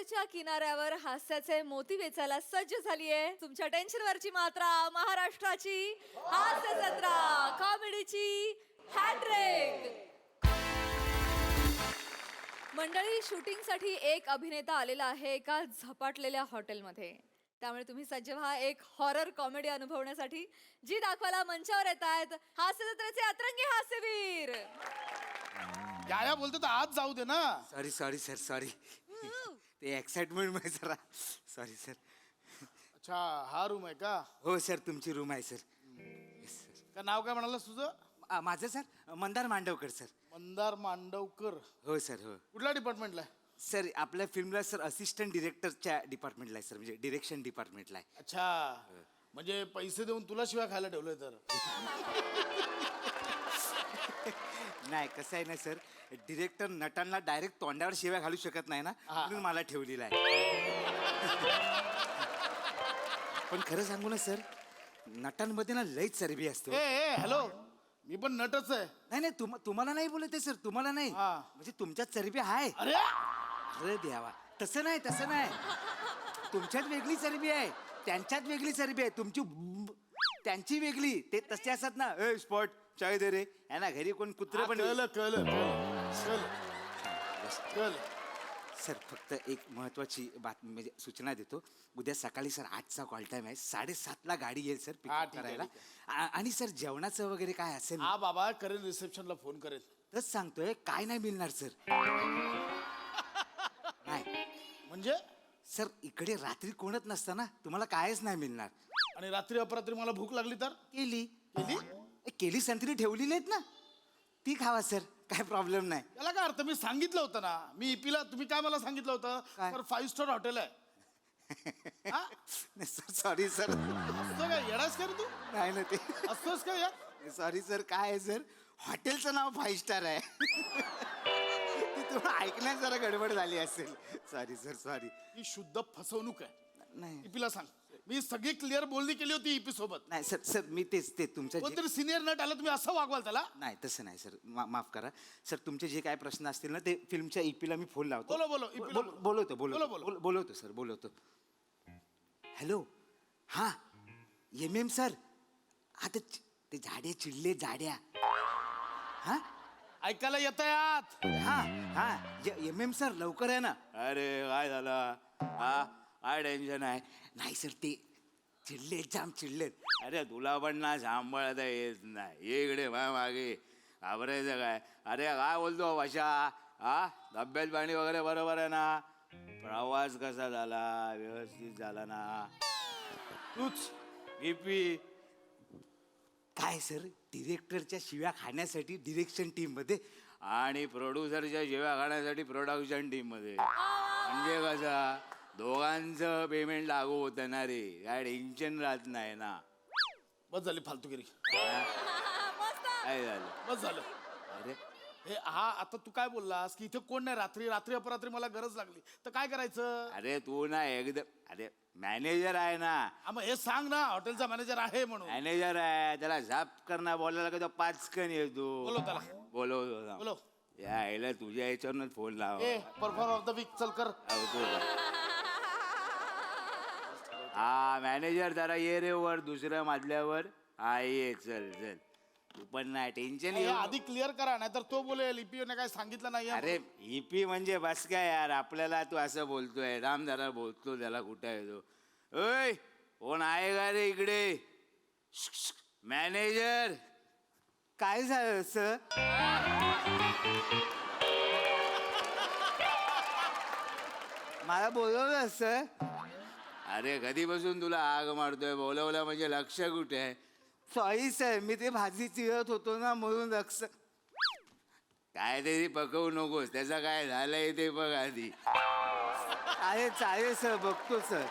नर्मदेच्या किनाऱ्यावर हास्याचे मोती वेचायला सज्ज झालीये तुमच्या टेन्शनवरची मात्रा महाराष्ट्राची हास्य जत्रा कॉमेडीची हॅट्रिक। मंडळी, शूटिंगसाठी एक अभिनेता आलेला आहे एका झपाटलेल्या हॉटेलमध्ये, त्यामुळे तुम्ही सज्ज व्हा एक हॉरर कॉमेडी अनुभवण्यासाठी, जी दाखवायला मंचावर येत आहेत हास्य जत्रेचे अतरंगी हास्यवीर। या बोलतो तर आज जाऊ दे ना। सॉरी सॉरी सर सॉरी ते एक्साइटमेंट मध्ये जरा सॉरी सर। अच्छा, हा रूम आहे का? हो सर, तुमची रूम आहे सर। Yes sir. का नाव काय म्हणालास तुझं? माझं सर मंदार मांडवकर सर। मंदार मांडवकर? हो सर हो। कुठल्या डिपार्टमेंटला आहे? सर आपल्या फिल्मला सर असिस्टंट डिरेक्टरच्या डिपार्टमेंटला आहे सर, म्हणजे डिरेक्शन डिपार्टमेंटला आहे। अच्छा, म्हणजे पैसे देऊन तुला शिवाय खायला ठेवलंय तर? नाही, कसं आहे ना सर, डिरेक्टर नटांना डायरेक्ट तोंडावर शिव्या घालू शकत नाही ना, म्हणून मला ठेवलेला आहे। पण खरं सांगू ना सर, नटांमध्ये ना लईच चरबी असते। ए हॅलो, मी पण नटच आहे। नाही नाही, तुम्हाला नाही बोलत आहे सर, तुम्हाला नाही, म्हणजे तुमच्यात चरबी आहे। अरे अरे देवा, तसं नाही तसं नाही, तुमच्यात वेगळी चरबी आहे, त्यांच्यात वेगळी चरबी आहे, तुमची त्यांची वेगळी, ते तसे असतात ना। ए स्पॉट चाय दे रे, है ना, घरी कोण कुत्र पण कळलं कळलं कळलं। सर फक्त एक महत्वाची बातमी म्हणजे सूचना देतो, उद्या सकाळी सर 8चा कॉल टाइम आहे, 7:30ला गाडी येईल सर हा, पिकअप ठीक आहे, करायला। आणि सर जेवणाचं वगैरे काय असेल? हा बाबा, करेन, रिसेप्शनला फोन करेन। तच सांगतोय, काय नाही मिळणार सर। नाही म्हणजे सर, इकडे रात्री कोणच नसतं ना, तुम्हाला कायच नाही मिळणार। आणि रात्री अपरात्री मला भूक लागली तर? केली केली? केली संत्री ठेवलेली आहेत ना, ती खावा सर, काय प्रॉब्लेम नाही। त्याला काय अर्थ? मी सांगितलं होतं ना, मी इपीला, तुम्ही काय मला सांगितलं होतं? काय? तर 5 स्टार हॉटेल आहे। हा? सर सॉरी सर, असं काय येडास कर तू? नाही ना ते, असतोस का यार? सॉरी सर, काय आहे सर, हॉटेलचं नाव 5 स्टार आहे। ती तुम्हाला ऐकण्यात जरा गडबड झाली असेल, सॉरी सर सॉरी। ही शुद्ध फसवणूक आहे। नाही इपीला सांग, मी सगळी क्लिअर बोलणी केली होती इपी सोबत। नाही सर सर, मी ते तुमचं कोणतरी सिनियर नट आला, तुम्ही असं वागवाल त्याला? नाही तसं नाही सर, माफ करा सर, तुमचे जे काय प्रश्न असतील ना, ते फिल्मच्या ईपीला मी फोन लावतो। बोलो, EP ला बोलो. बोलवतो बोलो. बोलवतो सर, बोलवतो। हॅलो, हां MM सर, हा ते झाड्या चिडले, झाड्या, हां ऐकायला येत आत? हां MM सर लवकर आहे ना। अरे काय झालं, हा काय टेन्शन आहे? नाही सर, ते चिडलेत, जाम चिडलेत। अरे तुला पण ना सांभाळता येत नाही, ये इकडे मागे, घाबरायचं काय? अरे काय बोलतो भाषा, हा तब्येत पाणी वगैरे बरोबर आहे ना? प्रवास कसा झाला? व्यवस्थित झाला ना? तूच BP काय सर, डिरेक्टरच्या शिव्या खाण्यासाठी डिरेक्शन टीम मध्ये आणि प्रोड्युसरच्या शिव्या खाण्यासाठी प्रोडक्शन टीम मध्ये, म्हणजे कसा दोघांचं पेमेंट लागू होतं ना रे, काय टेन्शन राहत नाही ना। बस झाली फालतूगिरी, काय झालं? बस झालं। अरे हे हा, आता तू काय बोललास की इथे कोण नाही, रात्री अपरात्री मला गरज लागली तर काय करायचं? अरे तू ना एकदम, अरे मॅनेजर आहे ना, मग हे सांग ना, हॉटेलचा मॅनेजर आहे म्हणून। मॅनेजर आहे, त्याला झाप करणं बोलायला का तो 5 कण येतो। बोलव त्याला, बोलव बोलव। या आईला तुझ्या याच्यावरूनच फोन लाव। A performer of the week चल कर। हा मॅनेजर, जरा ये रे वर, दुसऱ्या मजल्यावर। हा ये, चल चल, तू पण नाही टेन्शन हे घेऊ। आधी क्लिअर करा, नाहीतर तो बोलेल इपीने काय सांगितलं नाही। अरे EP म्हणजे बस काय यार, आपल्याला तू असं बोलतोय, राम जरा बोलतो त्याला, कुठे आहे तो? ओय कोण आहे का रे इकडे? मॅनेजर, काय झालं सर? मला बोलवलं सर? अरे कधीपासून तुला आग मारतोय, बोलवलं म्हणजे लक्ष कुठे आहे? सॉरी सर, मी ते भाजी चिरत होतो ना, म्हणून लक्ष। काय तरी पकवू नकोस, त्याचं काय झालंय ते बघ आधी। अरे चालेल सर, बघतो सर।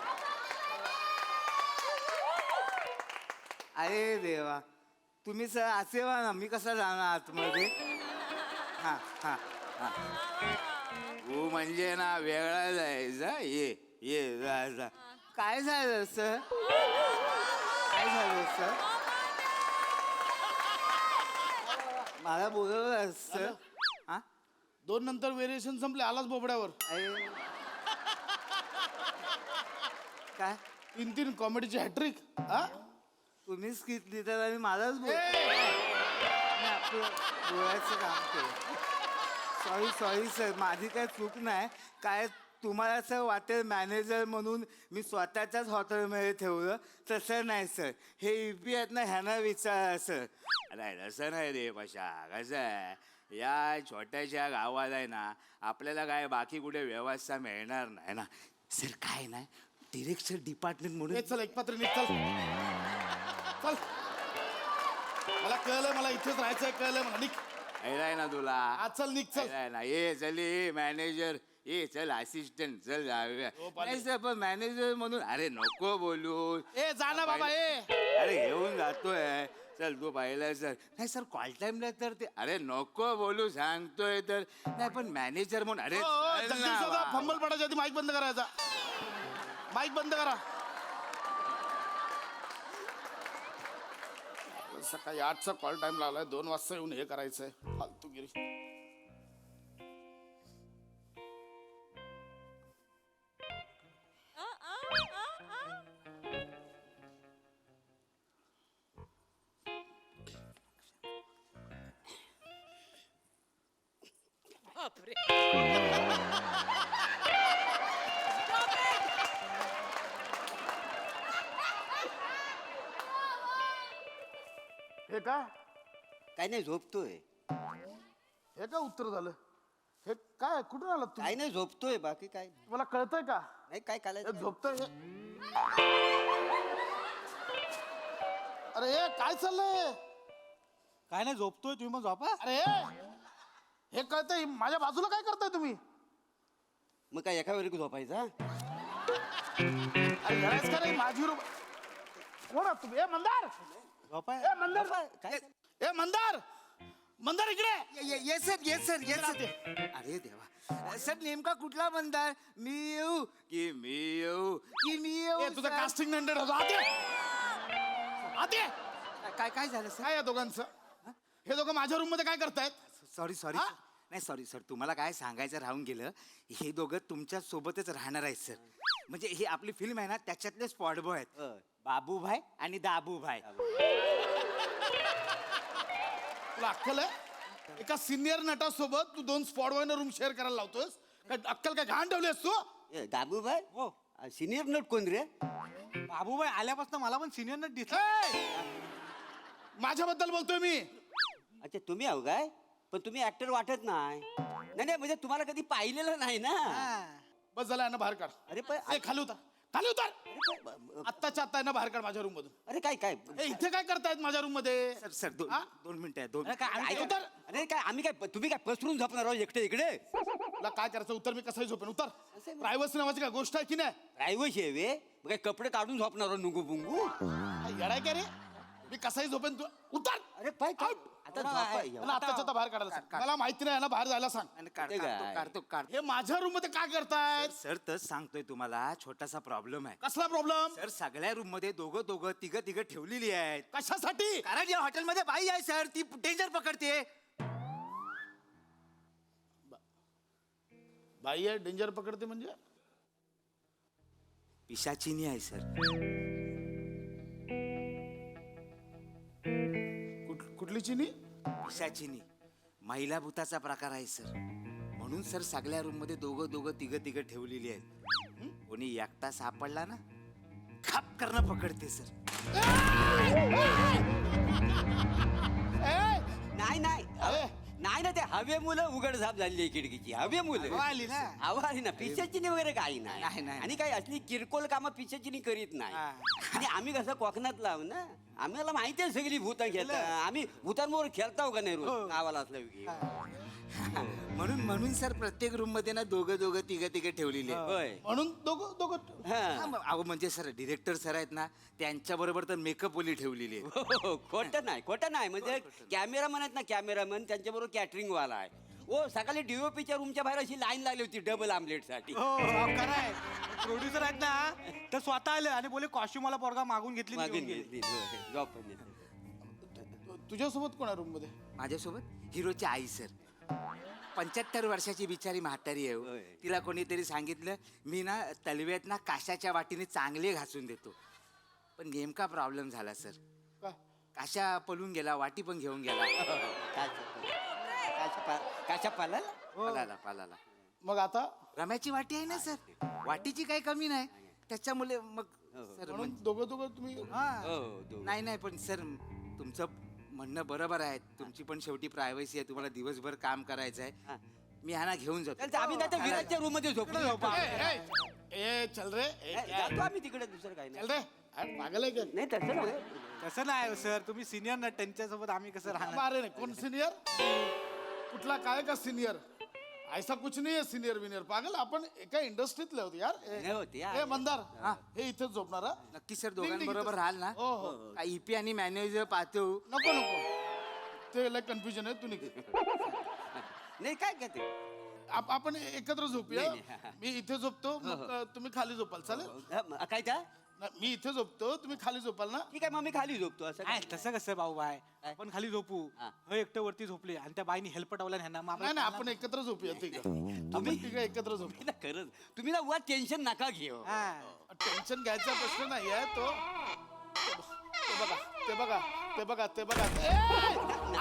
अरे देवा, तुम्ही सर असे व्हा ना, मी कसा जाणार आतमध्ये? हां हां हां, तू म्हणजे ना वेगळा जायचा, ये जा जा। काय झालं सर? काय झालं सर? मला बोलवलं सर? हा 2 नंतर व्हेरिएशन संपले, आलाच बोबड्यावर। काय 3 कॉमेडीची हॅट्रिक हा तुम्ही स्किट लिहितात आणि मलाच मी आपलं बोलायचं काम केलं. सॉरी सर, माझी काय चूक नाही. काय तुम्हाला असं वाटेल मॅनेजर म्हणून मी स्वतःच्याच हॉटेलमध्ये ठेवलं, तसं नाही सर. हे EB आहेत ना, ह्यांना विचारा सर. नाही तसं नाही रे पशा. कसं आहे, या छोट्याशा गावात आहे ना, आपल्याला काय बाकी कुठे व्यवस्था मिळणार नाही ना. सर काय नाही, डिरेक्शन डिपार्टमेंट म्हणून चल एक पात्र निघ चल चल. मला कळलं, मला इथेच राहायचंय, कळलं मला. निघ आहे ना तुला. आज चल निघ चल. आहे ना, ये चल ये मॅनेजर, ये चल असिस्टंट, चल जाऊया. पाटील. नाही सर, पण मॅनेजर म्हणून अरे नको बोलू. ए जा ना बाबा ए. अरे घेऊन जातोय. चल तू पाहिलं सर. नाही सर, कॉल टाइमला तर ते अरे नको बोलू सांगतोय तर. नाही पण मॅनेजर म्हणून अरे चल ना बा. फंबल पडायच्या आधी माईक बंद करायचा. माईक बंद करा. सकाळी 8चा कॉल टाइम लावलाय, 2 वाजता येऊन हे करायचंय. फालतूगिरी. हे काय काय नाही झोपतोय. हे काय उत्तर झालं? हे काय कुठून आलात तुम्ही? काय नाही झोपतोय, बाकी काय नाही. मला कळतंय का काय हे कालायचं झोपतंय हे? अरे हे काय चाललंय? काय नाही झोपतोय, तुम्ही मग झोपा. अरे हे कळतंय, माझ्या बाजूला काय करताय तुम्ही? मग काय एका वेळी झोपायचा? अरे घराच का नाही माझी रूम. कोण आहात तुम्ही? ए मंदार, झोपा. ए मंदार, काय ए मंदार, मंदार इकडे. Yes sir, yes sir, yes sir. अरे देवा सर, नेमका कुठला मंदार? मी येऊ की मी येऊ की मी येऊ? ए तुझा सर? कास्टिंग नंतर होता. आते आते. काय काय झालं सर? काय या दोघांचं? हे दोघं माझ्या रूम मध्ये काय करतायत? सॉरी सॉरी हा? नाही सॉरी सर, तुम्हाला काय सांगायचं राहून गेलं. हे दोघं तुमच्या सोबतच राहणार आहेत सर. म्हणजे ही आपली फिल्म आहे ना, त्याच्यातले स्पॉट बॉय आहेत. होय. बाबूभाई आणि दाबूभाई. तुला अक्कल आहे? एका सिनियर नटासोबत तू 2 स्पॉट बॉयना रूम शेअर करायला लावतोस? काय अक्कल काय घाण ठेवलीस तू? ए, दाबूभाई हो. सिनियर नट कोण रे? बाबूबाई आल्यापासून मला पण सिनियर नट दिसला. ए! माझ्याबद्दल बोलतोय मी. अच्छा तुम्ही आहो काय? पण तुम्ही ऍक्टर वाटत नाही. नाही म्हणजे तुम्हाला कधी पाहिलेलं नाही ना. बस झालं, यांना बाहेर काढ. अरे पण ए खाली उतर, खाली उतर. अरे पण- आत्ताच्या आत्ता यांना बाहेर काढ माझ्या रूम मधून. अरे काय काय ए इथे काय करतायत माझ्या रूम मध्ये? सर सर हा? 2 मिनिटं आहे, 2 अरे काय आम्ही ऐका काय- तर. अरे काय आम्ही काय तुम्ही काय पसरून झोपणार आहोत एकटे इकडे? तुला काय करायचं? उत्तर मी कसंही झोपेन. उतर. प्रायव्हसी नावाची काय गोष्ट आहे की नाही? प्रायव्हसी आहे वे? मग काय कपडे काढून झोपणार आहोत नुंगू पुंगू? काय येडाय का रे? मी कसंही झोपेन. तू उतर. अरे काय काय आता झोपा यांना आत्ताच्या आता बाहेर काढायला सांग. मला माहिती नाही, यांना बाहेर जायला सांग. आणि ते काय? काढतो. हे माझ्या रूम मध्ये काय करतायत? सर तच सांगतोय तुम्हाला, छोटासा प्रॉब्लेम आहे. कसला प्रॉब्लेम? सर सगळ्या रूम मध्ये दोघं तिघं ठेवलेली आहेत. कशासाठी? कारण या हॉटेलमध्ये बाई आहे सर, ती डेंजर पकडते. बाई आहे डेंजर पकडते म्हणजे? पिशाचिनी आहे सर. कुठली चिनी? पिशाचिनी महिला भूताचा प्रकार आहे सर. म्हणून सर सगळ्या रूम मध्ये दोघं तिघं ठेवलेली आहेत. कोणी एकटा सापडला ना, खाप करणं पकडते सर. नाही नाही अरे. नाही ना ते हवे मुलं उघड झाप झाली खिडकीची. हवे मुलं हवा आली ना. हवा आली ना. पिशाचिनी वगैरे काही नाही, नाही. नाही. आणि काही असली किरकोळ कामं पिशाचिनी करीत नाही. आणि आम्ही कसं कोकणात लावू ना, आम्हाला माहिती आहे सगळी भूतं खेळता. आम्ही भूतांबरोबर खेळताव का नाही रोज गावाला असलं की. म्हणून सर प्रत्येक रूम मध्ये ना दोघं तिघं ठेवलेली आहेत. होय म्हणून दोघं हा. अहो म्हणजे सर डिरेक्टर सर आहेत ना, त्यांच्या बरोबर तर मेकअप ओली ठेवलेली आहे. हो, खोटं नाही म्हणजे कॅमेरामन आहेत ना, कॅमेरामन त्यांच्याबरोबर कॅटरिंग वाला आहे. ओ सकाळी डीओपीच्या रूमच्या बाहेर अशी लाईन लागली होती डबल आमलेट साठी. हो खरं आहे. प्रोड्युसर आहेत ना, तर स्वतः आले आणि बोले कॉस्ट्युम मला पोरगा मागून घेतली आणि मागून घेऊन गेले. घेतली. होय, job पण घेतली. तुझ्यासोबत कोण आहे रूम मध्ये? माझ्यासोबत हिरोची आई सर. 75 वर्षाची बिचारी म्हातारी आहे हो. होय. तिला कोणीतरी सांगितलं मी ना तलव्यात ना काशाच्या वाटीने चांगले घासून देतो. पण नेमका प्रॉब्लेम झाला सर. काय? काशा पळून गेला, वाटी पण घेऊन गेला. काशा पालाला पालाला. मग आता रम्याची वाटी आहे ना सर, वाटीची काही कमी नाही. त्याच्यामुळे मग सर म्हणून दोघं तुम्ही हो नाही पण सर तुमचं म्हणणं बरोबर आहे. तुमची पण शेवटी प्रायव्हसी आहे, तुम्हाला दिवसभर काम करायचं आहे. मी ह्याना घेऊन जातो. चालतं, आम्ही नाही तर विराजच्या रूम मध्ये झोपू ए चल रे जातो आम्ही तिकडे, दुसरं काही चल नाही. रे अरे पागल आहे का नाही तसं नाही. तसं नाही सर, तुम्ही सिनियर ना, त्यांच्यासोबत आम्ही कसं राहणार. अरे नाही कोण सिनियर कुठला काय का सिनियर ऐसा कुछ नाही आहे सिनियर विनियर पागल. आपण एका इंडस्ट्रीतले होते यार. नाही होते, ए यार. मंदार हे इथेच झोपणार हा? नक्की सर, निघ, निघ, दोघांबरोबर इथं. राहाल ना? हो हो ईपी आणि मॅनेजर पाहतो. नको ते लय कन्फ्युजन आहे. तू निघ. नाही काय काय ते आपण एकत्र झोपूया. नाही, नाही. मी इथे झोपतो मग तुम्ही खाली झोपाल चालेल. काय त्या नाही, मी इथे झोपतो तुम्ही खाली झोपाल ना. ठीक आहे, मग मी खाली झोपतो असं काय? नाही, तसं कसं भाऊ बाय, आपण खाली झोपू. हा. हो एकटं वरती झोपले आणि त्या बाईनी हेल्प पटवला ह्यांना, मग नाही नाही आपण एकत्र झोपूया. ठीक आहे आपण ठीक आहे एकत्र झोपू. ना खरंच तुम्ही ना वर टेन्शन नका घेऊ. हा. टेन्शन घ्यायचा प्रश्न नाही आहे तो. ते बघा ते बघा ते बघा ते बघा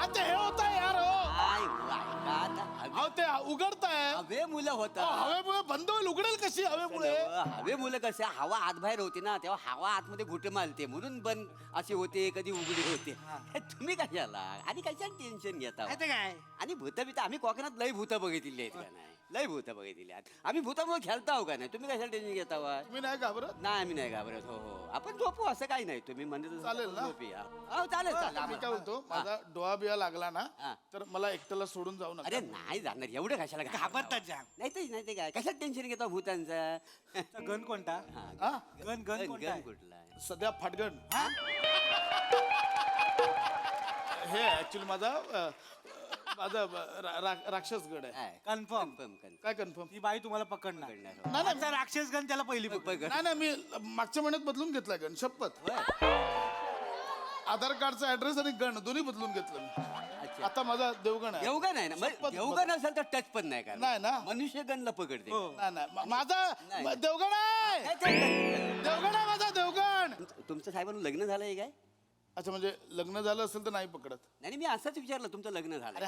आता हे होत आहे यार हो. काय ऐका आता, अहो ते उघडताय हवे मुलं होतात. हवेमुळे बंद होईल. उघडेल कशी हवेमुळे. हवे मुलं कसे हवा आत बाहेर होते ना, तेव्हा हवा आतमध्ये घुटे मारते म्हणून बंद असे होते, कधी उघडी होते. तुम्ही कशाला आणि कशाला टेन्शन घेता माहिती काय, आणि भूत बित आम्ही कोकणात लय भूत बघितली आहेत का नाही, लय भूत बघितली आहेत. आम्ही भूतामुळे खेळता हो का नाही, तुम्ही कशाला टेन्शन घेता वा? तुम्ही नाही घाबरत. नाही आम्ही नाही घाबरत. हो हो आपण झोपू, असं काही नाही. तुम्ही म्हणजे चालेल ना? झोपूया. हो चालेल चालेल. मी काय बोलतो माझा डोळा बिया लागला ना हा. तर मला एकट्याला सोडून जाऊ नका. अरे नाही जाणार, एवढं कशाला घाबरतात जाम. नाही ते काय कशाला टेन्शन घेता भूतांचा? गण कोणता? हा? गण गण कोणता गण आहे? कुठला आहे? सध्या फाटगण हे ऍक्च्युली माझा राक्षसगड आहे. काय? कन्फर्म. कन्फर्म. काय कन्फर्म. ती बाई तुम्हाला पकडणार. पकडणार. नाही नाही आमचा राक्षस गण त्याला पहिली पकड. नाही नाही मी मागच्या महिन्यात बदलून घेतलाय गण शपथ. आधार कार्डचा ऍड्रेस आणि गण दोन्ही बदलून घेतलं मी. आता माझा देवगण आहे. देवगण आहे ना, शपथ देवगण असेल तर टच पण नाही नाही ना. मनुष्य गणला पकडते. नाही नाही माझा नाही. देवगण आहे. देवगण आहे माझा देवगण. तुमचं साहेबांना लग्न झालंय काय? अच्छा म्हणजे लग्न झालं असेल तर नाही पकडत. नाही मी असंच विचारलं, तुमचं लग्न झालं अरे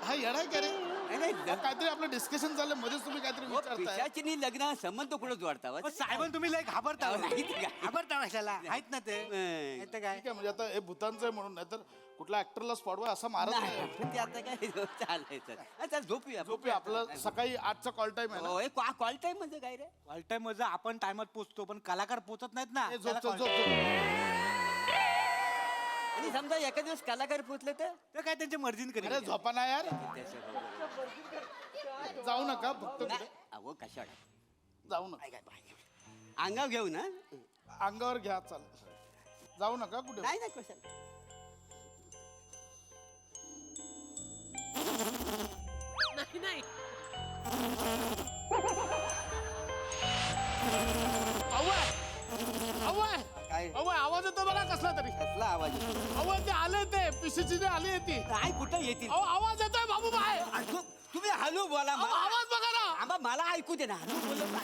हा येडाय का रे. काहीतरी आपलं डिस्कशन चाललं मध्येच तुम्ही काहीतरी विचारताय. पिशाचिनी लग्न संबंध कुठं जोडता साहेबन तुम्ही लय घाबरता. अहो, नाही ते काय. घाबरता कशाला, आहेत ना ते. नाही. माहिती काय, ठीक आहे म्हणजे आता हे भूतांचं आहे म्हणून नाही तर कुठल्या ऍक्टरला स्पॉटवर असा मारत नाही. ते आता काय चालायचं. चल झोपूया. झोपूया. आपलं सकाळी 8चा कॉल टाइम आहे ना. कॉल टाइम म्हणजे काय रे? ऑल टाइम मध्ये आपण टायमात पोहोचतो, पण कलाकार पोहोचत नाहीत ना. ए, झोप त्याला झोप call- झोप. आणि समजा एका दिवस कलाकार पोचले तर ते काय त्यांच्या मर्जीन करेल. अरे झोपा ना यार. जाऊ नका फक्त कुठे. अहो कशा जाऊ नका. अंगाव घेऊ ना? अंगावर घ्या चाल. जाऊ नका कुठे. नाही नाही कशाला. काय? आवाज येतो बघा कसला तरी. कसला आवाज येतो? आवाज ते आले ते पिशीची आली ती. काय कुठं येतील? आवाज येतोय बाबू बाय. तुम्ही हॅलो बोला मला. आवाज बघा ना. आबा मला ऐकू दे ना. हॅलो बोलत ना.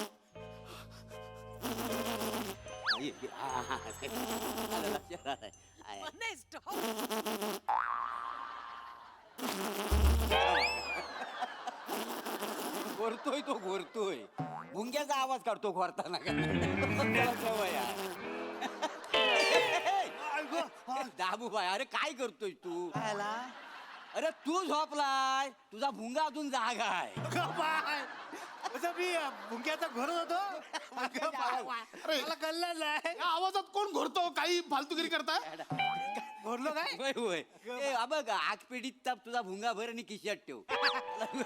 आलं लक्षात आलं. घोरतोय तो घोरतोय. भुंग्याचा आवाज काढतो घोरताना. त्याला सवय आहे. दाबू बाय, अरे काय करतोय तू? अरे तू झोपलाय, तुझा भुंगा अजून जागा आहे. तसं मी भुंक्याचा घोरत होतो. अरे मला कळलं नाही. या आवाजात कोण घोरतो काही फालतूगिरी करताय. घोरलो काय? होय होय. ए, बघ आग पेढीत तुझा भुंगा भर आणि खिशात ठेव.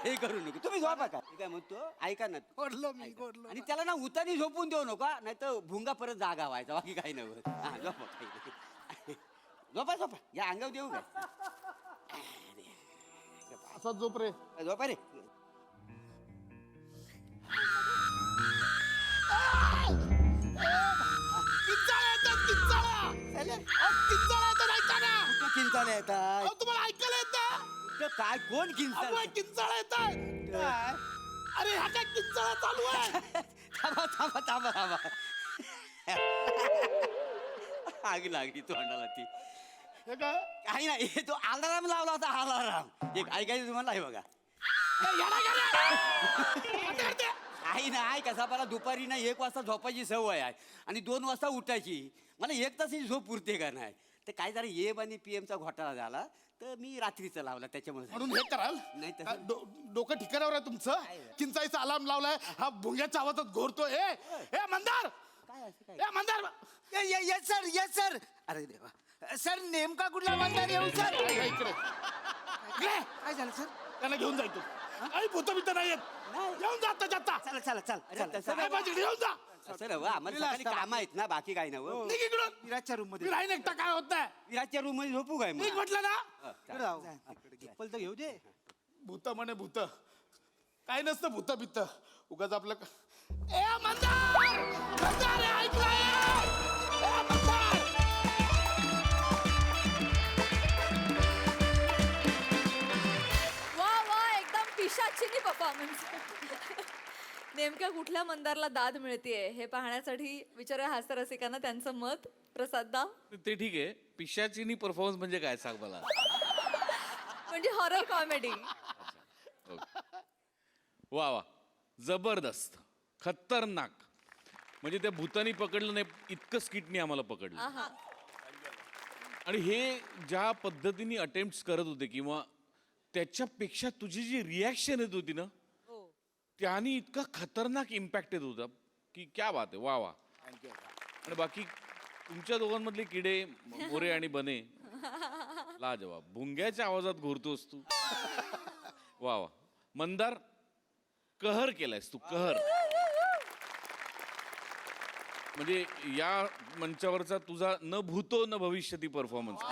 हे करू नको. तुम्ही झोपा का? मी काय म्हणतो ऐका ना. घोरलो मी, घोरलो. आणि त्याला ना उतानी झोपून देऊ नका, नाही तर भुंगा परत जागा व्हायचा. बाकी काही नव्हतं. हा झोपा काही नाही. झोपा झोपा. या अंगावर देऊ का? असा झोप रे. झोपा रे. किच्चाळ्या येतात किच्चाळ्या. किच्चाळ्या येतात ऐका ना. कुठं चिंता नाही येतात. तुम्हाला ऐकायला येतं. कुठं काय कोण किंचाळ किंचाळा येत अरे ह्या काय किंचाळा चालू आहे थांबा थांबा थांबा थांबा आग लागली तोंडाला ती हे काय काही नाही तो अलाराम लावला होता अलाराम एक ऐकायचं तुम्हाला आहे बघा काही नाही कसा मला दुपारी ना 1 वाजता झोपायची सवय आहे आणि 2 वाजता उठायची मला 1 तासाची झोप पुरते का नाही तर काय जरा एम आणि PM चा घोटाळा झाला तर मी रात्रीचा लावला त्याच्यामुळे म्हणून हे कराल नाही तसं- हा, डोकं ठिकाणावर आहे तुमचं किंचाईचा अलार्म लावलाय हा भुंग्याच्या आवाजात घोरतो ए मंदार काय असं काय ए मंदार येस सर अरे देवा सर नेमका कुठला मंदार येऊ सर इकडे इकडे. काय झालं सर त्यांना घेऊन जाय तू आई भूत बित नाही येत घेऊन जा आता जाता चला चला चला अरे चला तसं काय पाहिजे घेऊन जा असं नव्ह आम्हाला सकाळी कामं आहेत ना बाकी काही नव्ह निघ इकडून विराजच्या रूम मी मध्ये राहीन एकटा काय होत नाही विराजच्या रूम मध्ये झोपू काय निघ मग म्हटलं ना चप्पल तर घेऊ दे भूत म्हणे भूत काय नसतं भूत बित्त उगाच आपलं ए मंदार मंदार ऐकलंय ए मंदार वा वा एकदम पिशाचिनी परफॉर्मन्स नेमक्या कुठल्या मंदारला दाद मिळतेय हे पाहण्यासाठी विचारूया हास्यरसिकांना त्यांचं मत. प्रसाद दा ते ठीक आहे पिशाचिनी परफॉर्मन्स म्हणजे काय सांग मला म्हणजे हॉरर कॉमेडी. वा वा जबरदस्त खतरनाक म्हणजे त्या भूतानी पकडलं नाही इतकं स्किटनी आम्हाला पकडलं आणि हे ज्या पद्धतीने अटेम्प्ट करत होते किंवा त्याच्यापेक्षा तुझी जी रिॲक्शन येत होती ना त्याने इतका खतरनाक इम्पॅक्ट येत होता की क्या बात आहे वा वा. आणि बाकी तुमच्या दोघांमधले किडे मोरे आणि बने लाजवाब भुंग्याच्या आवाजात घोरतोस तू वा वा. मंदार कहर केलायस तू कहर म्हणजे या मंचावरचा तुझा न भूतो न भविष्यती परफॉर्मन्स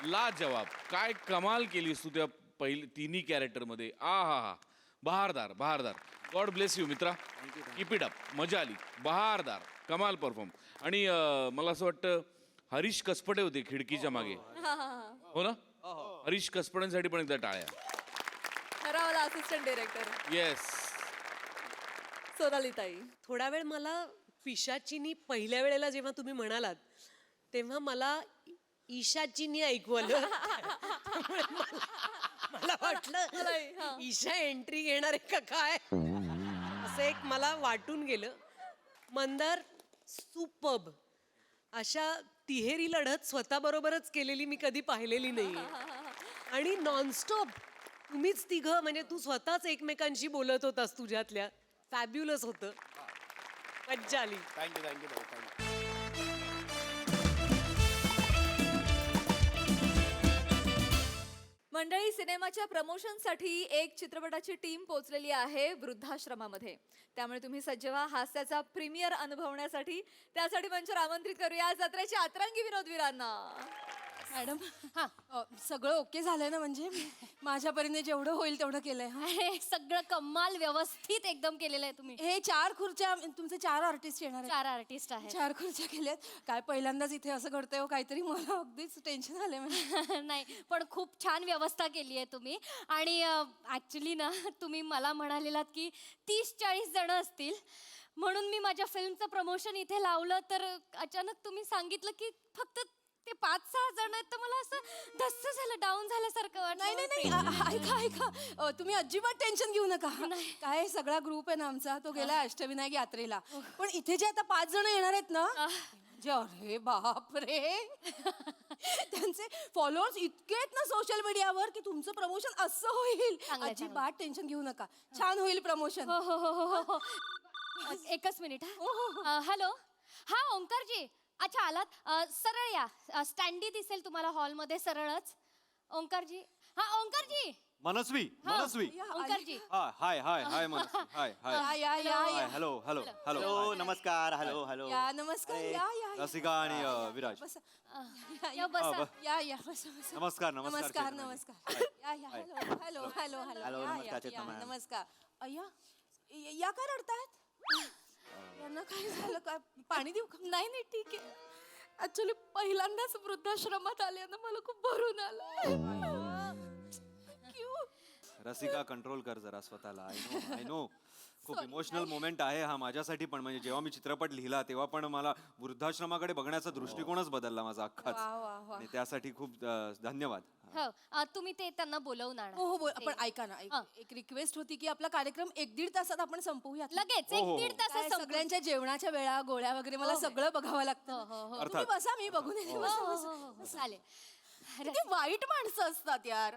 लाजवाब काय कमाल केलीस तू त्या पहिली तिन्ही कॅरेक्टर मध्ये आ हा हा बहारदार बहारदार गॉड ब्लेस यू मित्रा कीप इट अप मजा आली बहारदार कमाल परफॉर्म आणि मला असं वाटतं हरीश कसपटे होते खिडकीच्या मागे हो ना हरीश कसपटेंसाठी पण एकदा टाळ्या खरावाला असिस्टंट डिरेक्टर येस सोनालीताई. थोडा वेळ मला पिशाचिनी पहिल्या वेळेला जेव्हा तुम्ही म्हणालात तेव्हा मला ईशाचिनी ऐकू आलं त्यामुळे मला वाटलं ईशा एंट्री घेणार आहे का काय असं एक मला वाटून गेलं. मंदार सुपर्ब अशा तिहेरी लढत स्वतःबरोबरच केलेली मी कधी पाहिलेली नाही आणि नॉनस्टॉप तुम्हीच तिघं म्हणजे तू स्वतःच एकमेकांशी बोलत होतास तुझ्यातल्या फॅब्युलस होतं मज्जा आली. थँक्यू मंडळी सिनेमाच्या प्रमोशनसाठी एक चित्रपटाची टीम पोहोचलेली आहे वृद्धाश्रमामध्ये. त्यामुळे तुम्ही सज्ज व्हा हास्याचा प्रीमियर अनुभवण्यासाठी. त्यासाठी मंचावर आमंत्रित करूया जत्रेचे अतरंगी विनोदवीरांना. मॅडम सगळं ओके झालंय ना म्हणजे माझ्या परीने जेवढं होईल तेवढं केलंय. हे सगळं कमाल व्यवस्थित एकदम केलेलं आहे तुम्ही. हे 4 खुर्च्या तुमचे 4 आर्टिस्ट येणार आहेत. 4 आर्टिस्ट आहेत. 4 खुर्च्या केल्यात. काय पहिल्यांदाच इथे असं घडतंय हो काहीतरी मला अगदीच टेन्शन आलंय. नाही पण खूप छान व्यवस्था केली आहे तुम्ही. आणि ऍक्च्युली ना तुम्ही मला म्हणालेलात की 30-40 जण असतील म्हणून मी माझ्या फिल्मचं प्रमोशन इथे लावलं तर अचानक तुम्ही सांगितलं की फक्त ते 5-6 जण आहेत तर मला असं धस्स झालं डाऊन झाल्यासारखं वाटलं. नाही ऐका तुम्ही अजिबात टेन्शन घेऊ नका. काय सगळा ग्रुप आहे ना आमचा तो गेला अष्टविनायक यात्रेला. पण इथे जे आता 5 जण येणार आहेत ना अरे बापरे त्यांचे फॉलोअर्स इतके आहेत ना सोशल मीडियावर की तुमचं प्रमोशन असं होईल. अजिबात टेन्शन घेऊ नका छान होईल प्रमोशन. हो हो हो हो हो. एकच मिनिट. हॅलो हा ओंकारजी. अच्छा आलात सरळ या स्टँडी दिसेल तुम्हाला हॉलमध्ये सरळच. ओंकारजी हा ओंकारजी मनस्वी मनस्वी ओंकारजी हाय हाय हाय मनस्वी हाय हाय या हॅलो हॅलो हॅलो नमस्कार हॅलो हॅलो या नमस्कार या रसिका आणि विराज बसा या बसा. या बसा बसा. नमस्कार नमस्कार नमस्कार या हॅलो हॅलो हॅलो हॅलो नमस्कार अय्या या काय रडतायत यांना काय झालं काय पाणी देऊ का? नाही नाही ठीक आहे. ऍक्च्युली पहिल्यांदाच वृद्धाश्रमात आले ना, मला खूप भरून आलं. रसिका कंट्रोल कर जरा स्वतःला. आय नो खूप इमोशनल मोमेंट आहे हा माझ्यासाठी पण. म्हणजे जेव्हा मी चित्रपट लिहिला तेव्हा पण मला वृद्धाश्रमाकडे बघण्याचा दृष्टिकोनच बदलला माझा अख्खाच. आणि त्यासाठी खूप धन्यवाद. हो तुम्ही ते त्यांना बोलवून आणा. हो हो, पण ऐका ना, एक रिक्वेस्ट होती की आपला कार्यक्रम 1-1.5 तासात आपण संपवूयात. लगेच हो, हो. 1-1.5 काय तासात सगळ्यांच्या जेवणाच्या वेळा, गोळ्या वगैरे मला सगळं बघावं लागतं. तुम्ही अर्थात. बसा, मी बघून येते. बसा, बसा. चालेल. किती वाईट माणसं असतात यार.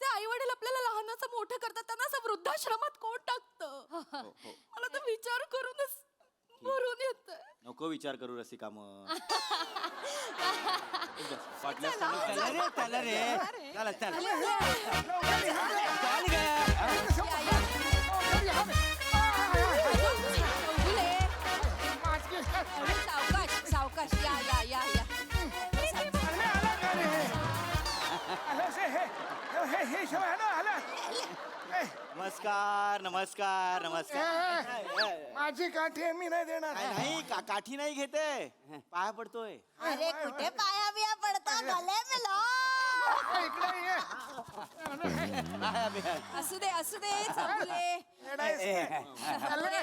ते आई वडील आपल्याला लहानाचं मोठं करतात, त्यांना असं वृद्धाश्रमात कोण टाकतं? मला तर विचार करूनच भरून येत. नको विचार करू रसिका मग. चला रे चला चला सावकाश सावकाश, या या या या. नमस्कार नमस्कार नमस्कार. माझी काठी मी नाही देणार. नाही काठी नाही घेते, पाया पडतोय. अरे कुठे पाया बिया पडता, गले में लो. असू दे असू दे, चांगले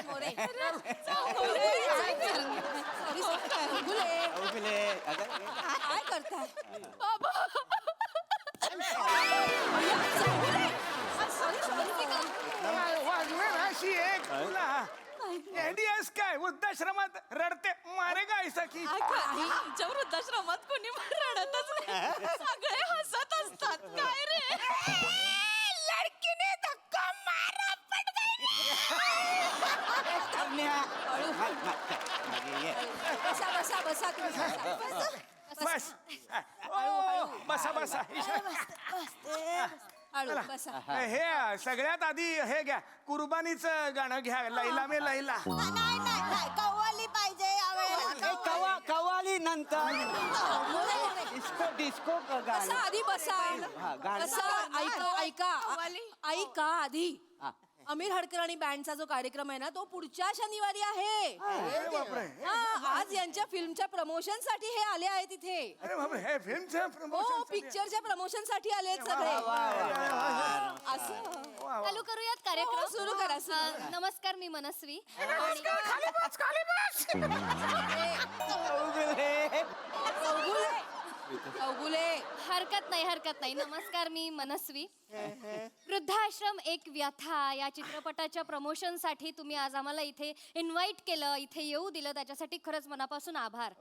मोरे मोरे. काय करताय बाबा? अशी एक तुला एडीएस काय वृद्धाश्रमात रडते मारे का ऐसा की आमच्या वृद्धाश्रमात कोणी रडतच नाही, सगळे हसत असतात. काय रे, लडकीने धक्का मारा बसा बसा बसा तुम्ही बस बसा बसा हळू बसा. हे सगळ्यात आधी हे घ्या, कुर्बानीचं गाणं घ्या, लैला मे लैला. कव्वाली पाहिजे कवाली नंतर डिस्को डिस्को बसा आधी बसा. बसा, ऐका ऐका ऐका आधी. अमीर हडकर आणि बँडचा जो कार्यक्रम आहे ना, तो पुढच्या शनिवारी आहे. आज यांच्या फिल्मच्या प्रमोशन साठी हे आले आहेत इथे. अरे बापरे, हे फिल्मचं हो, प्रमोशन पिक्चरच्या प्रमोशन साठी आले आहेत सगळे. असं चालू करूयात कार्यक्रम. हो, सुरू करा, सुरू करा. नमस्कार, मी मनस्वी. चौगुले. हरकत नाही. नमस्कार, मी मनस्वी. वृद्धाश्रम एक व्यथा या चित्रपटाच्या प्रमोशन साठी तुम्ही आज आम्हाला इथे इन्व्हाइट केलं, इथे येऊ दिलं, त्याच्यासाठी खरंच मनापासून आभार.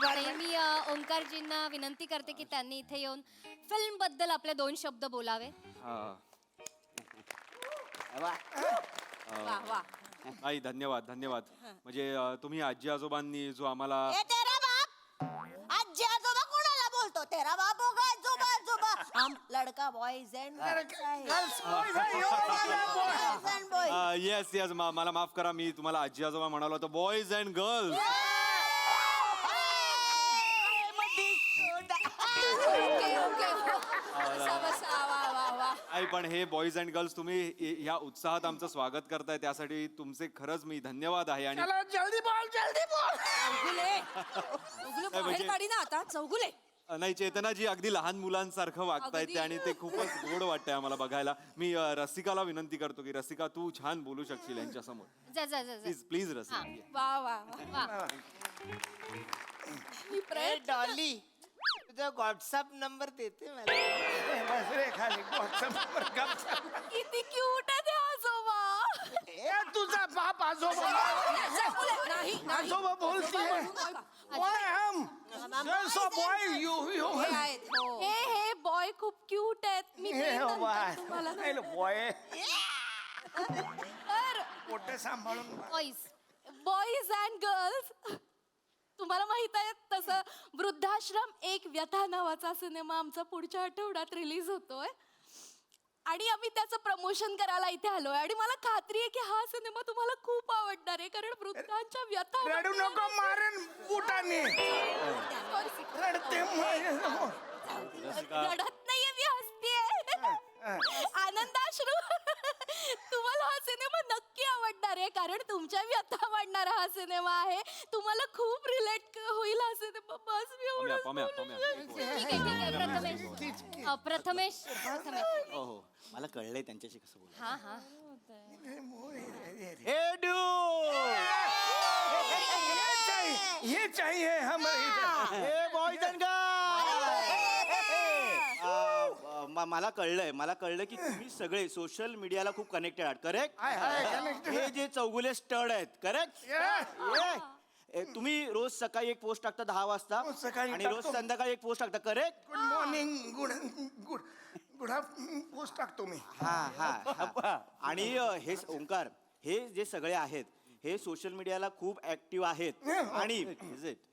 आणि मी ओंकारजींना विनंती करते की त्यांनी इथे येऊन फिल्म बद्दल आपले 2 शब्द बोलावे. वा वा. आई धन्यवाद धन्यवाद. म्हणजे तुम्ही आजी आजोबांनी जो आम्हाला आजी आजोबा कोणाला बोलतो? तेरा बाप होगा आजोबा आजोबा. हम लड़का boys end boys. Yes yes मला माफ करा, मी तुम्हाला आजी आजोबा म्हणालो होतो. Boys and girls. Okay okay. बसा बसा. वा वा वा. आई पण हे बॉयज अँड गर्ल्स तुम्ही ह्या उत्साहात आमचं स्वागत करताय, त्यासाठी तुमचे खरंच मी धन्यवाद आहे. आणि जल्दी बोल जल्दी बोल. चौगुले बाहेर काढी ना आता. चौगुले. नाही, चेतनाजी अगदी लहान मुलांसारखं वागतायत ते, आणि ते खूपच गोड वाटतंय आम्हाला बघायला. मी रसिकाला विनंती करतो की रसिका तू छान बोलू शकशील यांच्या समोर. जा जा जा जा. Please please Rasika. वा वा वा. वा. मी प्रयत्न डॉली तुझा व्हॉट्सअप नंबर देते मला. बस रे खाली व्हॉट्सअपवर गप्प. किती क्यूट आहे ते आजोबा. ए तुझा बाप आजोबा. नाही नाही. आजोबा बोलतीये. Why am? Yes, a boy, you. हे आहेत, हो. हे बॉय खूप क्यूट आहेत. मी हे देईन नंतर बाय. तुम्हाला. नाही बॉय. तर पोटे सांभाळून. बॉईज. बॉईज अँड गर्ल्स, तुम्हाला माहित आहे तसं वृद्धाश्रम एक व्यथा नावाचा सिनेमा आमचा पुढच्या आठवड्यात रिलीज होतोय, आणि आम्ही त्याचं प्रमोशन करायला इथे आलोय. आणि मला खात्री आहे की हा सिनेमा तुम्हाला खूप आवडणार आहे, कारण वृद्धांच्या व्यथा रडू नको, मारेन बुटाने. रडते रडत नाहीये, मी हसतेय. आनंदाश्रू. तुम्हाला हा सिनेमा नक्की आवडणार आहे, कारण तुमच्या व्यथा वाढणारा हा सिनेमा आहे. तुम्हाला खूप रिलेट पम्या, पम्या. ठीक आहे प्रथमेश हो हो मला कळलंय त्यांच्याशी कसं बोल हा हा ये चाहिए हमें बॉयज अँड मला कळलं की तुम्ही सगळे सोशल मीडियाला खूप कनेक्टेड आहात करेक्ट हे जे चौगुले स्टड आहेत करेक्ट तुम्ही रोज सकाळी एक पोस्ट टाकता 10 वाजता सकाळी आणि रोज टाकतो. संध्याकाळी एक पोस्ट टाकता correct good morning good post टाकतो मी. हा आणि हे ओंकार हे जे सगळे आहेत हे सोशल मीडियाला खूप ऍक्टिव्ह आहेत आणि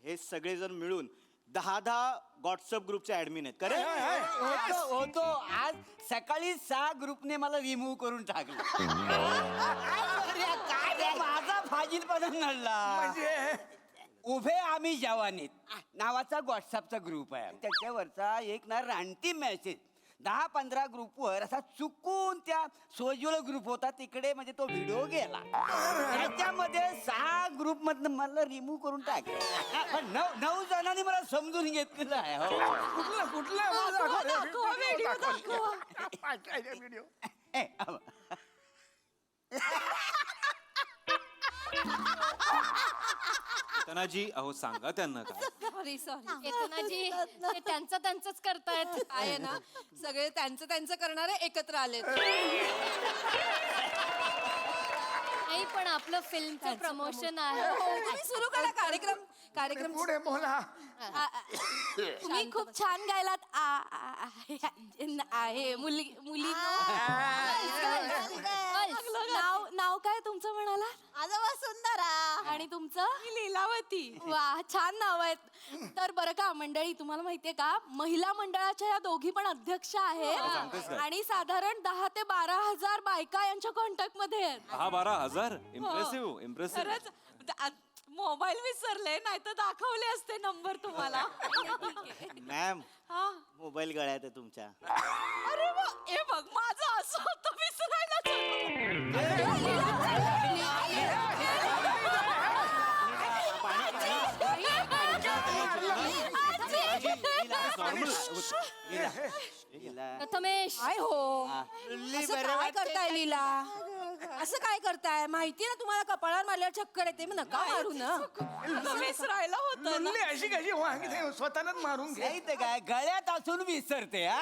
हे सगळे जण मिळून 10 व्हॉट्सअप ग्रुपचे ऍडमिन आहेत करेक्ट होतो आज सकाळी 6 ग्रुपने मला रिमूव्ह करून टाकलं काय माझा फाजीलपणा नडला म्हणजे उभे आम्ही जवानीत नावाचा व्हॉट्सअपचा ग्रुप आहे त्याच्यावरचा एक ना रानटी मेसेज 10-15 ग्रुपवर असा चुकून त्या सोजूला ग्रुप होता तिकडे म्हणजे तो व्हिडिओ गेला त्याच्यामध्ये 6 ग्रुप मधनं मला रिमूव्ह करून टाकलं पण 9 जणांनी मला समजून घेतलेलं आहे हो. व्हिडिओ ए, अहो. चेतनाजी अहो सांगा त्यांना काय. सॉरी चेतनाजी ते त्यांचंच करतायत आहे ना सगळे त्यांचं करणारे एकत्र आलेत नाही पण आपलं फिल्मचं प्रमोशन आहे तुम्ही सुरू करा कार्यक्रम पुढे बोला. तुम्ही खूप छान गायलात आहे मुली नाव काय तुमचं म्हणाला वसुंधरा आणि तुमचं लीलावती वा छान नाव आहेत तर बरं का मंडळी तुम्हाला माहितीये का महिला मंडळाच्या या दोघी पण अध्यक्ष आहेत आणि साधारण 10 ते 12 हजार बायका यांच्या कॉन्टॅक्ट मध्ये आहेत 10-12 हजार इम्प्रेसिव्ह. मोबाईल विसरले नाही तर दाखवले असते नंबर तुम्हाला मॅम मोबाईल गळ्यात आहे तुमच्या अरे वा ए बघ माझं असं होतं प्रथमेश काय हो असं काय करताय लीला असं काय करताय माहिती ना तुम्हाला कपाळावर मारल्यावर चक्कर येते मग नका मारू ना विसरायला होतं मुली अशी कशी वागते स्वतःलाच मारून घे. नाही तर काय गळ्यात असून विसरते हा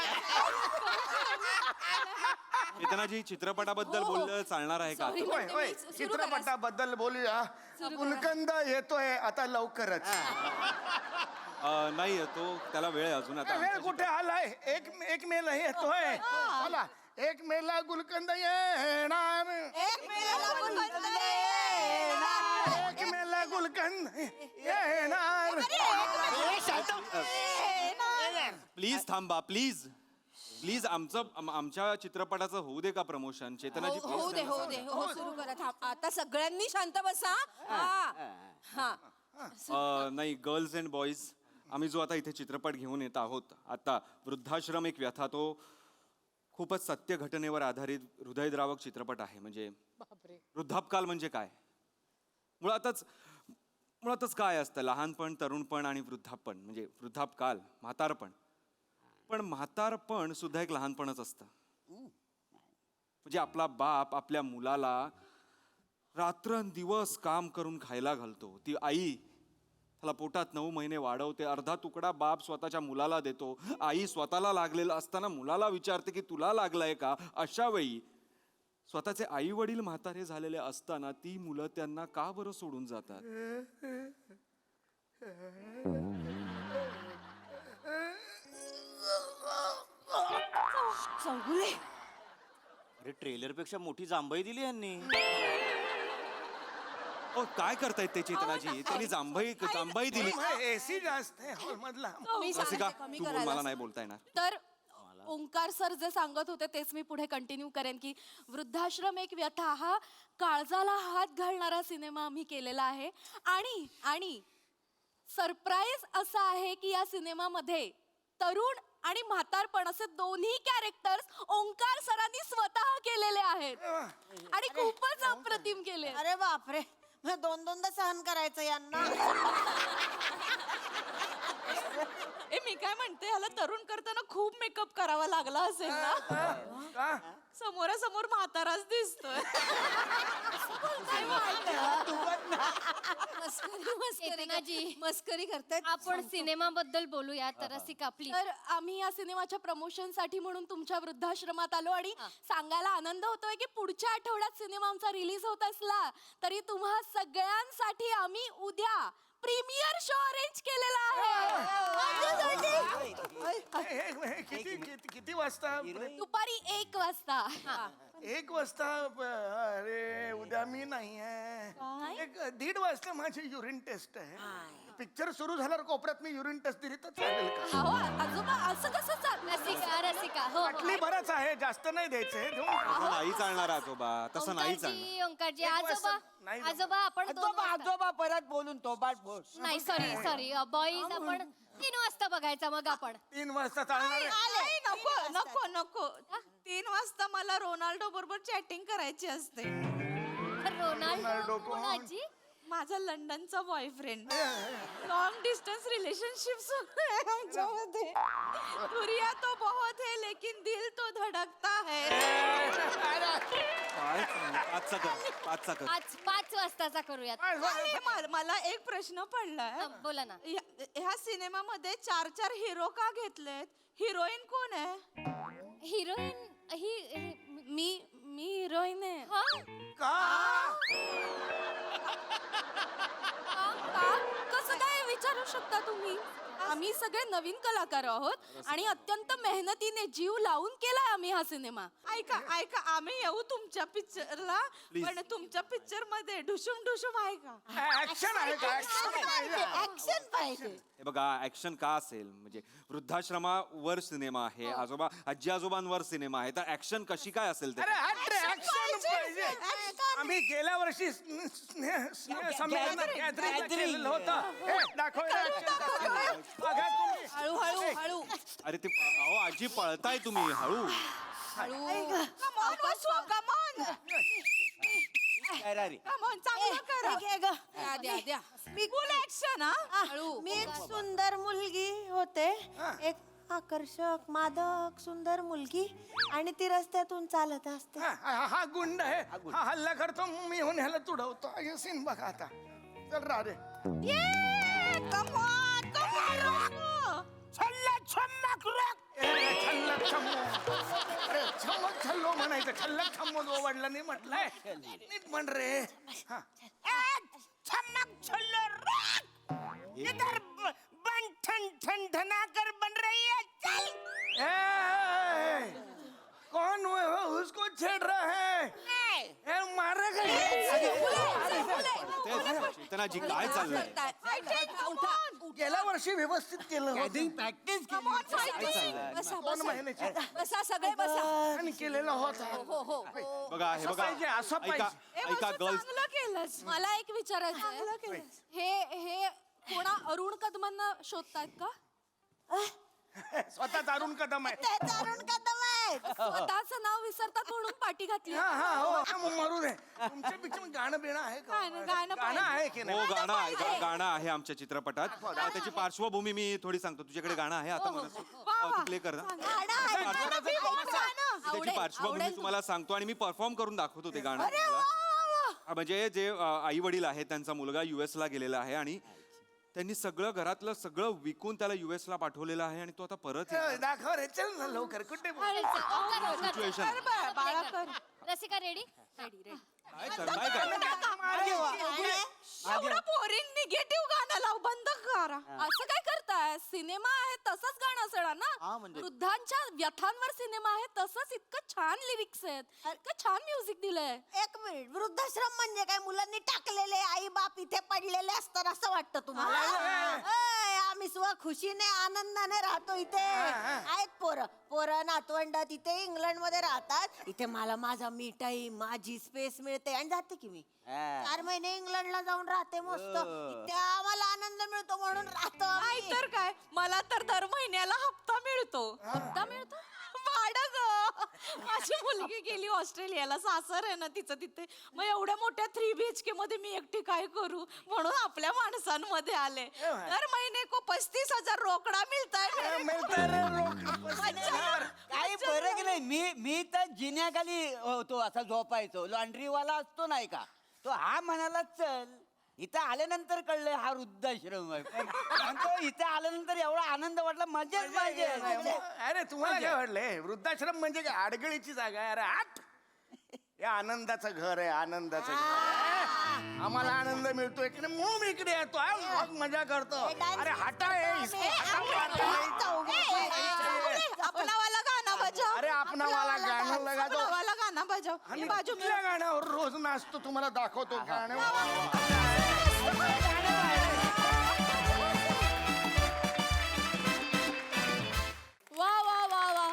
चेतनाजी चित्रपटाबद्दल बोललं चालणार आहे का Sorry. होय होय चित्रपटाबद्दल बोलूया गुलकंद येतोय आता लवकरच. नाही तो त्याला वेळ आहे अजून आता वेळ आमच्या कुठे आलाय एक मेला येतोय बोला 1 मेला गुलकंद येणार 1 मेला गुलकंद येणार. प्लीज थांबा प्लीज प्लीज आमच्या चित्रपटाचं होऊ दे का प्रमोशन चेतनाजी होऊ दे हो सुरू करा थांब. आता सगळ्यांनी शांत बसा हा नाही गर्ल्स अँड बॉईज आम्ही जो आता इथे चित्रपट घेऊन येत आहोत आता वृद्धाश्रम एक व्यथा तो खूपच सत्य घटनेवर आधारित हृदयद्रावक चित्रपट आहे म्हणजे वृद्धापकाल म्हणजे काय मुळातच काय असतं लहानपण तरुणपण आणि वृद्धापण म्हणजे वृद्धापकाल म्हातारपण पण म्हातारपण सुद्धा एक लहानपणच असतं म्हणजे आपला बाप आपल्या मुलाला रात्रंदिवस काम करून खायला घालतो ती आई त्याला पोटात 9 महिने वाढवते अर्धा तुकडा बाप स्वतःच्या मुलाला देतो आई स्वतःला लागलेलं असताना मुलाला विचारते की तुला लागलाय का अशा वेळी स्वतःचे आई वडील म्हातारे झालेले असताना ती मुलं त्यांना का बरं सोडून जातात चौगुले अरे ट्रेलर पेक्षा मोठी जांभई दिली यांनी. काय करतायत ते चेतनाजी त्यांनी जांभई दिली एसी जास्त आहे हॉल मधला. रसिका तू बोल मला नाही बोलता येणार तर ओंकार सर जे सांगत होते तेच मी पुढे कंटिन्यू करेन की वृद्धाश्रम एक व्यथा हा काळजाला हात घालणारा सिनेमा आम्ही केलेला आहे आणि सरप्राईज असं आहे की या सिनेमामध्ये तरुण आणि म्हातारपण असे दोन्ही कॅरेक्टर्स ओंकार सरांनी स्वतः केलेले आहेत आणि खूपच अप्रतिम केले. अरे बापरे मग 2-2दा सहन करायचं यांना काय म्हणते ह्याला तरुण करताना खूप मेकअप करावा लागला असेल ना समोरासमोर म्हाताराच दिसतोय चेतनाजी, मस्करी करतायत आपण सिनेमाबद्दल बोलूया तर रसिका प्लीज. तर आम्ही या सिनेमाच्या प्रमोशन साठी म्हणून तुमच्या वृद्धाश्रमात आलो आणि सांगायला आनंद होतोय की पुढच्या आठवड्यात सिनेमा आमचा रिलीज होत असला तरी तुम्हा सगळ्यांसाठी आम्ही उद्या प्रीमियर शो अरेंज केलेला आहे किती वाजता दुपारी 1 वाजता 1 वाजता अरे उद्या मी नाही आहे 1:30 वाजता माझी युरिन टेस्ट आहे पिक्चर सुरू झाल्यावर कोपऱ्यात मी युरिन टेस्ट दिली तर चालेल का अहो आजोबा असं कसं चाललं रसिका हो बाटली बरंच आहे जास्त नाही द्यायचे तसं नाही चालणार आजोबा तसं नाही चालणार. ओंकारजी आजोबा नाही आजोबा आपण 2 वाजता- आजोबा परत बोलून तोबाट बोल. नाही सॉरी बॉईज आपण 3 वाजता बघायचा मग आपण 3 वाजता चालणार आहे नको नको नको 3 वाजता मला रोनाल्डो बरोबर चॅटिंग करायची असते रोनाल्डो कोणाची माझा लंडनचा बॉयफ्रेंड लॉन्ग डिस्टन्स रिलेशनशिप आमच्यामध्ये दुरिया तो बहुत है लेकिन दिल तो धड़कता है काय सांगू? पाचचा कर आज 5 वाजताचा करूयात. मला एक प्रश्न पडलाय बोला ना. ह्या सिनेमामध्ये 4 हिरो का घेतलेत हिरोईन कोण आहे हिरोईन ही मी हिरोईन आहे हा? कसं काय विचारू शकता तुम्ही आम्ही सगळे नवीन कलाकार आहोत आणि अत्यंत मेहनतीने जीव लावून केलाय आम्ही हा सिनेमा ऐका आम्ही येऊ तुमच्या पिक्चरला पण तुमच्या पिक्चर मध्ये ढुशुम आहे का ऍक्शन आहे का ऍक्शन पाहिजे हे बघा ऍक्शन का असेल म्हणजे वृद्धाश्रमावर सिनेमा आहे आजी आजोबांवर सिनेमा आहे तर ऍक्शन कशी काय असेल ते अरे ऍक्शन पाहिजे आम्ही गेल्या वर्षी संमेलन गॅदरिंग केलेलं होतं हे, दाखव हळू अरे ते अहो आजी पळताय तुम्ही हळू मी एक सुंदर मुलगी होते एक आकर्षक मादक सुंदर मुलगी आणि ती रस्त्यातून चालत असते हा गुंड आहे हा हल्ला करतो मी येऊन ह्याला तुडवतो हे सीन बघा आता चल रा रे छल्लक छल्लो म्हणायचं छल्लक छम्मो जो वडिलांनी म्हटलंय नीट म्हण रे छम्मक छल्लो इधर बन ठन कर बन रही है चल कौन वो उसको छेड़ रहा है मारेगा चेतनाजी काय चाललंय गेल्या वर्षी व्यवस्थित केलं होतं. प्रॅक्टिस 2 महिन्याची बसा सगळे बसा आणि केलेला होता बघा हे बघा पाहिजे, असं ऐका ऐका गर्ल्स चांगलं केलंस मला एक विचारायचं हे कोणा अरुण कदमांना शोधतायत का स्वतः अरुण कदम आहे स्वतःच नाव विसरतात म्हणून पाठी घातली हो मरू दे तुमच्या पिक्चर गाणं बिणं आहे का गाणं आहे की हो नाही गाणं आहे आमच्या चित्रपटात त्याची पार्श्वभूमी मी थोडी सांगतो तुझ्याकडे गाणं आहे आता मला प्ले कर ना त्याची पार्श्वभूमी तुम्हाला सांगतो आणि मी परफॉर्म करून दाखवतो ते गाणं तुम्हाला. म्हणजे जे आई वडील आहेत त्यांचा मुलगा US ला गेलेला आहे आणि त्यांनी सगळं घरातलं सगळं विकून त्याला US ला पाठवलेलं आहे आणि तो आता परत दाखव रे चल ना लवकर कुठे सिच्युएशन रसिका रेडी काय चाललंय काय एवढं बोरिंग निगेटिव्ह गाणं लाव बंद करा असं काय करताय सिनेमा आहे तसंच गाणं असणार ना वृद्धांच्या व्यथांवर सिनेमा आहे तसंच इतकं छान लिरिक्स आहेत इतकं छान म्युझिक दिलंय एक मिनिट वृद्धाश्रम म्हणजे काय मुलांनी टाकलेले आई बाप इथे पडलेले असतात असं वाटतं तुम्हाला आम्ही सुद्धा खुशीने आनंदाने राहतो इथे आहेत पोरं नातवंड तिथे इंग्लंड मध्ये राहतात इथे मला माझा मी टाईम माझी स्पेस मिळते आणि जाते की मी 4 महिने इंग्लंडला जाऊन राहते मस्त इथे आम्हाला आनंद मिळतो म्हणून राहतो नाही तर काय मला तर दर महिन्याला हप्ता मिळतो भाडं ग माझी मुलगी गेली ऑस्ट्रेलियाला, सासर आहे ना तिचं तिथे. मग एवढ्या मोठ्या 3 BHK मध्ये मी एकटी काय करू, म्हणून आपल्या माणसांमध्ये आले. दर महिने को 35,000 रोकडा मिळताय. काही फरक नाही. मी तर जिन्याखाली होतो, असा झोपायचो. लॉन्ड्रीवाला असतो नाही का, तो हा म्हणाला चल. इथं आल्यानंतर कळलं हा वृद्धाश्रम आहे. पण तो इथं आल्यानंतर एवढा आनंद वाटला, मजाच पाहिजे. अरे तुम्हाला काय वाटलंय वृद्धाश्रम म्हणजे काय आडगळीची जागा आहे? अरे आठ हे आनंदाचं घर आहे, आनंदाचं घर. आम्हाला आनंद मिळतोय की नाही म्हणून मी इकडे येतो, मग मजा करतो. अरे हटा आपणावाला गाणं बजाव. अरे आपणावाला गाणं लगा दो. आपणावाला गाणं बजाव. आणि कुठल्या गाण्यावर रोज नाचतो तुम्हाला दाखवतो गाणं. वा वा वा वा,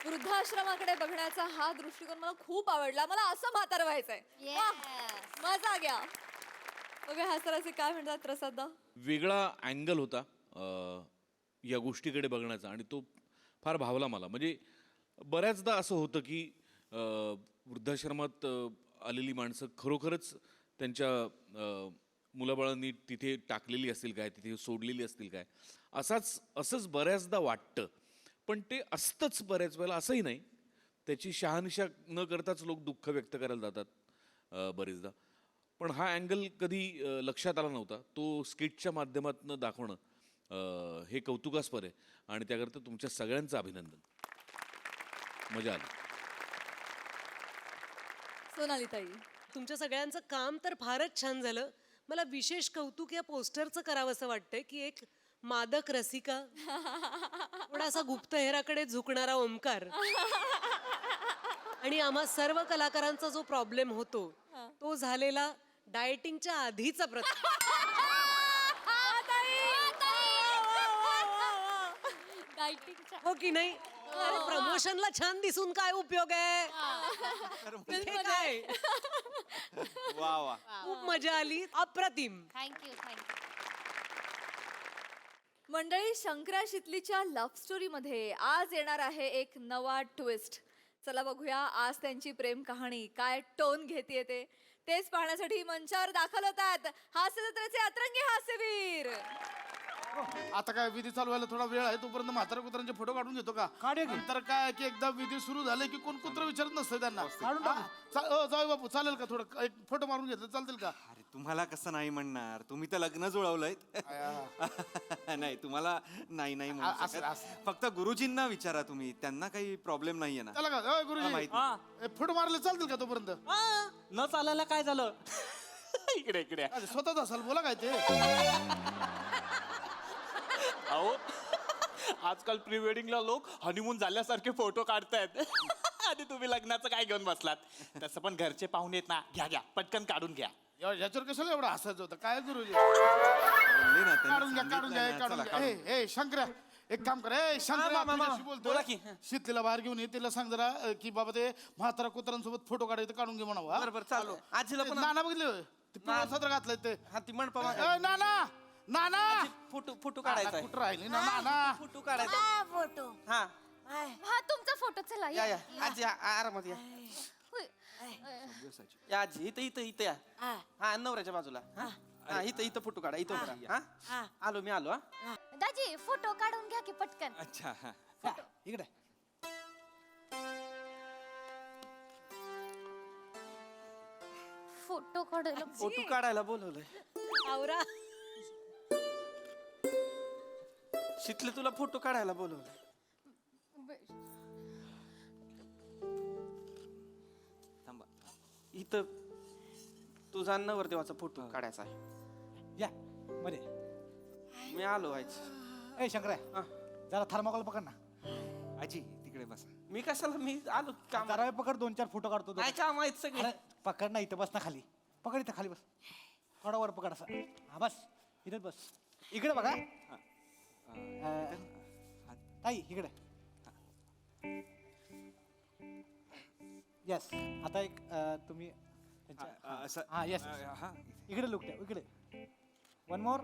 वृद्धाश्रमाकडे बघण्याचा हा दृष्टिकोन मला खूप आवडला. मला असं म्हातारं व्हायचंय. वा, मजा घ्या. बघा ह्या सराचे काय म्हणतात प्रसादा. वेगळा अँगल होता या गोष्टीकडे बघण्याचा आणि तो फार भावला मला. म्हणजे बऱ्याचदा असं होतं की वृद्धाश्रमात आलेली माणसं खरोखरच त्यांच्या मुलाबाळांनी तिथे टाकलेली असतील काय, तिथे सोडलेली असतील काय, असंच बऱ्याचदा वाटतं. पण ते असतंच बऱ्याच वेळेला, असंही नाही. त्याची शहानिशा न करताच लोक दुःख व्यक्त करायला जातात बरेचदा. पण हा अँगल कधी लक्षात आला नव्हता. तो स्किटच्या माध्यमातून दाखवणं हे कौतुकास्पद आहे आणि त्याकरता तुमच्या सगळ्यांचं अभिनंदन. मजा आली. सोनाली ताई, तुमच्या सगळ्यांचं काम तर फारच छान झालं. मला विशेष कौतुक या पोस्टरचं करावंसं वाटतंय की एक मादक रसिका, थोडासा गुप्तहेराकडे झुकणारा ओमकार आणि आम्हा सर्व कलाकारांचा जो प्रॉब्लेम होतो तो झालेला डाएटिंगच्या आधीचा प्रश्न. हो की नाही? अरे प्रमोशनला छान दिसून काय उपयोग आहे? हे काय? वा वा. खूप मजा आली, अप्रतिम. Thank you thank you. मंडळी, शंकरा शितलीच्या लव्ह स्टोरी मध्ये आज येणार आहे एक नवा ट्विस्ट. चला बघूया आज त्यांची प्रेम कहाणी काय टोन घेते ते. तेच पाहण्यासाठी मंचावर दाखल होतात हास्य जत्रेचे अतरंगी हास्यवीर. आता काय विधी चालू व्हायला थोडा वेळ आहे, तोपर्यंत म्हातारा कुत्र्यांचे फोटो काढून घेतो का? नंतर काय की एकदा विधी सुरू झाले की कोण कुत्र विचारत नसतं त्यांना. जाऊ बापू, चालेल का थोडं एक फोटो मारून घेतलं चालतील का? अरे तुम्हाला कसं नाही म्हणणार, तुम्ही तर लग्न जुळवलंय. नाही तुम्हाला नाही नाही म्हणू शकत. फक्त गुरुजींना विचारा तुम्ही, त्यांना काही प्रॉब्लेम नाहीये ना. चला का गुरुजी, माहिती फोटो मारले चालतील का तोपर्यंत? न चालायला काय झालं? इकडे इकडे. स्वतःच असाल, बोला काय ते. अहो आजकाल प्री वेडिंगला लोक हनीमून झाल्यासारखे फोटो काढतायत. आणि तुम्ही लग्नाचं काय घेऊन बसलात? तसं पण घरचे पाहुणे आहेत ना, घ्या घ्या पटकन काढून घ्या. याच्यावर कशाला एवढं हसायचं होतं? काय गुरुजी, बोलले ना त्यांनी, काढून घ्या काढून घ्या काढून चला, घ्या. ए शंकर्या, एक काम कर. ए शंकर्या, बोलतो शीतलीला बाहेर घेऊन ये, तिला सांग जरा की बाबा ते म्हातारा कुत्र्यांसोबत फोटो काढायचं, काढून घे म्हणावं. बरोबर चालू. आजीला पण नाना बघितले ते पिवळं सदर घातलंय ते. हा ती मंडपा ए, नाना नाना फोटो काढायचा आहे. कुठं राहिली ना नाना? फोटो काढायचा. फोटो हा हा तुमचा फोटो. चला या या आजी आरामात या. होय. या आजी इथं इथं इथं या. हा नवऱ्याच्या बाजूला. हा इथं इथं फोटो काढा, इथं उभं राहा. हा आलो मी आलो. हा दाजी फोटो काढून घ्या की पटकन. अच्छा हा. इकडे फोटो काढायला फोटो काढायला बोलवलंय. आवरा. शितले तुला फोटो काढायला बोलवलंय. थांबा. इथं तुझा नवरदेवाचा फोटो काढायचा आहे. या मध्ये. मी आलो व्हायचं. ए शंकर्या, जरा थर्माकोल पकड ना. आजी तिकडे बसा. मी कशाला, मी आलो काम. जरा वेळ पकड, 2-4 फोटो काढतो. काय काम आहेत सगळे. अरे, पकड ना, इथं बस ना खाली. पकड इथं खाली बस. थोडा वर पकड असं. हा बस इथं बस. इकडे बघा. ताई इकडे. यस. आता एक तुम्ही असं हा यस. हा इकडे लुक द्या, इकडे. One more.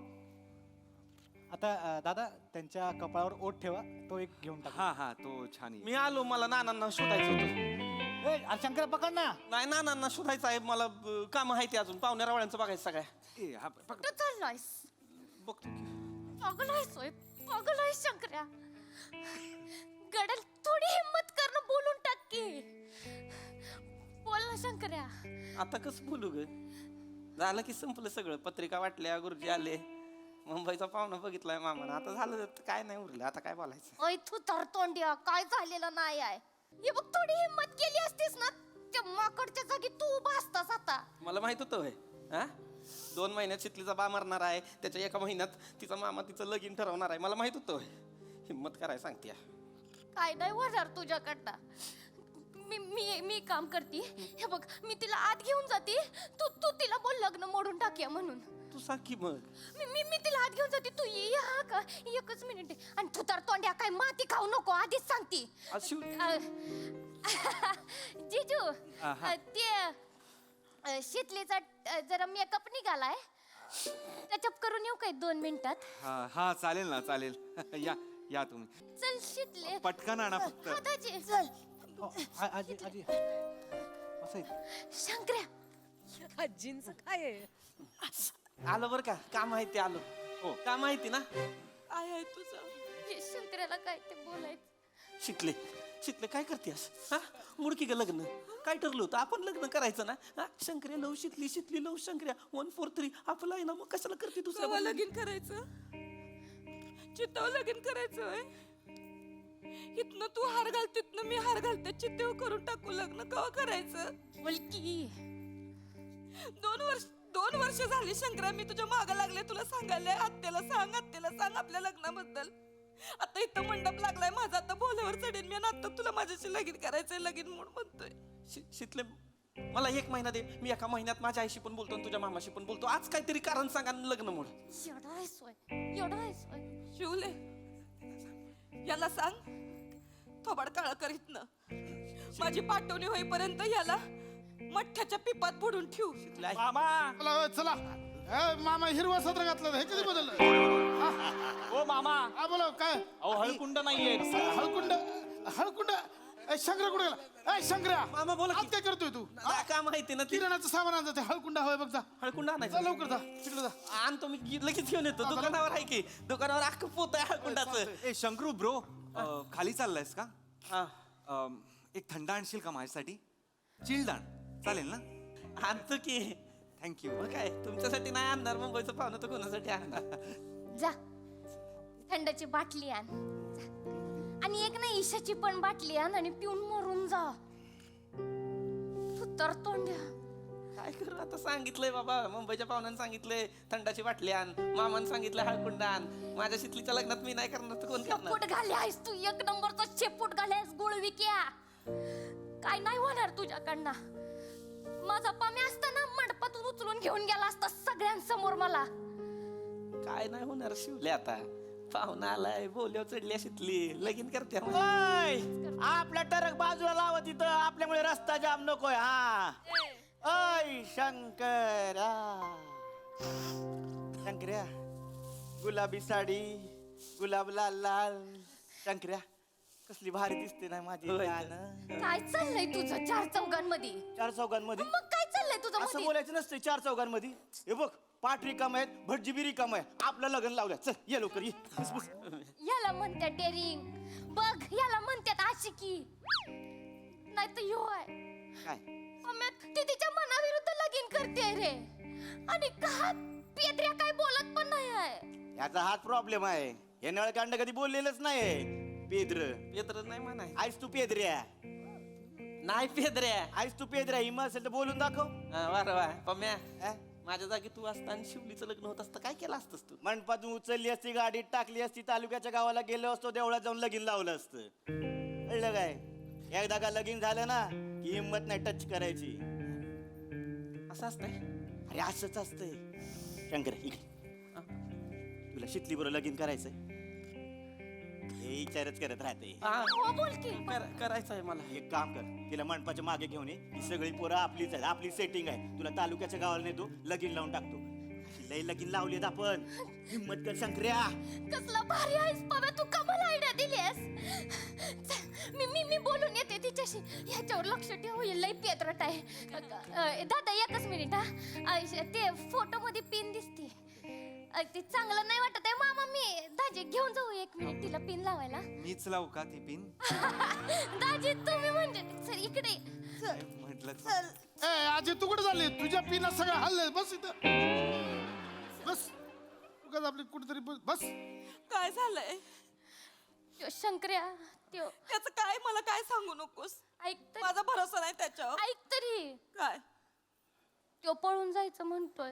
आता दादा त्यांच्या कपाळावर ओठ ठेवा तो एक घेऊन टाका हा हा तो छान आहे. मी आलो, मला नानांना शोधायचं होतं. शंकर पकड ना. नाही, नानांना शोधायचं आहे मला. काम आहे ते अजून पाहुण्यारावळ्यांचं बघायचं सगळ्या. ए, हा, पकड. कुठं चाललायस बघतो की. पागल आहेस होय पागल आहेस शंकर्या गडल थोडी हिम्मत कर ना बोलून टाक की बोल ना शंकर्या आता कसं बोलू ग? झालं की संपलं सगळं. पत्रिका वाटल्या, गुरुजी आले, मुंबईचा पाहुणा बघितलाय मामानं. आता झालं तर काय नाही उरलं, आता काय बोलायचं. ओय तू तर तोंड्या काय झालेलं नाही आहे हे बघ थोडी हिम्मत केली असतीस ना त्या माकडच्या जागी तू उभा असतास आता मला माहित होतं होय. हा, 2 महिन्यात शितलीचा बा मरणार आहे, त्याच्या 1 महिन्यात तिचा मामा तिचं लगीन ठरवणार आहे. मला माहित होतं होय. हिम्मत करायला सांगते. काय नाही होणार तुझ्याकडनं मी काम करते हे बघ मी तिला आत घेऊन जाते तू तिला बोल लग्न मोडून टाकूया म्हणून तू सांग की मग. मी तिला आत घेऊन जाते तू ये हा का एकच मिनिट आहे. आणि तू तर तोंड्या काय माती खाऊ नको आधीच सांगते जिजू ते शीतलीचा जरा मेकअप निघालाय टचअप करून येऊ काय 2 मिनिटात हा हा चालेल ना चालेल. या या तुम्ही चल शीतले पटकन आणा फक्त. हा, दाजी, चल आजी आजी शंकर्या आजींचं काय आहे आलो बर का. काम आहे ते आलो. हो, काम माहिती ना. काय आहे तुझं हे शंकराला काय ते बोलायचं शिकले शिकले काय करतेस? हा, मुडकी ग लग्न. काय ठरलं होतं आपण लग्न करायचं ना. हा, शंकर्या लव शिकली, शिकली लव शंकर्या 1 4 3 आपलं आहे ना. मग कशाला करते दुसऱ्या केव्हा बदली? लगीन करायचं चित्तावर लगीन करायचं इथनं तू हार घाल तिथनं मी हार घालते चित्तेव करून टाकू लग्न केव्हा करायचं बोलकी 2 वर्ष झाली शंकरा मी तुझ्या मागं लागले तुला सांगायला आत्याला सांग आपल्या लग्नाबद्दल आता इथं मंडप लागलाय माझा आता भोल्यावर चढेन मी आणि आता तुला माझ्याशी लगीन करायचंय लगीन म्हणून म्हणतोय शिकले मला 1 महिना दे. मी एका महिन्यात माझ्या आईशी पण बोलतो आणि तुझ्या मामाशी पण बोलतो. आज काहीतरी कारण सांगा आणि लग्न मोड. एवढा आहे सोय शिवले याला सांग थोबाड काळा करीत ना माझी पाठवणी होईपर्यंत याला मठ्ठ्याच्या पिपात बुडून ठेवू चला चला. मामा हिरवा सत्र घातलं हे कधी बदललं? ओ मामा हा बोला काय? अहो हळकुंड नाहीये हळकुंड हळकुंड. शंकरा कुठे गेला? शंकरा मामा बोला की. आज काय करतोय तू? काय माहिती ना ती. किराणाचं सामान आणतं ते हळकुंडा हवंय बघ जा. हळकुंड जा आणायचं. लवकर जा तिकडे जा. आणतो मी लगेच घेऊन येतो. दुकानावर आहे की दुकानावर अख्खं पोत आहे हळकुंडाचं. ए शंकरू ब्रो खाली चाललायस का? हा, एक थंड आणशील का माझ्यासाठी? चिल्ड आण चालेल ना? आणतो की. थँक्यू. मग काय तुमच्यासाठी नाही आणणार. मुंबईचं पाहुणं तर कोणासाठी आणणार? जा थंडाची बाटली आण जा. आणि एक ना ईशाची पण बाटली आण आणि पिऊन मरून जा तू तर तोंड्या काय करू आता. सांगितलंय बाबा मुंबईच्या पाहुण्यानं सांगितलंय थंडाची बाटली आण. मामानं सांगितलं हळकुंड आण. माझ्या शितलीच्या लग्नात मी नाही करणार तर कोण करणार? शेपूट घाले आहेस तू 1 नंबरचा शेपूट घाले आहेस गुळविक्या काय नाही होणार तुझ्याकडनं माझा पाम्या असताना मंडपातून उचलून घेऊन गेला असता सगळ्यांसमोर मला काय नाही होणार शिवले आता. पाहुणा आलाय बोलव चढली शितली लगीन करते. आपला टरक बाजूला लावा तिथं आपल्यामुळे रस्ता जाम नकोय. हा ओय शंकरा शंकर्या गुलाबी साडी गुलाब लाल लाल. शंकर्या कसली भारी दिसते ना माझी जान. काय चाललंय तुझं 4 चौघांमध्ये 4 चौघांमध्ये मग काय चाललंय तुझं असं मध्ये? बोलायचं नसतं 4 चौघांमध्ये. हे बघ पाठ रिकाम आहेत भटजी बी रिकाम आहे. आपलं लग्न लावलं चल ये लवकर ये. बस, बस. याला म्हणतात डेअरिंग बघ याला म्हणतात आशिकी नाही तर यो आहे काय ती तिच्या मनाविरुद्ध लगीन करते रे आणि का पेद्र्या काय बोलत पण नाही आहे याचा हाच प्रॉब्लेम आहे. हे नळकांड कधी बोललेलंच नाही. पेद्र पेत्र नाही म्हणाय. आईस तू पेद्र्या नाही पेद्र्या. आईस तू पेद्र्या हिम असेल तर बोलून दाखव. वा वा पम्या हा? माझ्या जागी तू असता आणि शिवलीचं लग्न होत असतं काय केलं असतंस तू? मंडपातून उचलली असती गाडीत टाकली असती तालुक्याच्या गावाला गेलो असतो देवळात जाऊन लगीन लावलं असतं. कळलं काय? एकदा का लगीन झालं ना की हिंमत नाही टच करायची. असं असतंय. अरे असंच असतंय. शंकर इकडे तुला शितली बरोबर लगीन करायचंय हे विचारच करत राहते. हो बोल की करायचं आहे मला. एक काम कर तिला मंडपाच्या मागे घेऊन ये. ही सगळी पोरं आपलीच आहेत आपली सेटिंग आहे. तुला तालुक्याच्या गावाला नेतो लगीन लावून टाकतो. लय लगीन लावलेत आपण. हिम्मत कर शंकर्या. कसला भारी आहेस बाबा, तू कमाल आयडिया दिलीस. मी बोलून येते तिच्याशी. ह्याच्यावर लक्ष ठेव, हे लय पेत्रट आहे. दादा एकच मिनिट हा. ते फोटो मध्ये पिन दिसते, ते चांगलं नाही वाटत आहे मामा. मी दाजी घेऊन जाऊ 1 मिनिट तिला पिन लावायला. मीच लावू का ती पिन? दाजी तुम्ही म्हणजे सर इकडे म्हटलं ए आजी तू कुठे झाली? तुझ्या पिना सगळं हल्ले. बस इथं बस. उगाच आपली कुठेतरी बस. काय झालंय? त्यो शंकर्या, त्यो त्याचं काय, मला काय सांगू नकोस. ऐक तरी, माझा भरोसा नाही त्याच्यावर. ऐक तरी. काय? त्यो पळून जायचं म्हणतोय.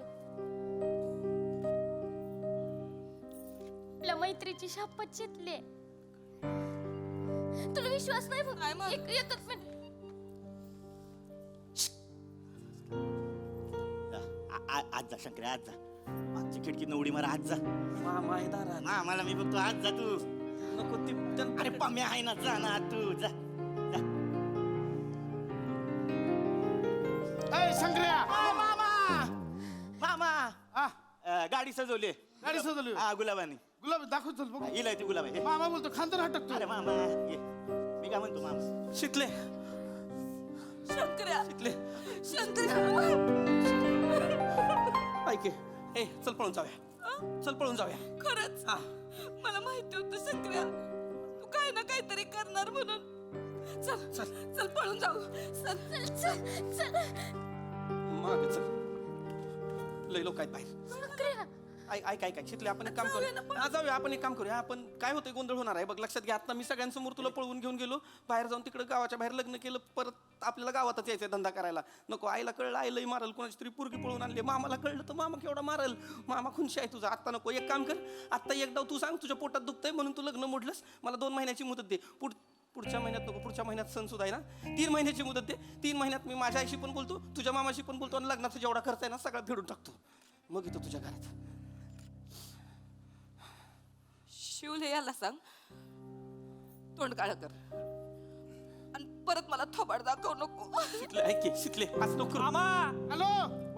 आपल्या मैत्रीची शपथ चितली. तुला विश्वास नाही बघ. एकच मिनिट. आज जा शंकर्या, आज जा. मागची खिडकी उडी मारा, आज जा. मामा आहे दारात. मला मी बघतो, आज जा तू. नको ती अरे पम्या आहे ना, जा ना तू, जा जा. ए शंकर्या. मामा हा गाडी सजवली. गाडी सजवली. हा गुलाबानी. गुलाब दाखव चल बघू. इला ती गुलाब आहे. मामा बोलतो खांदर हटकतो. अरे मामा ये. मी काय म्हणतो मामा, शिकले शंकर्या, शिकले. ऐक ए, चल पळून जाऊया. चल पळून जाऊया. खरंच हा. मला माहिती होतं शंकर्या, तू काय ना काहीतरी करणार म्हणून. चल चल. चल पळून जाऊ. चल चल चल चल. मागे चल. लय लोक आहेत बाहेर. शंकर्या, ऐक ऐक ऐक शिकले. आपण एक काम करूया. हा, जाऊया. आपण एक काम करूया. आपण काय होतंय, गोंधळ होणार आहे बघ. लक्षात घ्या, आता मी सगळ्यांसमोर तुला पळवून घेऊन गेलो, बाहेर जाऊन तिकडे गावाच्या बाहेर लग्न केलं, परत आपल्याला गावातच यायचं धंदा करायला. नको, आईला कळलं, आई लई मारल. कोणाची तरी पोरगी पळवून आणली, मामाला कळलं तर मामा केवढा मारल. मामा खुनशी आहे तुझा. आत्ता नको. एक काम कर, आत्ता एक डाव तू सांग, तुझ्या पोटात दुखतंय म्हणून तू लग्न मोडलंस, मला 2 महिन्याची मुदत दे. पुढच्या महिन्यात नको, पुढच्या महिन्यात सण सुद्धा आहे ना. 3 महिन्याची मुदत दे. 3 महिन्यात मी माझ्या आईशी पण बोलतो, तुझ्या मामाशी पण बोलतो, आणि लग्नाचा जेवढा खर्च आहे ना सगळा फेडून टाकतो. मग येतो तुझ्या घरात. शिवले याला सांग, तोंड काळ कर आणि परत मला थोबाड दाखव नको. शिकले, ऐक की, शिकले. आज नको. मामा. हॅलो.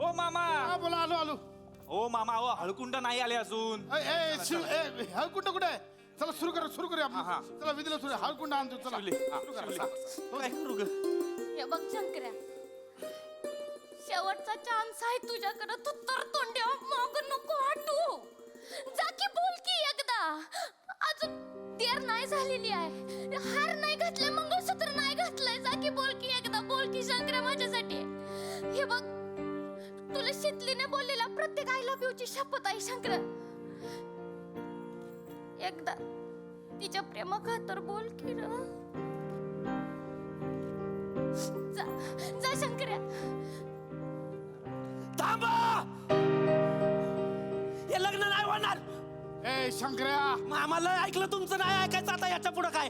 ओ मामा. हा बोला. आलो आलो. ओ मामा, ओ हळकुंड नाही आले अजून. हळकुंड कुठे आहे? चला सुरू करूया आपण. चला विधीला सुरू. हळकुंड आणतो. चला सुरू करा. काय करू ग? हे बघ शंकर्या, शेवटचा चान्स आहे तुझ्याकडे. तू तर तोंड्या माग नको हटू. जा की, बोल की एकदा. अजून देर नाही झालेली आहे. हार नाही घातलाय, मंगळसूत्र नाही घातलंय. जा की, बोल की एकदा. बोल की शंकर्या माझ्यासाठी. हे बघ, तुला शितलीने बोललेला प्रत्येक आय लव्ह यू ची शपथ आहे शंकर्या. एकदा तिच्या प्रेमाखातर बोल की र. जा जा शंकर्या. थांबा. हे लग्न नाही होणार. ए शंकर्या. आम्हाला ऐकलं तुमचं, नाही ऐकायचं आता याच्या पुढं. काय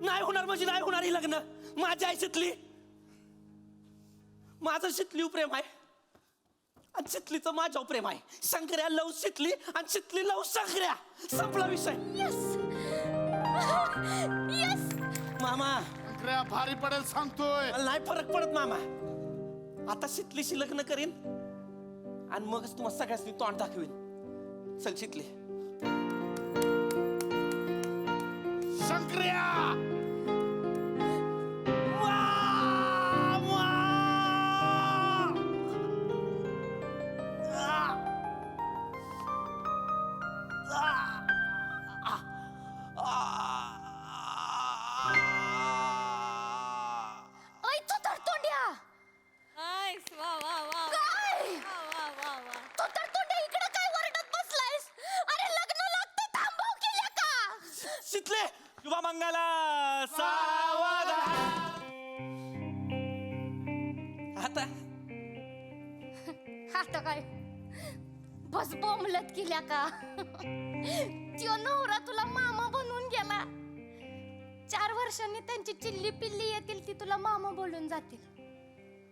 नाही होणार म्हणजे नाही होणार हे लग्न. माझी आई शितली, माझं शितली प्रेम आहे, आणि शितलीचं माझ्यावर प्रेम आहे. शंकर्या लव शितली, आणि शितली लव शंकर्या. संपला विषय. Yes yes. मामा, शंकर्या भारी पडेल सांगतोय. मला नाही फरक पडत मामा. आता शितलीशी लग्न करीन, आणि मगच तुम्हाला सगळ्यांनी तोंड दाखवीन. चल शितली. शंकर्या. ऐ तू तर तोंड्या. नाईस. वा वा वा. काय वा वा वा वा. तू तर तोंड्या इकडे काय वरडत बसलायस? अरे लग्न लागतं, थांबव केल्या का? शितले, शुभ मंगला सावधान. आता आता काय बस बोंबलत केल्या का? त्यो नवरा तुला मामा बनवून गेला. 4 वर्षांनी त्यांची चिल्ली पिल्ली येतील, ती तुला मामा बोलून जातील.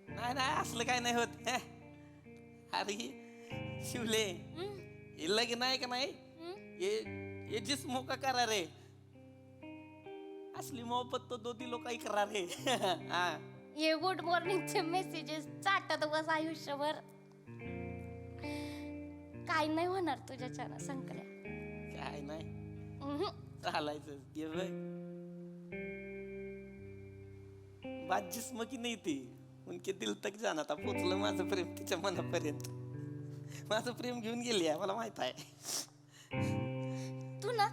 नाही नाही, असलं काय नाही होत. हे. अरे शिवले, हे लग्न आहे का नाही, ये जिस्मों का करार है, असली मोहब्बत तो 2 दिलों का इकरार है. हाँ. हे गुड मॉर्निंगचे मेसेजेस चाटत बस आयुष्यभर. काय नाही होणार तुझ्याच्यानं संकल्या. काय नाही उहुं. चालायचं ये बघ. बात जिस्म की नाही ती उनके दिल तक जाना था. पोचलं माझं प्रेम तिच्या मनापर्यंत. माझं प्रेम घेऊन गेली आहे मला माहित आहे. तू ना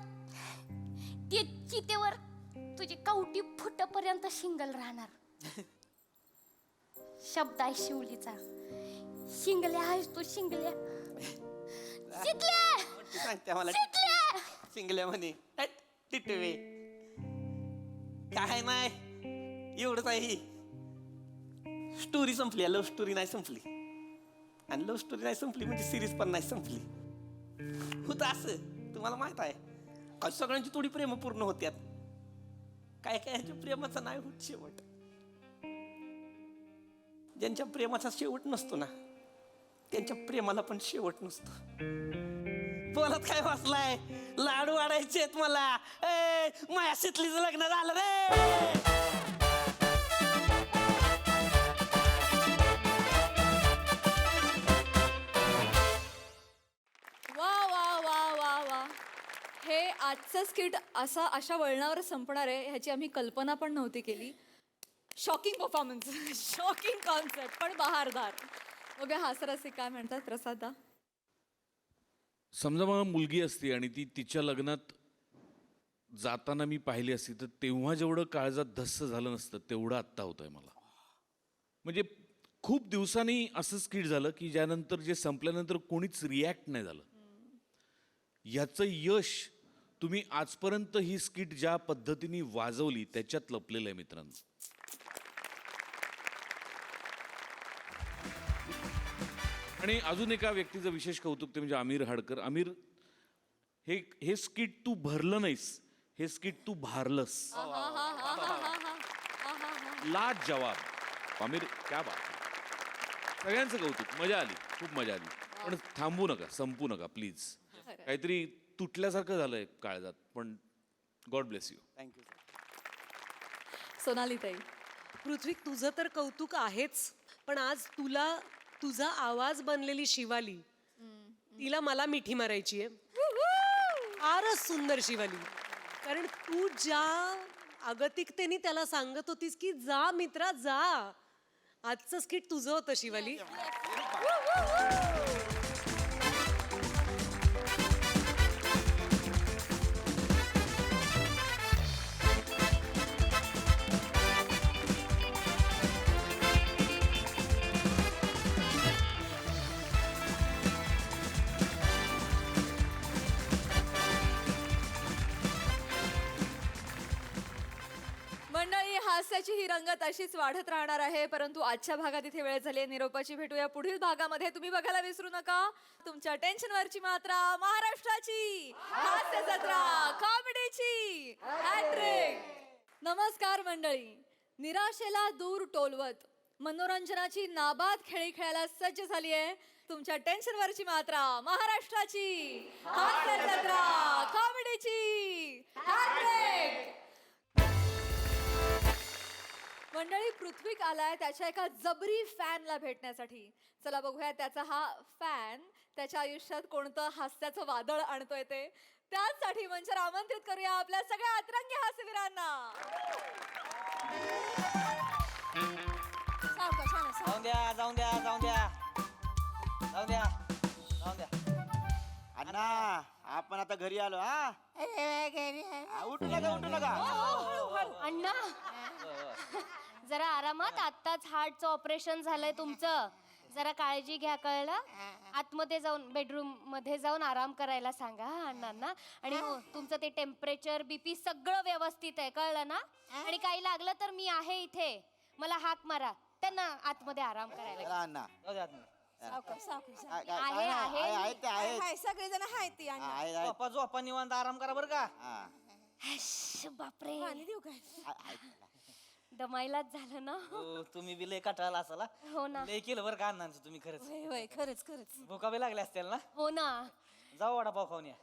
ते चितेवर तुझी कवटी फुटपर्यंत शिंगल राहणार. शब्द आहे शिवलीचा. शिंगल्या आहेस तू शिंगल्या. शिकल्या ती सांगते मला शिकल्या. शिंगल्या म्हणे हट, टिटवे काय नाही एवढंच आहे. ही स्टोरी संपली. लव्ह स्टोरी नाही संपली. आणि लव्ह स्टोरी नाही संपली म्हणजे सिरीज पण नाही संपली. होतं असं तुम्हाला माहित आहे. का सगळ्यांची थोडी प्रेम पूर्ण होत्यात. काय काय ह्याच्या प्रेमाचा नाही होत शेवट. ज्यांच्या प्रेमाचा शेवट नसतो ना त्यांच्या प्रेमाला पण शेवट नसतो. बोलत काय वाचलाय. लाडू वाढायचेत मला. माया शितलीचं लग्न झालं रे. वा वा वा वा वा. हे आजचं स्किट अशा वळणावर संपणार आहे ह्याची आम्ही कल्पना पण नव्हती केली. शॉकिंग परफॉर्मन्स, शॉकिंग कॉन्सेप्ट, पण बहारदार. बघा हास्यरसिक काय म्हणतात. प्रसादा, समजा मला मुलगी असती आणि ती तिच्या लग्नात जाताना मी पाहिली असती तर तेव्हा जेवढं काळजात धस्स झालं नसतं तेवढं आत्ता होतंय मला. म्हणजे खूप दिवसांनी असं स्किट झालं की ज्यानंतर जे संपल्यानंतर कोणीच रिॲक्ट नाही झालं. ह्याचं यश तुम्ही आजपर्यंत ही स्किट ज्या पद्धतीने वाजवली त्याच्यात लपलेलं आहे मित्रांनो. आणि अजून एका व्यक्तीचं विशेष कौतुक ते म्हणजे आमिर हाडकर. आमिर, हे स्किट तू भरलं नाहीस, हे स्किट तू भारलंस. लाज जवाब. आमिर, क्या बात. सगळ्यांचं कौतुक. मजा आली, खूप मजा आली. पण थांबू नका, संपू नका प्लीज. काहीतरी तुटल्यासारखं झालंय काळजात, पण God bless you. Thank you. Sonali ताई. पृथ्वी, तुझं तर कौतुक आहेच, पण आज तुला तुझा आवाज बनलेली शिवाली, तिला मला मिठी मारायची आहे. फारच सुंदर शिवाली. कारण तू ज्या अगतिकतेने त्याला सांगत होतीस की जा मित्रा जा, आजचं स्किट तुझं होतं शिवाली. मंडळी, हास्याची ही रंगत अशीच वाढत राहणार आहे. परंतु आजच्या भागात इथे वेळ झाली आहे निरोपाची. भेटूया पुढील भागामध्ये. तुम्ही बघायला विसरू नका तुमच्या टेन्शनवरची मात्रा, महाराष्ट्राची हास्य जत्रा, कॉमेडीची हॅट्रिक. नमस्कार मंडळी. निराशेला दूर टोलवत मनोरंजनाची नाबाद खेळी खेळायला सज्ज झाली आहे तुमच्या टेन्शनवरची मात्रा, महाराष्ट्राची हास्य जत्रा, कॉमेडीची हॅट्रिक. मंडळी, पृथ्वीक आलाय त्याच्या एका जबरी फॅनला भेटण्यासाठी. चला बघूया त्याचा हा फॅन त्याच्या आयुष्यात कोणतं हास्याचं वादळ आणतोय ते. त्यासाठी मंचावर आमंत्रित करूया आपल्या सगळ्या अतरंगी हास्यवीरांना. जाऊन द्या जाऊन द्या जाऊन द्या जाऊन द्या जाऊन द्या. अण्णा, आपण आता घरी आलो. हा, उठू नका उठू नका. अण्णा, जरा आरामात. आत्ताच हार्टचं ऑपरेशन झालंय तुमचं. जरा काळजी घ्या, कळलं. आतमध्ये जाऊन बेडरूम मध्ये जाऊन आराम करायला सांगा अण्णांना. आणि हो, तुमचं ते टेम्परेचर, बीपी सगळं व्यवस्थित आहे, कळलं ना. आणि काही लागलं तर मी आहे इथे, मला हाक मारा. त्यांना आतमध्ये आराम करायला. अण्णा सगळेजण आहेत ती. झोपा झोपा निवांत आराम करा बरं का. बापरे, देऊ काय? दमायलाच झालं ना. तुम्ही बी लय कटाळला असाल. हो ना. लय केलं बरं का अण्णांचं तुम्ही. खरंच होय, खरंच खरंच. भुका बी लागल्या असतील ना. हो ना. जाऊ वडापाव खाऊन या.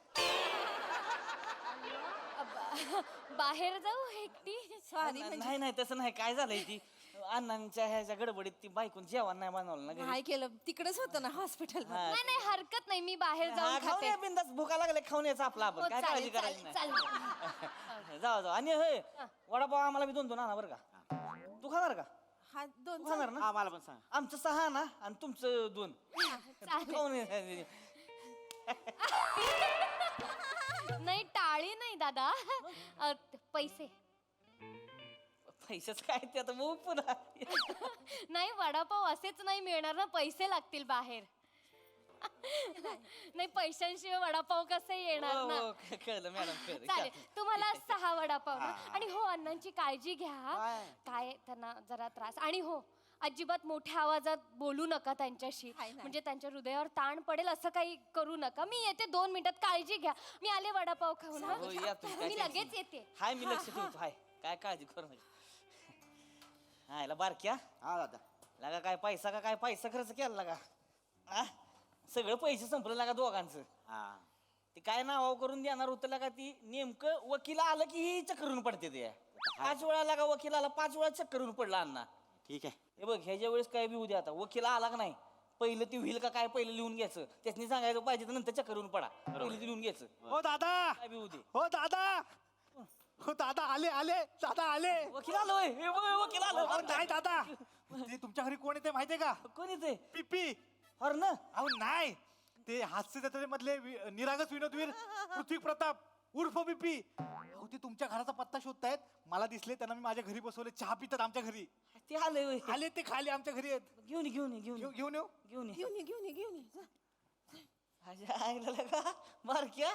बाहेर जाऊ एकटी. नाही नाही तसं नाही. काय झालंय ती अण्णांच्या ह्याच्या गडबडीत ती बायकून जेवण नाही बनवलं ना घरी. काय केलं तिकडेच होतं ना हॉस्पिटल नाही नाही हरकत नाही मी बाहेर हा, जाऊन खाऊन खाते या बिंदास भुका लागले खाऊन यायचं आपलं आपण हो, काय चालेल, काळजी करायची चालेल, नाही जाऊ जाऊ आणि होय वडापाव आम्हाला बी 2-2 आणा बरं का तू खाणार का हा तू दोन खाणार ना मला पण सांग आमचं 6 ना आणि तुमचं 2 चालेल. खाऊन ये. नाही टाळी नाही दादा पैसे पैशाच काय ते आता बघू पुन्हा नाही वडापाव असेच नाही मिळणार ना पैसे लागतील बाहेर नाही पैशांशिवाय वडापाव कसे येणार हो, ना हो, कळलं मॅडम कळलं चालेल तुम्हाला 6 वडापाव ना आणि हो अण्णांची काळजी घ्या काय त्यांना जरा त्रास आणि हो अजिबात मोठ्या आवाजात बोलू नका त्यांच्याशी म्हणजे त्यांच्या हृदयावर ताण पडेल असं काही करू नका मी येते 2 मिनिटात काळजी घ्या मी आले वडापाव खाऊन हो, या तुम्ही, काय मी tension लगेच नाही. येते हाय मी लक्ष ठेवतो हाय काय काळजी करू नका हाय ला बारक्या हा दादा लागा काय पैसा का काय पैसा खर्च केला लागा आ? सगळं पैसे संपलं लागा दोघांचं हा ते काय नावावर करून देणार होतं लागा ती नेमकं वकील आलं की ही चक्करून पडते ते 5 वेळा लागा वकील आला 5 वेळा चक्करून पडला अण्णा ठीक आहे हे बघ ह्याच्या वेळेस काय बी उद्या आता वकील आला का नाही पहिलं ती होईल का काय पहिलं लिहून घ्यायचं त्याच्यानी सांगायचं पाहिजे तर नंतर चक्करून पडा पहिलं ते लिहून घ्यायचं हो दादा काय बी उद्या हो दादा हो दादा आले आले दादा आले वकील आलो हे बघ, वकील आलो नाही दादा ते तुमच्या घरी कोण येते माहितीये का कोणी ते पिपी हर ना अहो नाही ते हास्य जत्रेमधले निरागस विनोदवीर पृथ्वी प्रताप उर्फ पिपी अहो ते तुमच्या घराचा पत्ता शोधतायत मला दिसले त्यांना मी माझ्या घरी बसवले चहा पितात आमच्या घरी ते आले होय. आले ते खाली आमच्या घरी आहेत घेऊन ये, घेऊन ये, घेऊन ये, घेऊन येऊ घेऊन ये. घेऊन ये, घेऊन ये, घेऊन ये. जा. माझ्या आईला लगा बारक्या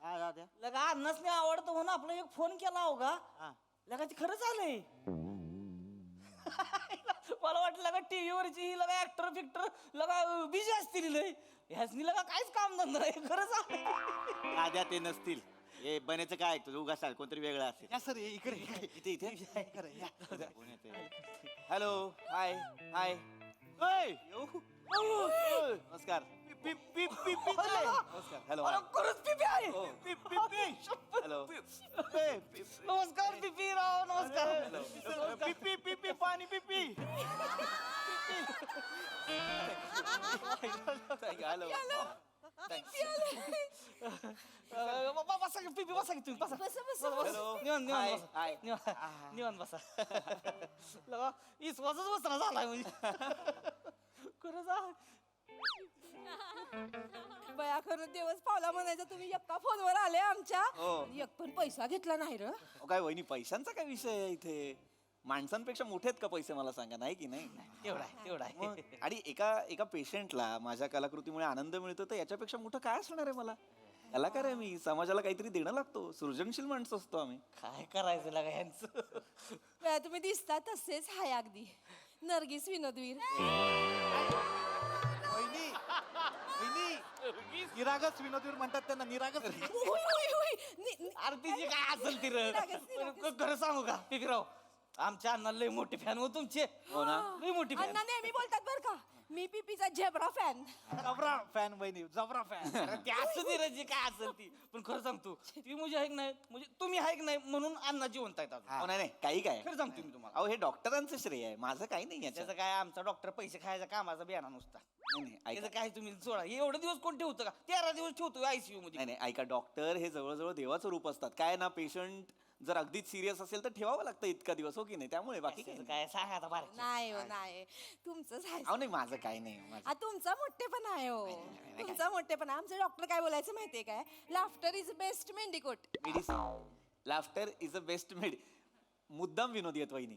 हा दादा लगा अन्नाच नाही आवडतं म्हणून आपला एक फोन केला हो का लगा ते खरंच आलंय मला वाटलं लगा टीव्ही वरची ही लगा ऍक्टर फिक्टर लगा बिझी असतील लय ह्याचनी लगा काहीच काम धंदा नाही खरंच आलंय. दादा ते नसतील हे बनायचं काय तुझं उगाच कोणतरी वेगळं असेल या सर इकडे इथे इथे हॅलो हाय हाय नमस्कार नमस्कार हॅलो अरे, खरंच पिपी आहे हॅलो नमस्कार पिपी राव नमस्कार पिपी पिपी पाणी पिपी हॅलो बसा की, पिपी बसा की तुम्ही बसा Hello. निवांत Hi, निवांत hi. बसा निवांत बसा लगा विश्वासच बसना झालाय म्हणजे खरंच बया खरं दिवस पावला म्हणायचं तुम्ही एका फोनवर आले आमच्या हो. आणि एक पण पैसा घेतला नाही र काय वहिनी पैशांचा काय विषय आहे इथे माणसांपेक्षा मोठे आहेत का पैसे मला सांगा नाही की नाही तेवढा आहे तेवढा आहे आणि एका पेशंटला माझ्या कलाकृतीमुळे आनंद मिळतो तर याच्यापेक्षा मोठं काय असणार आहे मला कलाकार आहे मी समाजाला काहीतरी देणं लागतो सृजनशील माणसं असतो आम्ही काय करायचं लागा यांचं बया तुम्ही दिसता तसेच हाय अगदी नर्गिस विनोदवीर निरागस विनोदवीर म्हणतात त्यांना निरागस होय, होय, होय. आरतीची काय असेल ती निरागस. खरं सांगू का पिकराव आमच्या अण्णा लय मोठे फॅन हो तुमचे हो ना लय मोठी फॅन अण्णा नेहमी बोलतात बर का मी पीपीचा झेब्रा फॅन जबरा फॅन बहिणी जबरा फॅन ते असू दे रे जी काय असेल ती पण खरं सांगतो ती म्हणजे आहे की नाही म्हणजे तुम्ही आहे की नाही म्हणून अण्णा जिवंत आहेत अजून. अहो, नाही नाही काही काय खरं सांगतो मी तुम्हाला अहो हे डॉक्टरांचं श्रेय आहे माझं काही नाही याच्यात त्याचं काय आमचा डॉक्टर पैसे खायचा कामाचा बियाणा नुसता नाही, नाही, ऐका. त्याचं काय तुम्ही सोडा हे एवढे दिवस कोण ठेवतं का 13 दिवस ठेवतो आयसीयू मध्ये नाही नाही ऐका डॉक्टर हे जवळजवळ देवाचं रूप असतात काय ना पेशंट जर अगदीच सिरियस असेल तर ठेवावं लागतं इतका दिवस हो की नाही त्यामुळे बाकी काही त्याचं नाही. काय सांगा आता बारीक नाही हो नाही तुमचंच आहे अहो नाही माझं काही नाही माझं तुमचा मोठेपणा आहे हो तुमचा मोठेपणा आमचे डॉक्टर काय बोलायचं माहितीये काय laughter is best mendicot medicine laughter is a best made मुद्दाम विनोदी आहेत वहिनी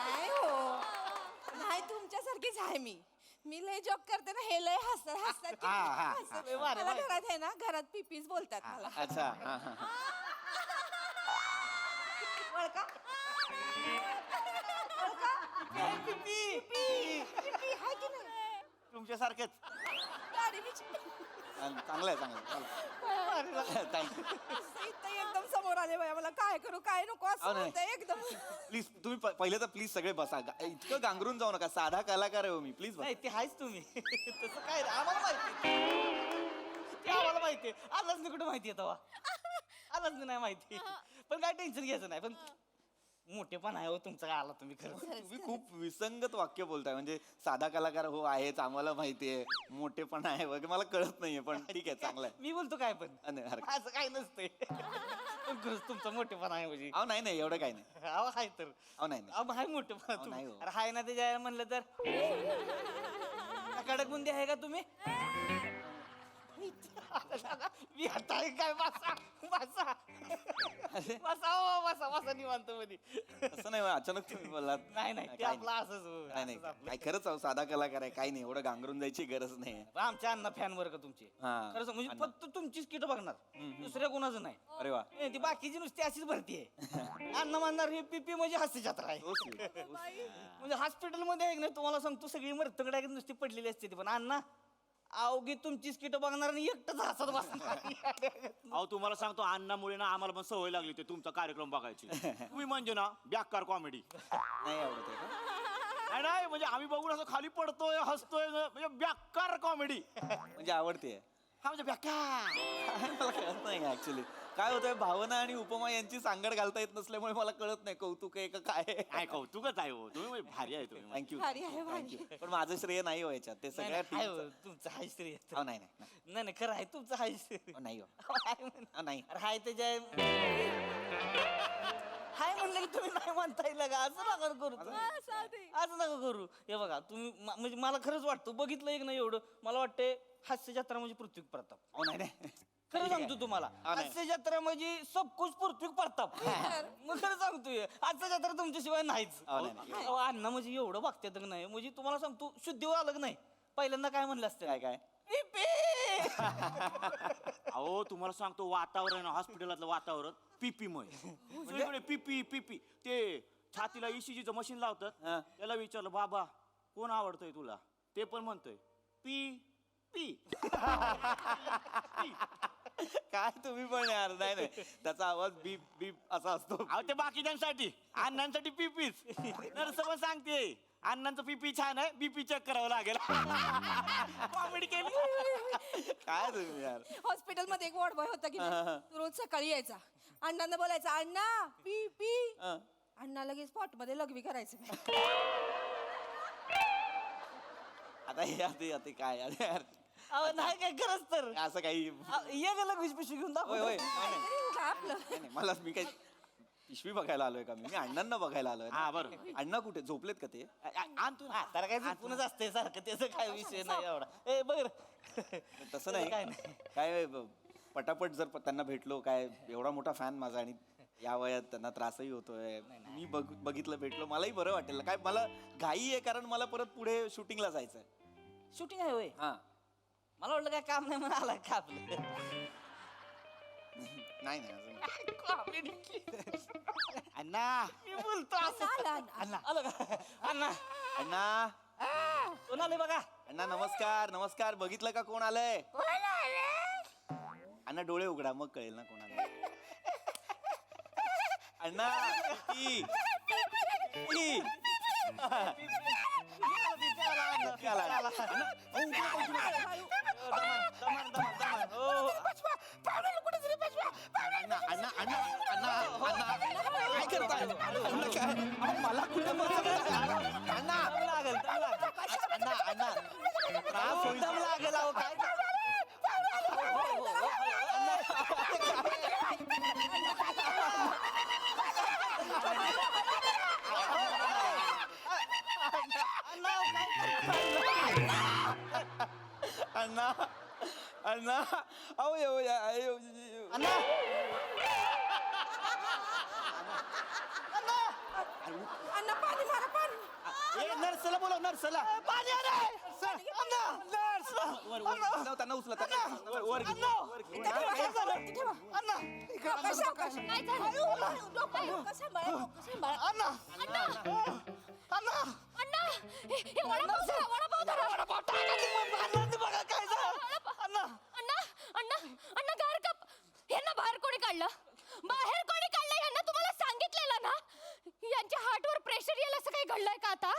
नाही हो नाही तुमच्यासारखीच आहे मी लय जॉब करते ना हे लय हसतात हसतात हसतात. मला घरात आहे ना घरात पिपीच बोलतात मला अच्छा हा हा हा. पिपी आहे की नाही तुमच्यासारखेच गाडी बिची. चांगलं आहे चांगलं थँक्यू असं इथं एकदम समोर आले बाया मला काय करू काय नको असं अहो, नाही. होतंय एकदम प्लीज तुम्ही पहिले तर प्लीज सगळे बसा इतकं गांगरून जाऊ नका साधा कलाकार आहे हो मी प्लीज नाही ते आहेच तुम्ही तसं काय रे, आम्हाला माहिती ते आम्हाला माहिती आलाच नाही कुठं माहिती आहे तेव्हा आलाच नाही माहिती पण काय टेन्शन घ्यायचं नाही पण मोठेपण आहे हो तुमचं आला तुम्ही खरं तुम्ही खूप विसंगत वाक्य बोलताय म्हणजे साधा कलाकार हो आहेच आम्हाला माहितीये मोठेपण आहे वगैरे मला कळत नाहीये पण ठीक आहे चांगलं आहे मी बोलतो काय पण नाही, हरकत असं काही नसतंय पण खरंच तुमचं मोठेपण आहे म्हणजे अहो नाही नाही एवढं काही नाही अहो आहे तर अहो नाही नाही अहो आहे मोठेपण अहो, नाही हो. अरे हाय ना ते जायला म्हणलं तर कडक बुंदी आहे का तुम्ही मी आता आहे काय बसा बसा बसा हो बसा बसा निवांत मध्ये असं नाही अचानक तुम्ही बोललात नाही नाही ते काय आपलं असंच हो, नाही नाही असंच आपलं. काय खरंच अहो, साधा कलाकार आहे काही नाही एवढं गांगरून जायची गरज नाही आमच्या अण्णा फॅन वर का तुमचे हा. खरंच म्हणजे अण्णा. फक्त तुमचीच किट बघणार दुसऱ्या कोणाचं नाही अरे वा नाही, ती बाकीची नुसती अशीच भरती आहे अन्न मानणार ही पीपी म्हणजे हास्य जत्रा आहे so sweet, so sweet. म्हणजे हॉस्पिटलमध्ये आहे नाही तुम्हाला सांगतो सगळी मरतंगड्या नुसती पडलेली असते ती पण अण्णा अवघी तुमचीच किट बघणार आणि एकटंच हसत बसणार अहो तुम्हाला सांगतो अण्णामुळे ना आम्हाला पण सवय लागली ते तुमचा कार्यक्रम बघायची तुम्ही म्हणजे ना बेकार कॉमेडी नाही आवडत आहे का? नाही म्हणजे आम्ही बघून असं खाली पडतोय हसतोय म्हणजे बेकार कॉमेडी म्हणजे आवडते हा म्हणजे बेकार मला कळत नाही ऍक्च्युली काय होतंय भावना आणि उपमा यांची सांगड घालता येत नसल्यामुळे मला कळत नाही कौतुक आहे का काय काय कौतुकच आहे हो तुम्ही म्हणजे भारी आहे तुम्ही थँक्यू भारी आहे, भारी. थँक्यू पण माझं श्रेय नाही हो याच्यात ते सगळ्या नाही, team चं. तुमचं हाय श्री अहो, नाही नाही नाही. नाही खरं आहे तुमचं हाय श्री अहो, नाही हो. हाय म्हण. अहो, नाही अरे हाय त्याच्या हाय म्हणलं की तुम्ही नाही म्हणता येईल का असं नका करू तुम्ही. असं नका करू हे बघा तुम्ही म्हणजे मला खरंच वाटतं बघितलं एक नाही एवढं मला वाटतंय हास्य जत्रा म्हणजे पृथ्वी प्रताप अहो, नाही नाही खरं सांगतो तुम्हाला हास्य जत्रा म्हणजे सब कुछ पृथ्वी प्रताप मग खरं सांगतोय हास्य जत्रा तुमच्याशिवाय नाहीच अहो, नाही, अहो, अण्णा म्हणजे एवढं बघतात का नाही म्हणजे तुम्हाला सांगतो शुद्धीवर आलं का नाही पहिल्यांदा काय म्हणलं असतं काय काय अहो तुम्हाला सांगतो वातावरण हॉस्पिटलातलं वातावरण पीपीमय म्हणजे पीपी पीपी ते छातीला ECGचं मशीन लावतात त्याला विचारलं बाबा कोण आवडतंय तुला ते पण म्हणतोय पी पी काय तुम्ही पण यार नाही नाही त्याचा आवाज बीप बीप असा असतो अहो ते बाकीच्यांसाठी अण्णांसाठी पीपीच नर्स पण सांगते अण्णांचं पीपी छान आहे बीपी चेक करावं लागेल कॉमेडी केली काय तुम्ही यार हॉस्पिटलमध्ये एक वॉर्ड बॉय होता की नाही? तो रोज सकाळी यायचा अण्णांना बोलायचा अण्णा पी पी अण्णा लगेच स्पॉट मध्ये लघवी करायचं आता हे आता काय आता यार अहो नाही काय खरंच तर असं काही ये गेलं पिशवी घेऊन दाखव होय होय नाही, नाही. आपलं नाही, नाही, मला मी काही पिशवी बघायला आलोय का मी अण्णांना बघायला आलोय हा बरोबर अण्णा कुठे झोपलेत का ते आणतो ना तर काय झोपूनच असते सारखं त्याचा काय विषय नाही एवढा ए बघ तसं काय नाही नाही. काय पटापट जर त्यांना भेटलो काय एवढा मोठा फॅन माझा आणि या वयात त्यांना त्रासही होतोय मी बघितलं भेटलो मलाही बरं वाटेल काय मला घाई आहे कारण मला परत पुढे शूटिंगला जायचंय शूटिंग आहे होय हा मला वाटलं काय काम नाही म्हणून आला का आपलं नाही नाही अजून अण्णा मी बोलतो असं आलं का अण्णा अण्णा कोण आले बघा अण्णा नमस्कार नमस्कार बघितलं का कोण आलंय अण्णा डोळे उघडा मग कळेल ना कोण आलंय अण्णा ती. ती. अण्णा अण्णा अण्णा अण्णा अण्णा काय करताय अण्णा काय मला कुठे अण्णा अण्णा अण्णा त्रास होईल लागेल अहो काय अण्णा अण्णा अहो अण्णा अण्णा पाणी मारा पाणी नर्सला बोलव नर्सला पाणी त्यांना उचला त्यांना वर घे. अण्णा हे वडापाव धरा, वडापाव धरा. अण्णा अण्णा अण्णा गार कप यांना बाहेर कोणी काढलं बाहेर कोणी काढलं यांना तुम्हाला सांगितलेलं ना यांच्या हार्टवर प्रेशर येईल असं काही घडलंय का आता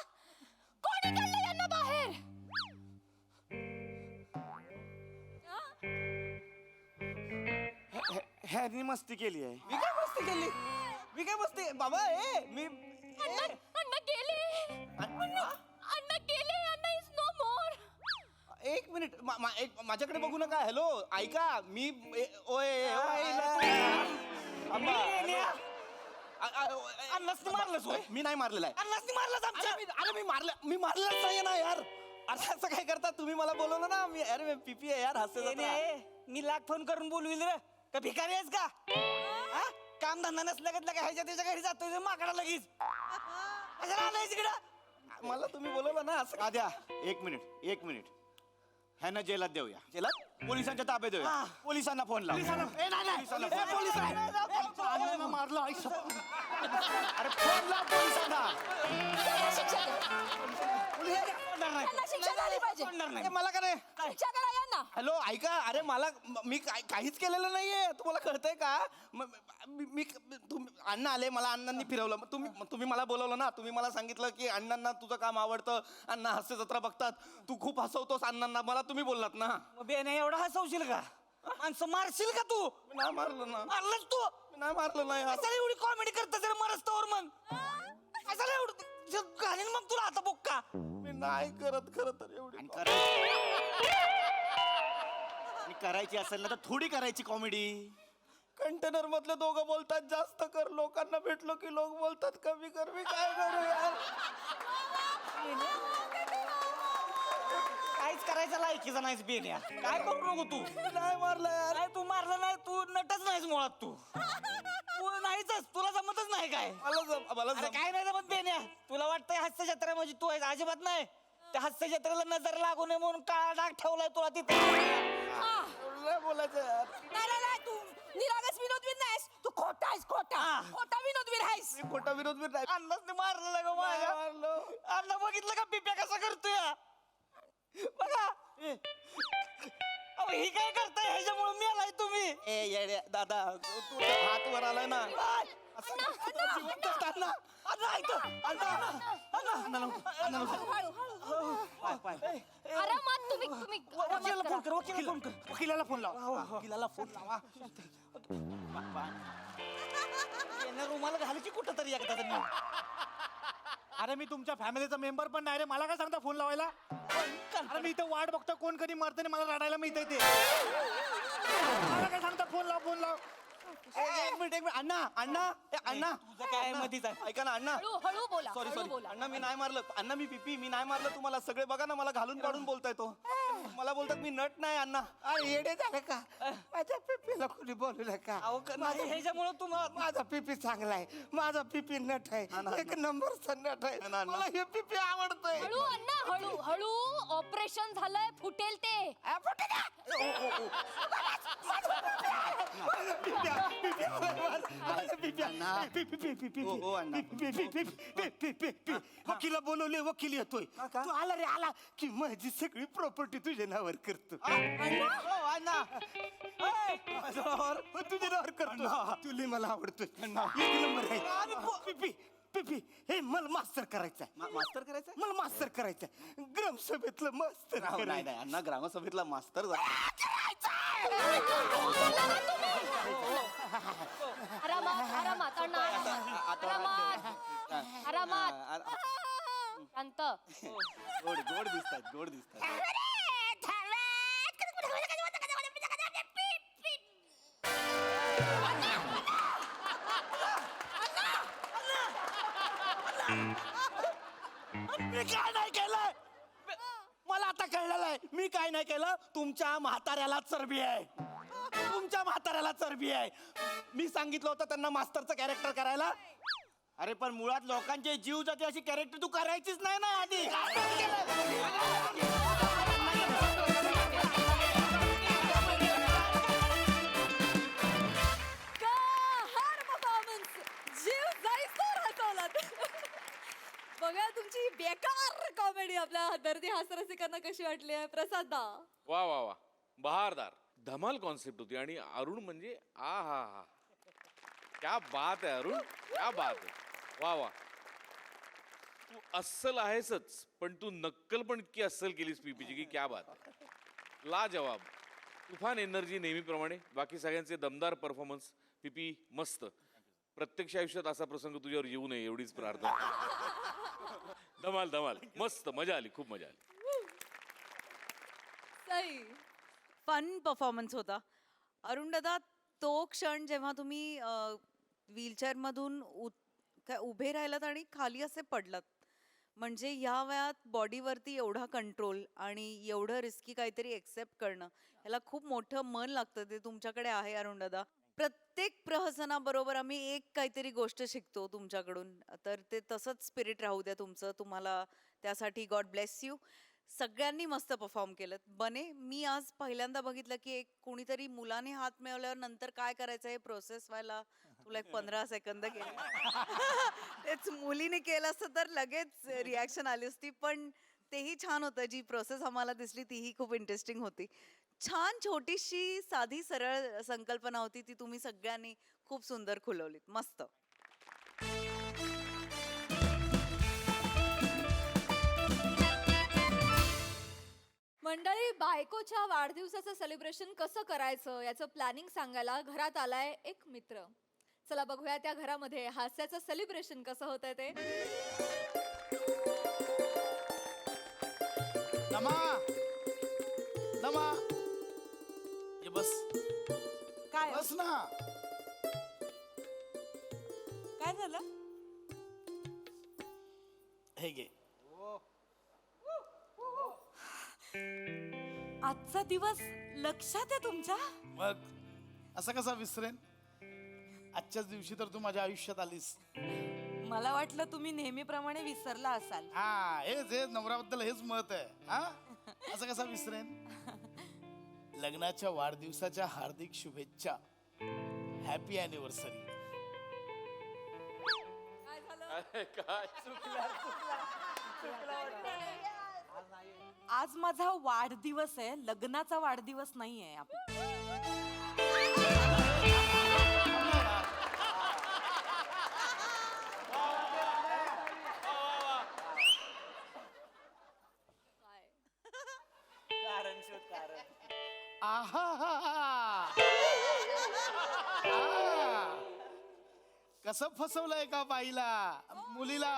कोणी काढलं यांना बाहेर ह्यानी मस्ती केली आहे मी काय मस्ती केली मी काय बसते बाबा ए मी अण्णा गेले अण्णा गेले अण्णा इज नो मोर. एक मिनिट माझ्याकडे बघू नका. हॅलो ऐका मी मारलंस होय? मी नाही मारलेला आहे. अरे मी मारलंच नाही ना यार. अरे असं काय करता तुम्ही? मला बोलवलं ना मी. अरे पीपी आहे यार. हसत मी लाख फोन करून बोलविल रे का भिकारी आहेस का काम धंदा नसल्या का ह्याच्या त्याच्या घरी जातोय माकडा लगेच मला तुम्ही बोलवलं ना असं. आद्या एक मिनिट ह्यानं जेलात देऊया. जेलात पोलिसांच्या ताब्यात देऊया. पोलिसांना फोन लाव. मारलं अरे फोन लाव पोलिसांना. शिक्षा झाली पाहिजे. ए, मला का नाही शिक्षा करा यांना. हॅलो ऐका. अरे मला मी काहीच केलेलं नाहीये. तुम्हाला कळतंय का? मी अण्णा आले मला अण्णांनी फिरवलं. तुम्ही मला बोलवलं ना. तुम्ही मला सांगितलं की अण्णांना तुझं काम आवडतं. अण्णा हास्य जत्रा बघतात. तू खूप हसवतोस अण्णांना. मला तुम्ही बोललात ना. बेने एवढा हसवशील का? माणसं मारशील का तू? मी नाही मारलं ना. मारलंच तू. मी नाही मारलं नाही. कशाला एवढी कॉमेडी करता जरा मरस्तवर मग कशाला एवढं घालीन मग तुला आता बुक्का. मी नाही करत खरं तर एवढी. करायची असेल ना तर थोडी करायची कॉमेडी. कंटेनर मधले दोघं बोलतात जास्त कर. लोकांना भेटलो की लोक बोलतात कमी कर. मी काय करू यार? काहीच करायचं लायकीचा नाहीस बेन्या. काय करू नको तू. नाही मारलं यार. काय तू मारलं नाही. तू नटच नाहीस मुळात. तू नाहीच. तुला जमतच नाही काय. मला अरे काय नाही जमत बेन्या. तुला वाटतंय हास्य जत्रा म्हणजे तू आहेस. अजिबात नाही. त्या हास्य जत्रेला नजर लागू नये म्हणून काळा डाग ठेवलाय तुला तिथे. बोलायचं यार. नाही तू निरागस विनोदवीर नाहीस. तू खोटा आहेस. खोटा विनोदवीर आहेस. मी खोटा विरोध बी नाही. अन्नाच मारलं का माझ्या. अण्णा बघितलं का पिप्या कसा करतोय बघा. अहो ही काय करताय? ह्याच्यामुळे मी आलाय तुम्ही. ए येड्या दादा तू हात वर आलाय ना. आरामात तुम्ही वकिलाला फोन लावा. रुमाला घालायची कुठं तरी एकदा. अरे मी तुमच्या फॅमिलीचा मेंबर पण नाही रे. मला काय सांगता फोन लावायला? अरे मी इथं वाट बघतो कोण कधी मरते मला रडायला मिळतंय ते. मला काय सांगता फोन लाव. एक मिनिट अण्णा तुझं काय मधीच आहे. ऐका ना अण्णा. हळू बोला. सॉरी अण्णा मी नाही मारलं. अण्णा मी पीपी मी नाही मारलं तुम्हाला. सगळे बघा ना मला घालून काढून बोलताय तो. मला बोलतात मी नट नाही अण्णा. अरे येडे झाले का? माझ्या पिपीला कोणी बोलू नका. ह्याच्यामुळे तू माझा पिपी चांगला आहे. माझा पिपी नट आहे. एक नंबरचा नट आहे. मला हे पिपी आवडतंय. हळू अण्णा हळू ऑपरेशन झालंय फुटेल ते. वकीला बोलवले. वकील येतोय. तू आला रे आला की माझी सगळी प्रॉपर्टी तुझ्या नावावर करतो. तुझ्या नावावर करतो. तुला मला आवडतोय. एक नंबर आहे. पिपी हे मला मास्तर करायचंय. मास्तर करायचं मला मास्तर करायचंय. ग्रामसभेतलं मास्तर नाही नाही अण्णा ग्रामसभेतला मास्तर आरामात अण्णा आरामात. शांत. गोड दिसतात. मी काय नाही केलं. मला आता कळलेलं आहे मी काय नाही केलं. तुमच्या म्हाताऱ्याला चरबी आहे. मी सांगितलं होतं त्यांना मास्तरचं कॅरेक्टर करायला. अरे पण मुळात लोकांचे जीव जाते अशी कॅरेक्टर तू करायचीच नाही ना आधी. जीव जाईस्तोवर हसवलात. बघा तुमची बेकार कॉमेडी आपल्या दर्दी हास्यरसिकांना कशी वाटली आहे? प्रसाद दा. वा बहारदार धमाल कॉन्सेप्ट होती. आणि अरुण म्हणजे हा क्या बात आहे अरुण. क्या बात आहे. वा तू अस्सल आहेसच पण तू नक्कल पण इतकी अस्सल केलीस पीपीची की क्या बात आहे. लाजवाब. तुफान एनर्जी नेहमीप्रमाणे. बाकी सगळ्यांचे दमदार परफॉर्मन्स. पीपी मस्त. प्रत्यक्ष आयुष्यात असा प्रसंग तुझ्यावर येऊ नये एवढीच प्रार्थना. धमाल धमाल, मस्त मजा आली, खूप मजा आली. सई. फन परफॉर्मन्स होता. अरुण दादा, तो क्षण जेव्हा तुम्ही व्हीलचेअरमधून उभे राहिलात आणि खाली असे पडलात, म्हणजे ह्या वयात बॉडीवरती एवढा कंट्रोल आणि एवढं रिस्की काहीतरी एक्सेप्ट करणं, याला खूप मोठं मन लागतं. ते तुमच्याकडे आहे अरुण दादा. प्रत्येक प्रहसनाबरोबर आम्ही एक काहीतरी गोष्ट शिकतो तुमच्याकडून. तर ते तसंच स्पिरिट राहू द्या तुमचं. तुम्हाला त्यासाठी गॉड ब्लेस यू. सगळ्यांनी मस्त परफॉर्म केलं. बने, मी आज पहिल्यांदा बघितलं की एक कोणीतरी मुलाने हात मिळवल्यावर नंतर काय करायचं हे प्रोसेस व्हायला तुला एक 15 सेकंद गेले. तेच मुलीने केलं असतं तर लगेच रिॲक्शन आली असती. पण तेही छान होतं. जी प्रोसेस आम्हाला दिसली तीही खूप इंटरेस्टिंग होती. छान छोटीशी साधी सरळ संकल्पना होती, ती तुम्ही सगळ्यांनी खूप सुंदर खुलवलीत. मस्त. मंडळी, बायकोच्या वाढदिवसाचं सेलिब्रेशन कसं करायचं याचं प्लॅनिंग सांगायला घरात आलाय एक मित्र. चला बघूया त्या घरामध्ये हास्याचं सेलिब्रेशन कसं होतंय ते. नमा नमा, ये बस. काय बस ना. काय झालं? हे घे. आजचा दिवस लक्षात आहे तुमच्या? मग असं कसा विसरेन? आजच्याच दिवशी तर तू माझ्या आयुष्यात आलीस. मला वाटलं तुम्ही नेहमीप्रमाणे विसरला असाल. हा, हेच नवऱ्याबद्दल हेच मत आहे. हा, असं कसा विसरेन? लग्नाच्या वाढदिवसाच्या हार्दिक शुभेच्छा. Happy anniversary. आज माझा वाढदिवस आहे, लग्नाचा वाढदिवस नाही आहे. कसं फसवलंय का बाईला, मुलीला.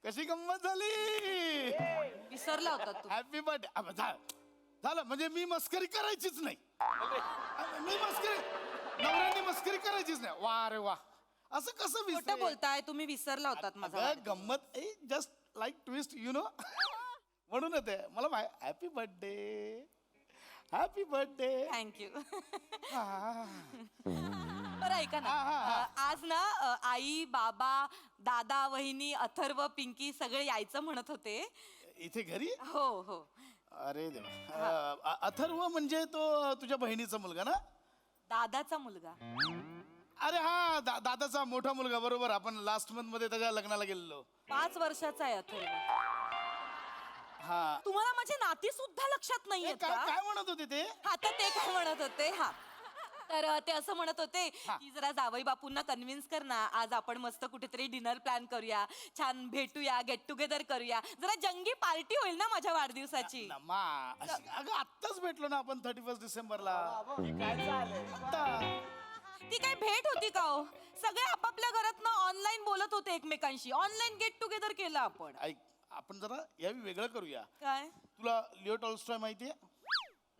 कशी गंमत झाली. विसरला होता तू. Happy birthday. झालं म्हणजे मी मस्करी करायचीच नाही. मी मस्करी, नवऱ्याने मस्करी करायचीच नाही. वा रे वा, असं कसं खोटं बोलताय तुम्ही. विसरला होतात माझा गंमत. Just like twist, you know. म्हणून ते मला happy birthday, happy birthday. Thank you. बरं ऐका ना, आज ना आई, बाबा, दादा, वहिनी, अथर्व, पिंकी सगळे यायचं म्हणत होते इथे घरी. हो हो. अरे देवा. अथर्व म्हणजे तो तुझ्या बहिणीचा मुलगा ना? दादाचा मुलगा. अरे हा, दादाचा मोठा मुलगा. बरोबर, आपण लास्ट मंथ मध्ये त्याच्या लग्नाला गेलेलो. 5 वर्षाचा आहे अथर्व. हा. तुम्हाला माझे नाती सुद्धा लक्षात नाहीये का? काय म्हणत होते ते? आता ते काय म्हणत होते? हा, तर ते असं म्हणत होते की जरा जावई बापूंना कन्व्हिन्स कर ना, आज आपण मस्त कुठेतरी डिनर प्लॅन करूया, छान भेटूया, गेट टुगेदर करूया, जरा जंगी पार्टी होईल ना माझ्या वाढदिवसाची. अगं आत्ताच भेटलो ना आपण 31 डिसेंबरला. ती काय भेट होती का हो? सगळे आपापल्या घरात ना ऑनलाईन बोलत होते एकमेकांशी. ऑनलाईन गेट टुगेदर केलं आपण. ऐक, आपण जरा यावी वेगळं करूया. काय? तुला लिओ टॉल्स्टॉय माहितीये?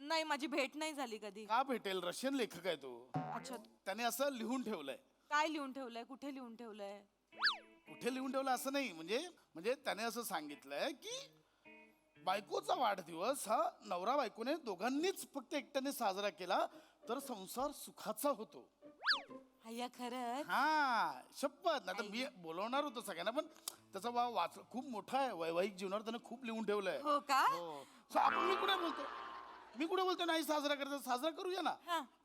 नाही, माझी भेट नाही झाली कधी. का भेटेल? रशियन लेखक आहे तो. अच्छा. त्याने असं लिहून ठेवलंय. काय लिहून ठेवलंय? कुठे लिहून ठेवलंय? कुठे लिहून ठेवलं असं नाही, म्हणजे त्याने असं सांगितलंय की बायकोचा वाढदिवस हा नवरा बायकोने दोघांनीच फक्त एकट्याने साजरा केला तर संसार सुखाचा होतो. अय्या खरंच? हा, शपथ. नाही तर मी बोलवणार होतो सगळ्यांना, पण त्याचा वाच खूप मोठा आहे. वैवाहिक जीवनावर त्याने खूप लिहून ठेवलंय. हो का? आपण मी कुठे बोलतो नाही साजरा करायचा? साजरा करूया ना,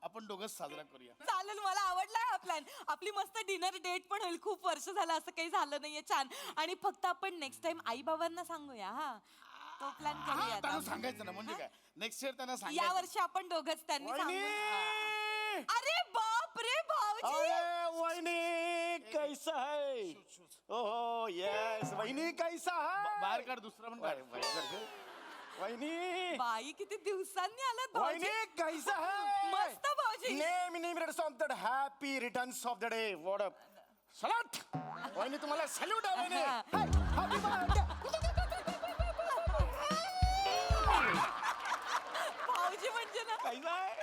आपण दोघंच साजरा करूया. चालेल, मला आवडला हा प्लॅन. आपली मस्त डिनर डेट पण होईल. खूप वर्ष झालं असं काही झालं नाहीये. छान. आणि फक्त आपण नेक्स्ट टाइम आई बाबांना सांगूया. हा, तो प्लॅन करूया. त्यांना सांगायचं ना, म्हणजे काय नेक्स्ट इयर त्यांना या सांगायचं. वर्षी आपण दोघंच त्यांनी सांगू. अरे बाप रे भाऊजी. वहिनी कैसा है? ओहो यस, वहिनी कैसा है? बाहेर काढ, दुसरा पण काढ. वहिनी बाई किती दिवसांनी आलात वहिनी भाऊजी. कैसा है? मस्त भाऊजी. Of the happy returns of the day. What up salad. वहिनी तुम्हाला सॅल्यूट आहे वहिनी. Happy birthday. भाऊजी म्हणजे ना काही नाही.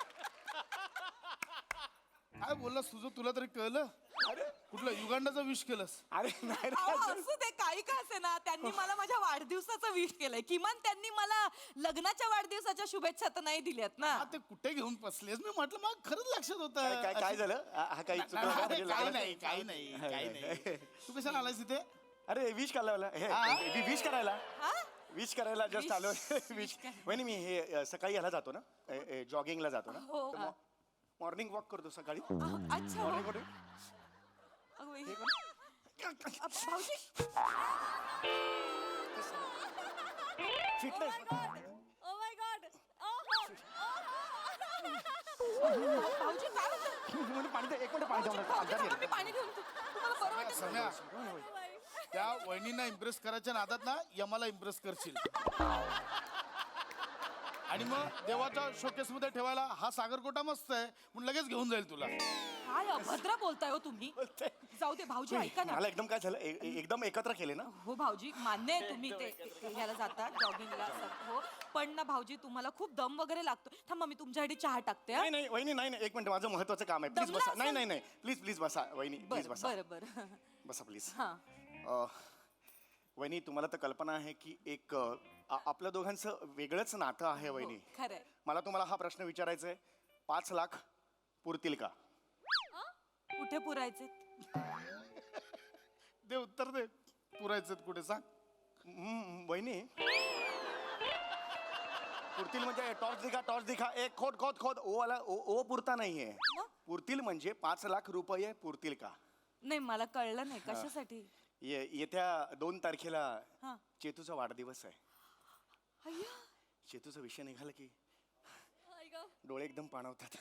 काय बोललास तुझं तुला तरी कळलं? अरे कुठलं युगांडाचं विश केलंस? अरे नाही रे. अहो, असू दे काही का असे ना त्यांनी मला माझ्या वाढदिवसाचं विश केलंय. किमान त्यांनी मला लग्नाच्या वाढदिवसाच्या शुभेच्छा तर नाही दिल्यात ना. हा, ते कुठे घेऊन बसलेस? मी म्हटलं मग खरंच लक्षात होतं. काय झालं? हा काही चुकलं का? म्हणजे काही लग्नाचं- नाही काही नाही काही नाही. तू कशाला आलायस इथे? अरे विश करायला विश करायला विश करायला जस्ट आलो. विश वहिनी मी हे सकाळी ह्याला जातो ना जॉगिंगला जातो ना. मॉर्निंग वॉक करतो सकाळी. अच्छा मॉर्निंग वॉक. अगं बाई. भाऊजी फिटनेस. Oh my God. भाऊजी काय होतं? पाणी दे, 1 मिनिट पाणी द्या मला. आजारी आहे. मी पाणी घेऊन येतो. तुम्हाला बरं वाटेल? सम्या, त्या वहिनींना इम्प्रेस करायच्या नादात ना यमाला इम्प्रेस करशील. आणि मग देवाच्या शोकेस मध्ये ठेवायला हा सागरकोटा मस्त आहे म्हणून लगेच घेऊन जाईल तुला. काय अभद्र बोलताय हो तुम्ही. जाऊ दे भाऊजी ऐका ना. मला एकदम काय झालं एकदम एकत्र केले ना. हो भाऊजी मान्य आहे तुम्ही ते ह्याला जाता जॉगिंगला हो पण ना भाऊजी तुम्हाला खूप दम वगैरे लागतो. थांबा मी तुमच्यासाठी चहा टाकते. नाही नाही वहिनी नाही नाही 1 मिनिट माझं महत्वाचं काम आहे. प्लीज दमला बसा. असाल? नाही नाही नाही प्लीज बसा वहिनी प्लीज बसा. बरं बरं बसा प्लीज. हा वहिनी तुम्हाला तर कल्पना आहे की एक आपल्या दोघांचं वेगळंच नातं आहे वहिनी. खरंय. मला तुम्हाला हा प्रश्न विचारायचा आहे 5 लाख पुरतील का? कुठे पुरायचे? दे उत्तर दे. पुरायचं कुठे सांग. वहिनी पुरतील म्हणजे टॉर्च दिखा एक खोद खोद खोद ओ वाला ओ पुरता नाहीये. पुरतील म्हणजे 5 लाख रुपये पुरतील का? नाही मला कळलं नाही कशासाठी. येत्या 2 तारखेला हा. चेतूचा वाढदिवस आहे. अय्या. चेतूचा विषय निघाला की डोळे एकदम पाणवतात.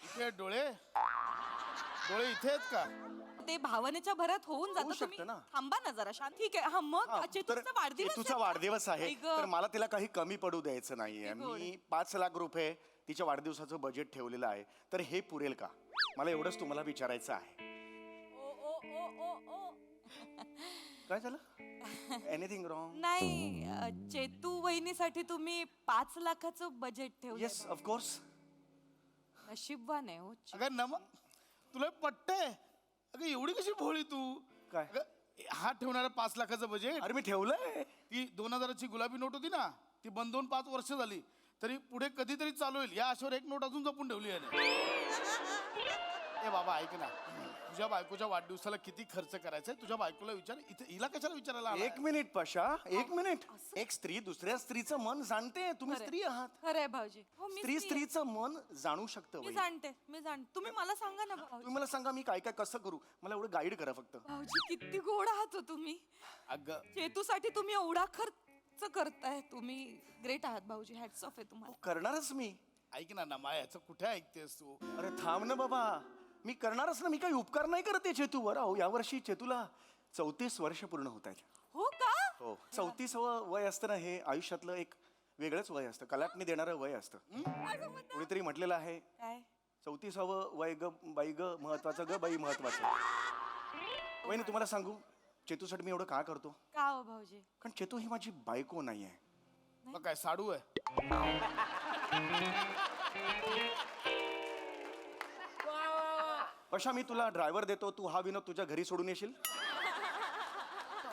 इथे डोळे डोळे इथे आहेत का? ते भावनेच्या भरात होऊन जातं. शकतं तुम्ही ना. थांबा ना जरा शांत. ठीक आहे हा मग तर चेतूचा वाढदिवस चेतूचा आहे का? वाढदिवस आहे आई गं. तर मला तिला काही कमी पडू द्यायचं नाहीये. किती गोड. मी 5 लाख रुपये तिच्या वाढदिवसाचं बजेट ठेवलेलं आहे तर हे पुरेल का? मला एवढंच तुम्हाला विचारायचं आहे. काय झालं? Anything wrong? नाही चेतू वहिनीसाठी तुम्ही 5 लाखाचं बजेट ठेवलं. Yes of course. नशीबवान आहे हो. अगं तुला पटतंय? अगं एवढी कशी भोळी तू? काय? अगं, हा ठेवणारा 5 लाखाचं बजेट. अरे मी ठेवलंय. ती 2000ची गुलाबी नोट होती ना ती बंद होऊन 5 वर्ष झाली तरी पुढे कधीतरी चालू होईल या आशेवर 1 नोट अजून जपून ठेवली आहे. ए बाबा ऐक ना तुझ्या बायकोच्या वाढदिवसाला किती खर्च करायचा आहे तुझ्या बायकोला विचार. इथे हिला कशाला विचारायला आलाय? 1 मिनिट पशा 1 मिनिट. एक स्त्री दुसऱ्या स्त्रीचं मन जाणते. तुम्ही स्त्री आहात. खरंय भाऊजी. हो मी स्त्री स्त्री आहे. स्त्रीचं मन जाणू शकतं. मी वहिनी. मी जाणते. तुम्ही मला सांगा ना भाऊजी. तुम्ही मला सांगा मी काय काय कसं करू. मला एवढं गाईड करा फक्त. भाऊजी किती गोड आहात हो तुम्ही. अगं चेतूसाठी तुम्ही एवढा खर्च करताय. तुम्ही ग्रेट आहात भाऊजी. हॅट्स ऑफ आहे तुम्हाला. करणारच मी. ऐक ना नमा याचं कुठे ऐकतेस तू? अरे थांब ना बाबा. मी करणारच ना. मी काही उपकार नाही करत आहे चेतूवर. अहो यावर्षी चेतूला 34 वर्ष पूर्ण होत आहेत. हो का? हो 34वं वय असतं ना हे आयुष्यातलं एक वेगळंच वय असतं. कलाटणी देणारं वय असतं. कोणीतरी म्हटलेलं आहे काय? 34वं वय ग बाई ग महत्वाचं ग बाई महत्वाचं. वहिनी तुम्हाला सांगू चेतूसाठी मी एवढं का करतो? का हो भाऊजी? कारण चेतू ही माझी बायको नाही आहे. मग काय साडू आहे? अशा मी तुला ड्रायव्हर देतो. तू हा विनोद तुझ्या घरी सोडून येशील.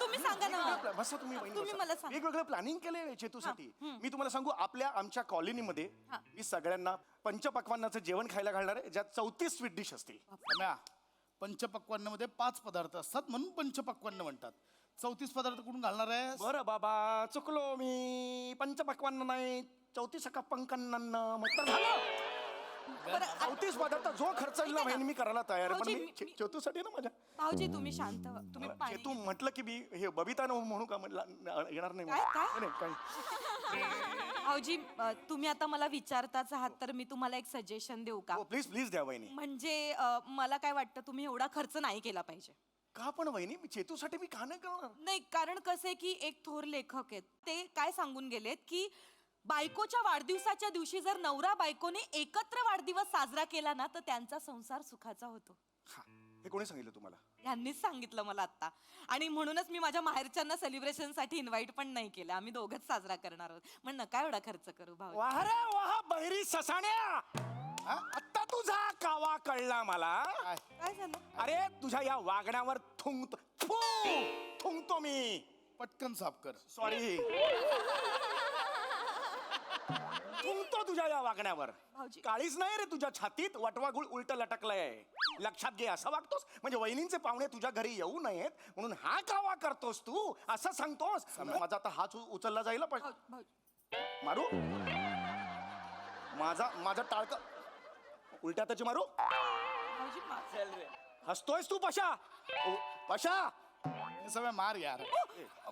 तुम्ही सांगा ना. बसा तुम्ही वहिनी, तुम्ही बसा. मला सांगा. वेगवेगळं प्लॅनिंग केलंय चेतूसाठी. मी तुम्हाला सांगू आमच्या कॉलनीमध्ये मी सगळ्यांना पंचपक्वान्नाचं जेवण खायला घालणार आहे ज्यात 34 स्वीट डिश असतील. सम्या, पंचपक्वान्नामध्ये 5 पदार्थ असतात म्हणून पंचपक्वान्न म्हणतात. 34 पदार्थ कुठून घालणार आहे? बरं बाबा चुकलो मी. पंचपक्वान्न नाही 34 पंकन्न म्हटलं झालं. 34 पदार्थ जो खर्च येईल ना बहिणी मी करायला तयार आहे. पण मी चेतूसाठी ना माझ्या भाऊजी तुम्ही शांत व्हा. तुम्ही पाणी चेतू म्हटलं की मी हे बबिता न म्हणू का म्हटलं येणार नाही. काय? नाही काही. भाऊजी तुम्ही आता मला विचारताच आहात तर मी तुम्हाला एक सजेशन देऊ का? प्लीज प्लीज द्या वहिनी. म्हणजे मला काय वाटतं तुम्ही एवढा खर्च नाही केला पाहिजे. का पण वहिनी मी चेतूसाठी मी का नाही करणार? नाही कारण कसं आहे की एक थोर लेखक आहेत ते काय सांगून गेलेत की बायकोच्या वाढदिवसाच्या दिवशी जर नवरा बायकोने एकत्र वाढदिवस साजरा केला ना तर त्यांचा संसार सुखाचा होतो. हे कोणी सांगितलं तुम्हाला? यांनीच सांगितलं मला आता. आणि म्हणूनच मी माझ्या माहेरच्यांना सेलिब्रेशन साठी इन्व्हाइट पण नाही केलं. आम्ही दोघंच साजरा करणार आहोत. मग नका एवढा खर्च करू भाऊ. वाह रे वाह बहिरी ससाण्या, आता तुझा कावा कळला मला. काय झालं? अरे तुझ्या या वागण्यावर थुंकतो मी. पटकन साफ कर. सॉरी. थुंकतो तुझ्या या वागण्यावर. काळीच नाही रे तुझ्या छातीत, वटवाघूळ उलट लटकलंय. लक्षात घे. असं वागतोस म्हणजे वहिनींचे पाहुणे तुझ्या घरी येऊ नयेत म्हणून हा कावा करतोस तू, असं सांगतोस. माझा आता हात उचलला जाईल पण मारू. माझा टाळक उलट्या त्याची मारू. हसतोयस तू पशा. पशा समय मार यार,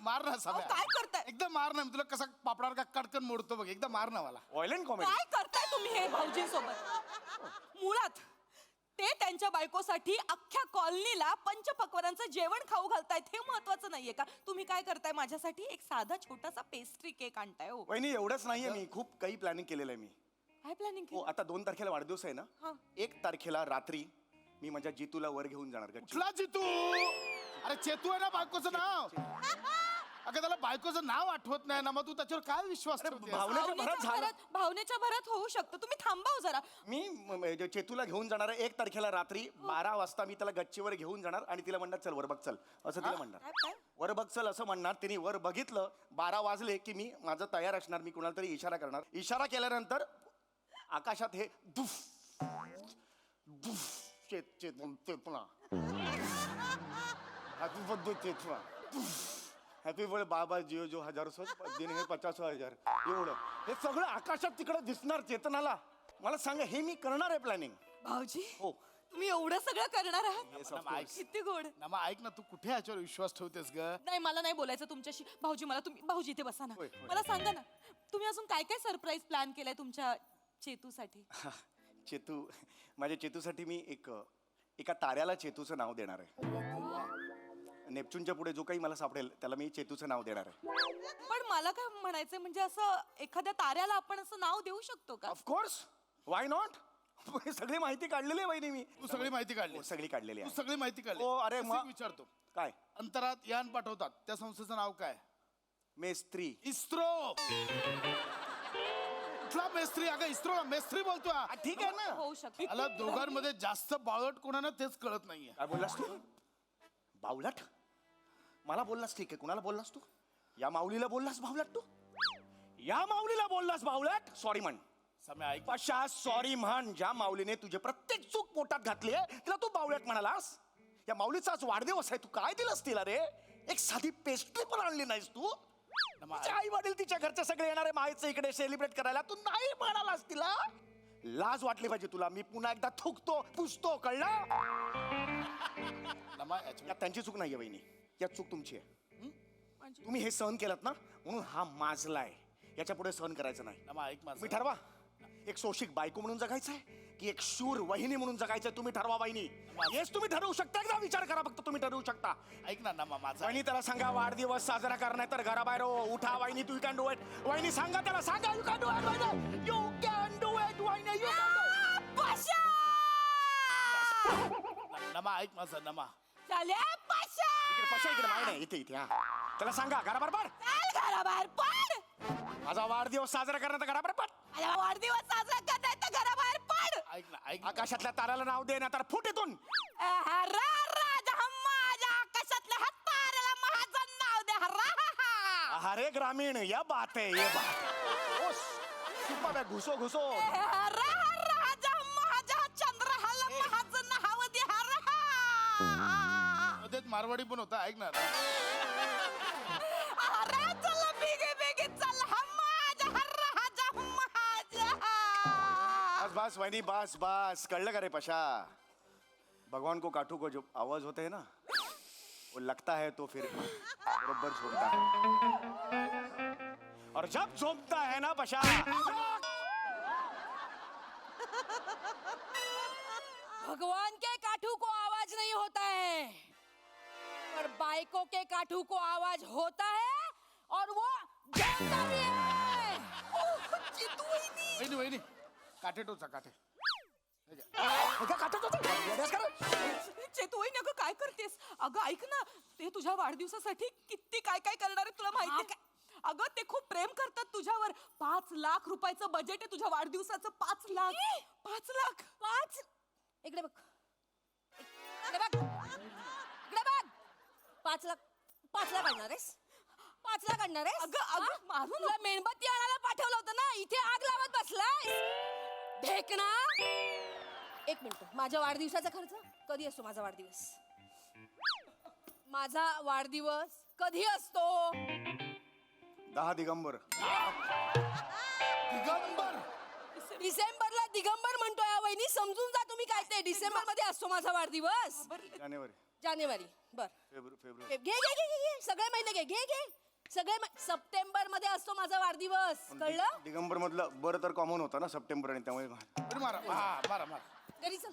मार ना समय. काय करताय? एकदम मार ना. मी तुला कसा पापडावर का कडकन मोडतो बघ. एकदम मार ना मला. Violent comedy. काय करताय तुम्ही हे भाऊजींसोबत? मुळात ते त्यांच्या बायकोसाठी अख्ख्या कॉलनीला पंचपक्वानांचं जेवण खाऊ घालतायत हे महत्वाचं नाहीये का? तुम्ही काय करताय माझ्यासाठी? एक साधा छोटासा पेस्ट्री केक आणताय. हो वहिनी एवढंच नाहीये, मी खूप काही प्लॅनिंग केलेलं आहे. मी काय प्लॅनिंग हो, आता 2 तारखेला वाढदिवस आहे ना. 1 तारखेला रात्री मी माझ्या जितूला वर घेऊन जाणार. कुठला जितू? अरे चेतू आहे ना बायकोचं नाव. अगं त्याला बायकोचं नाव आठवत नाही ना, मग तू त्याच्यावर काय विश्वास ठेवतेस? भावनेच्या भरात होऊ शकतं. तुम्ही थांबा हो जरा. मी चेतूला घेऊन जाणार आहे 1 तारखेला रात्री 12 वाजता. मी त्याला गच्चीवर घेऊन जाणार आणि तिला म्हणणार चल वर बघ चल, असं तिला म्हणणार. वर बघ चल असं म्हणणार. तिने वर बघितलं, 12 वाजले की मी माझं तयार असणार. मी कुणाला तरी इशारा करणार. इशारा केल्यानंतर आकाशात हे दुफ दुफ चेतना हॅपी बर्थडे चेतना, हॅपी बर्थडे बाबा जिओ जो हजारो दिन हे 50,000 एवढं हे सगळं आकाशात तिकडे दिसणार चेतनाला. मला सांगा हे मी करणार आहे प्लॅनिंग. भाऊजी हो तुम्ही एवढं सगळं करणार आहात? किती गोड. नमा ऐक ना, तू कुठे ह्याच्यावर विश्वास ठेवतेस ग? नाही मला नाही बोलायचं तुमच्याशी. भाऊजी मला तुम्ही भाऊजी इथे बसा ना. मला सांगा ना तुम्ही अजून काय काय सरप्राईज प्लॅन केलाय तुमच्या चेतूसाठी? चेतू, माझ्या चेतूसाठी मी एका ताऱ्याला चेतूचं नाव देणार आहे. नेपच्यूनच्या पुढे जो काही मला सापडेल त्याला मी चेतूचं नाव देणार आहे. पण मला काय म्हणायचंय म्हणजे असं एखाद्या ताऱ्याला आपण असं नाव देऊ शकतो का? Of course, why not. सगळी माहिती काढलेली आहे वहिनी मी. तू सगळी माहिती काढली? हो, सगळी काढलेली तू आहे. सगळी माहिती काढली? हो, अरे मग विचारतो काय? अंतरात यान पाठवतात त्या संस्थेचं नाव काय? मेस्त्री. इस्रो. कुठला मेस्त्री? अगं इस्रो मेस्त्री बोलतोय. ठीक आहे ना. होऊ शकतो. मला दोघांमध्ये जास्त बावळट कोण आहे ना तेच कळत नाहीये. काय बोललास तू? बावलट? मला बोललास ठीक आहे. कुणाला बोललास तू? या माऊलीला बोललास बावलट तू? या माऊलीला बोललास बावलट? सॉरी म्हण. समय ऐक. पशा सॉरी म्हण. ज्या माऊलीने तुझे प्रत्येक चूक पोटात घातली आहे तिला तू बावलट म्हणालास. या माऊलीचा आज वाढदिवस आहे, तू काय दिलास तिला रे? एक साधी पेस्ट्री पण आणली नाहीस तू. तिचे आई वडील तिच्या घरचे सगळे येणारे मायचं इकडे सेलिब्रेट करायला, तू नाही म्हणालास तिला. लाज वाटली पाहिजे तुला. मी पुन्हा एकदा थुकतो पुसतो, कळलं? त्यांची चूक नाहीये वहिनी, यात चूक तुमची आहे. तुम्ही हे सहन केलं ना म्हणून हा माजलाय. याच्या पुढे सहन करायचं नाही. ऐक माझं. तुम्ही ठरवा, एक सोशिक बायको म्हणून जगायचंय की एक शूर वहिनी म्हणून जगायचंय. तुम्ही ठरवा वहिनी. हेच तुम्ही ठरवू शकता. एकदा विचार करा फक्त. तुम्ही ठरवू शकता. ऐक ना नमा माझा. वहिनी त्याला सांगा वाढदिवस साजरा करणार तर घराबाहेर उठा. वहिनी तू कॅन डू इट. वहिनी सांगा त्याला, सांगा यू कॅन डू इट. वहिनी यू कॅन डू इट. वहिनी यू नमा ऐक माझं. नमा इकडे पशा इकडे माय नाही इथे इथे. हा त्याला सांगा घराबाहेर पड. घराबाहेर पड. माझा वाढदिवस साजरा करणार तर घराबाहेर पड. वाढदिवस साजरा करताय तर घराबाहेर पड. ऐक ना ऐक. आकाशातल्या ताऱ्याला नाव दे ना तर फुट इथून. माझ्या आकाशातल्या ताऱ्याला माझं नाव दे. अरे ग्रामीण या बात है, ये बात. घुसो घुसो. राजा माझ्या चंद्रहाला माझं नाव दे. मध्ये मारवाडी पण होता. ऐक ना. अरे चल बेगे बेगे चल. बस बस वहिनी बस बस. कळलं का रे पशा? भगवान को काठू को जो आवाज होता है ना वो लगता है तो फिर बरोबर झोमता है. और जब झोमता है ना पशा, भगवान के काठू को आवाज नहीं होता है पर बाइकों के काठू को आवाज होता है और वो जानता भी है. वहिनी वहिनी काठे टोचा काठे चेतू अगं काय करतेस? अगं ऐक ना, ते तुझ्या वाढदिवसासाठी किती काय काय करणार आहे तुला माहिती का? अगं ते खूप प्रेम करतात तुझ्यावर. 5 लाख रुपयाचं बजेट आहे तुझ्या वाढदिवसाचं. 5 लाख. 5 लाख. 5. इकडे बघ, इकडे बघ, इकडे बघ. 5 लाख. 5 लाख आणणार आहेस? 5 लाख आणणार आहेस? अगं अगं मारून तुला मेणबत्ती आणायला पाठवलं होतं ना, इथे आग लावत बसलाय ढेकणा. एक मिनिट, माझ्या वाढदिवसाचा खर्च कधी असतो? माझा वाढदिवस कधी असतो? 10 दिगंबर. दिगंबर डिसेंबरला दिगंबर म्हणतोय हा वहिनी. समजून जा तुम्ही काय ते. डिसेंबर मध्ये असतो माझा वाढदिवस. जानेवारी. बर फेब्रुवारी. घे घे घे घे सगळे महिने घे घे घे सगळे. सप्टेंबर मध्ये असतो माझा वाढदिवस, कळलं? दिगंबर मधलं बरं तर कॉमन होता ना सप्टेंबर आणि त्यामुळे मारा मारा मारा. घरी चल,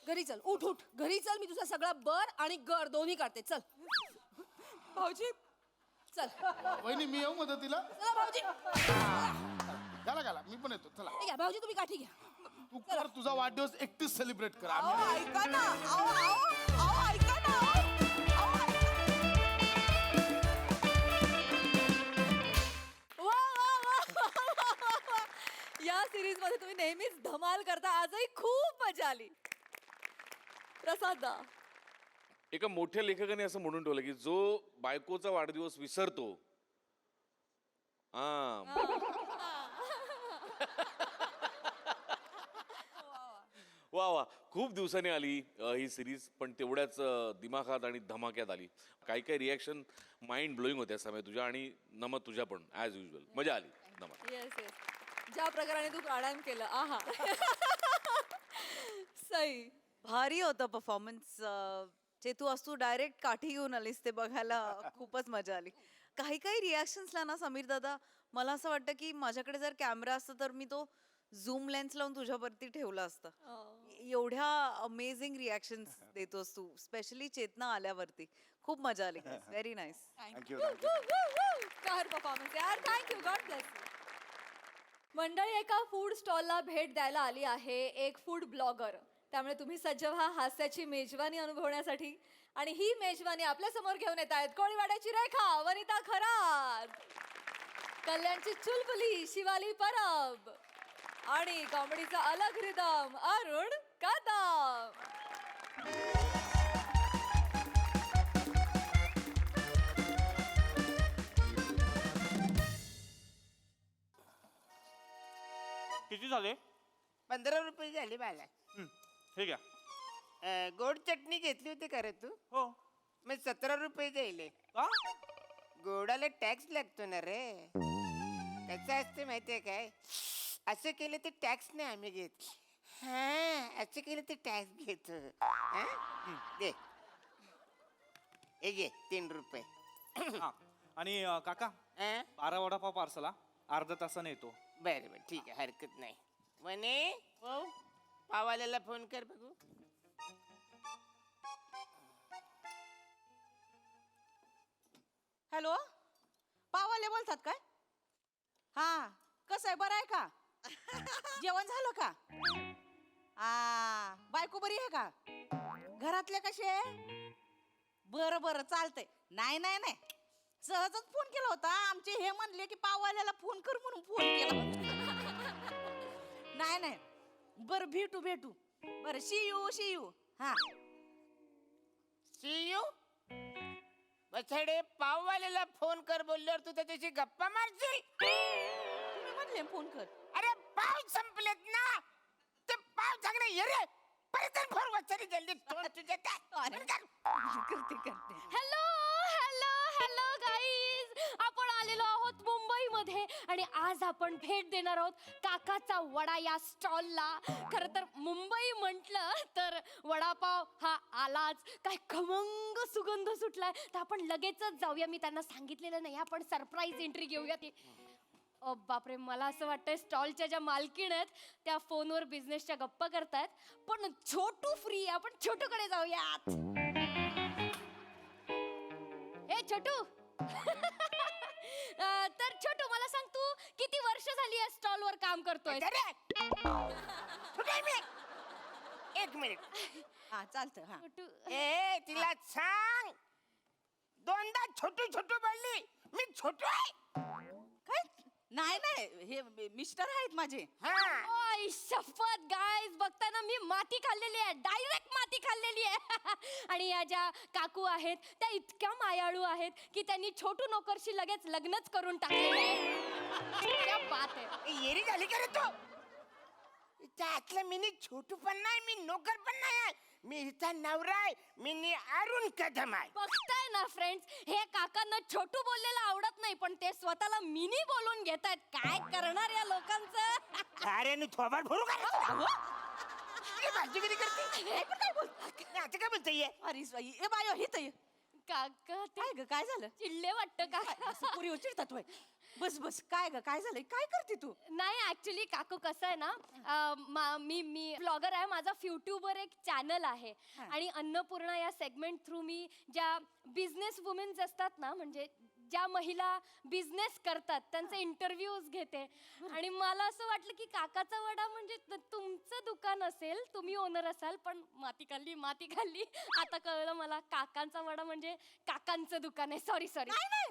घरी चल, उठ उठ घरी चल. मी तुझा सगळा बर आणि गर दोन्ही काढते. चल भाऊजी चल. वहिनी मी येऊ मदतीला? चला भाऊजी. घाला घाला मी पण येतो. चला ठीक आहे भाऊजी, तुम्ही काठी घ्या. तू कर तुझा वाढदिवस एकटीच सेलिब्रेट कर. ऐका ना, ऐका ना. या सिरीज मध्ये तुम्ही नेहमीच धमाल करता. आजही खूप मजा आली. प्रसाद दा, एका मोठ्या लेखकाने असं म्हणून ठेवलं की जो बायकोचा वाढदिवस विसरतो वा वा, खूप दिवसांनी आली ही सिरीज, पण तेवढ्याच दिमाखात आणि धमाक्यात आली. काही काही रिॲक्शन माइंड ब्लोईंग होत्या समय तुझ्या, आणि नमत तुझ्या पण ॲज युजल. मजा आली नमत. येस येस, ज्या प्रकाराने तू प्राणायाम केलं, आहा. सई, भारी होतं परफॉर्मन्स. चेतू आज तू डायरेक्ट काठी घेऊन आलीस ते बघायला खूपच मजा आली. काही काही रिॲक्शन्सला ना समीर दादा, मला असं वाटतं की माझ्याकडे जर कॅमेरा असता तर मी तो झूम लेन्स लावून तुझ्यावरती ठेवला असता. एवढ्या अमेझिंग रिॲक्शन्स देतोस तू, स्पेशली चेतना आल्यावरती. खूप मजा आली. Very nice. थँक्यू. कहर परफॉर्मन्स यार. Thank you, God bless. मंडळी, एका फूड स्टॉलला भेट द्यायला आली आहे एक फूड ब्लॉगर. त्यामुळे तुम्ही सज्ज व्हा हास्याची मेजवानी अनुभवण्यासाठी. आणि ही मेजवानी आपल्या समोर घेऊन येत आहेत कोळीवाड्याची रेखा, वनिता खरात, कल्याणची चुलबुली शिवाली परब, आणि कॉमेडीचा अलग रिदम अरुण कदम. किती झाले? 15 रुपये झाले मला. ठीक आहे. गोड चटणी घेतली होती का रे तू? हो. मग 17 रुपये जाईल. गोडाला टॅक्स लागतो ना रे. कसं असते माहितीये काय? असं केलं तर टॅक्स नाही आम्ही घेत. हा, असं केलं तर टॅक्स घेतो. दे, हे घे 3 रुपये. आणि काका 12 वडापाव पार्सला अर्धा तासाने येतो. बरं बरं ठीक आहे, हरकत नाही. म्हणे पाववाल्याला फोन कर बघू. हॅलो, पाववाले बोलतात काय? हा, कसं आहे, बरं आहे का? जेवण झालं का? बायको बरी आहे का? घरातले कसे? बरं बरं, चालतंय. नाही नाही नाही, सहजच फोन केला होता. आमचे हे म्हणले की पाववाल्याला फोन कर म्हणून फोन केला. नाही नाही, बरं भेटू भेटू. बरं, सी यू. हा, सी यू. बछडे, पाववाल्याला फोन कर बोलल्यावर तू त्याच्याशी गप्पा मारशील? तुम्ही म्हणले फोन कर. अरे पाव संपलेत ना, ते पाव चांगले ये रे. परत फोन वचरी जल्दी तोंड तुझे काय करते. हॅलो हॅलो हॅलो गाईज, आपण आलेलो आहोत मुंबईमध्ये आणि आज आपण भेट देणार आहोत काकाचा वडा या स्टॉलला. खरं तर मुंबई म्हटलं तर वडापाव हा आलाच. काय खमंग सुगंध सुटलाय, तर आपण लगेचच जाऊया. मी त्यांना सांगितलेलं नाही, आपण सरप्राईज एंट्री घेऊया. ती बापरे, मला असं वाटतंय स्टॉलच्या ज्या मालकीण आहेत त्या फोनवर बिझनेसच्या गप्पा करतायत. पण छोटू फ्री, आपण छोटूकडे जाऊयात. हे छोटू, तर छोटू मला सांग तू किती वर्ष झाली या स्टॉलवर काम करतोय? कुठे आहे मी? एक मिनिट. हा चालतं हा छोटू ए तिला सांग, दोनदा छोटू छोटू बोलली. मी छोटू आहे. काय नाही नाही हे मिस्टर आहेत माझे. ओय शपथ गाईज, बघताना मी माती खाल्लेली आहे, डायरेक्ट माती खाल्लेली आहे. आणि या ज्या काकू आहेत त्या इतक्या मायाळू आहेत की त्यांनी छोटू नोकरशी लगेच लग्नच करून टाकलेलं आहे. क्या बात आहे. येरी झाली का रे तू? त्यातलं मी छोटू पण नाही, मी नोकर पण नाही आहे. मी इथं नवरा आहे. मी अरुण कदम आहे. बघताय ना फ्रेंड्स, हे काकांना छोटू बोललेलं आवडत नाही पण ते स्वतःला मिनी बोलून घेतायत. काय करणार या लोकांचं? अरे नी थोबाड भरू का रे? अरे भाजीगिरी करते. हे पण काय बोलतात? आता काय बोलतोय? अरे स्वाई ए बायो हे तर काका ते काय ग काय झालं? चिडले वाटतं का? असं पुरी चिडतात होय. बस बस काय ग काय झालंय? काय करते तू? नाही ऍक्च्युली काकू कसं आहे ना, मी ब्लॉगर आहे. माझा युट्यूबवर एक चॅनल आहे आणि अन्नपूर्णा या सेगमेंट थ्रू मी ज्या बिझनेस वुमेन्स असतात ना, म्हणजे ज्या महिला बिझनेस करतात त्यांचे इंटरव्ह्यूज घेते. आणि मला असं वाटलं की काकाचा वडा म्हणजे तुमचं दुकान असेल, तुम्ही ओनर असाल, पण माती खाल्ली. आता कळलं मला काकांचा वडा म्हणजे काकांचं दुकान आहे. सॉरी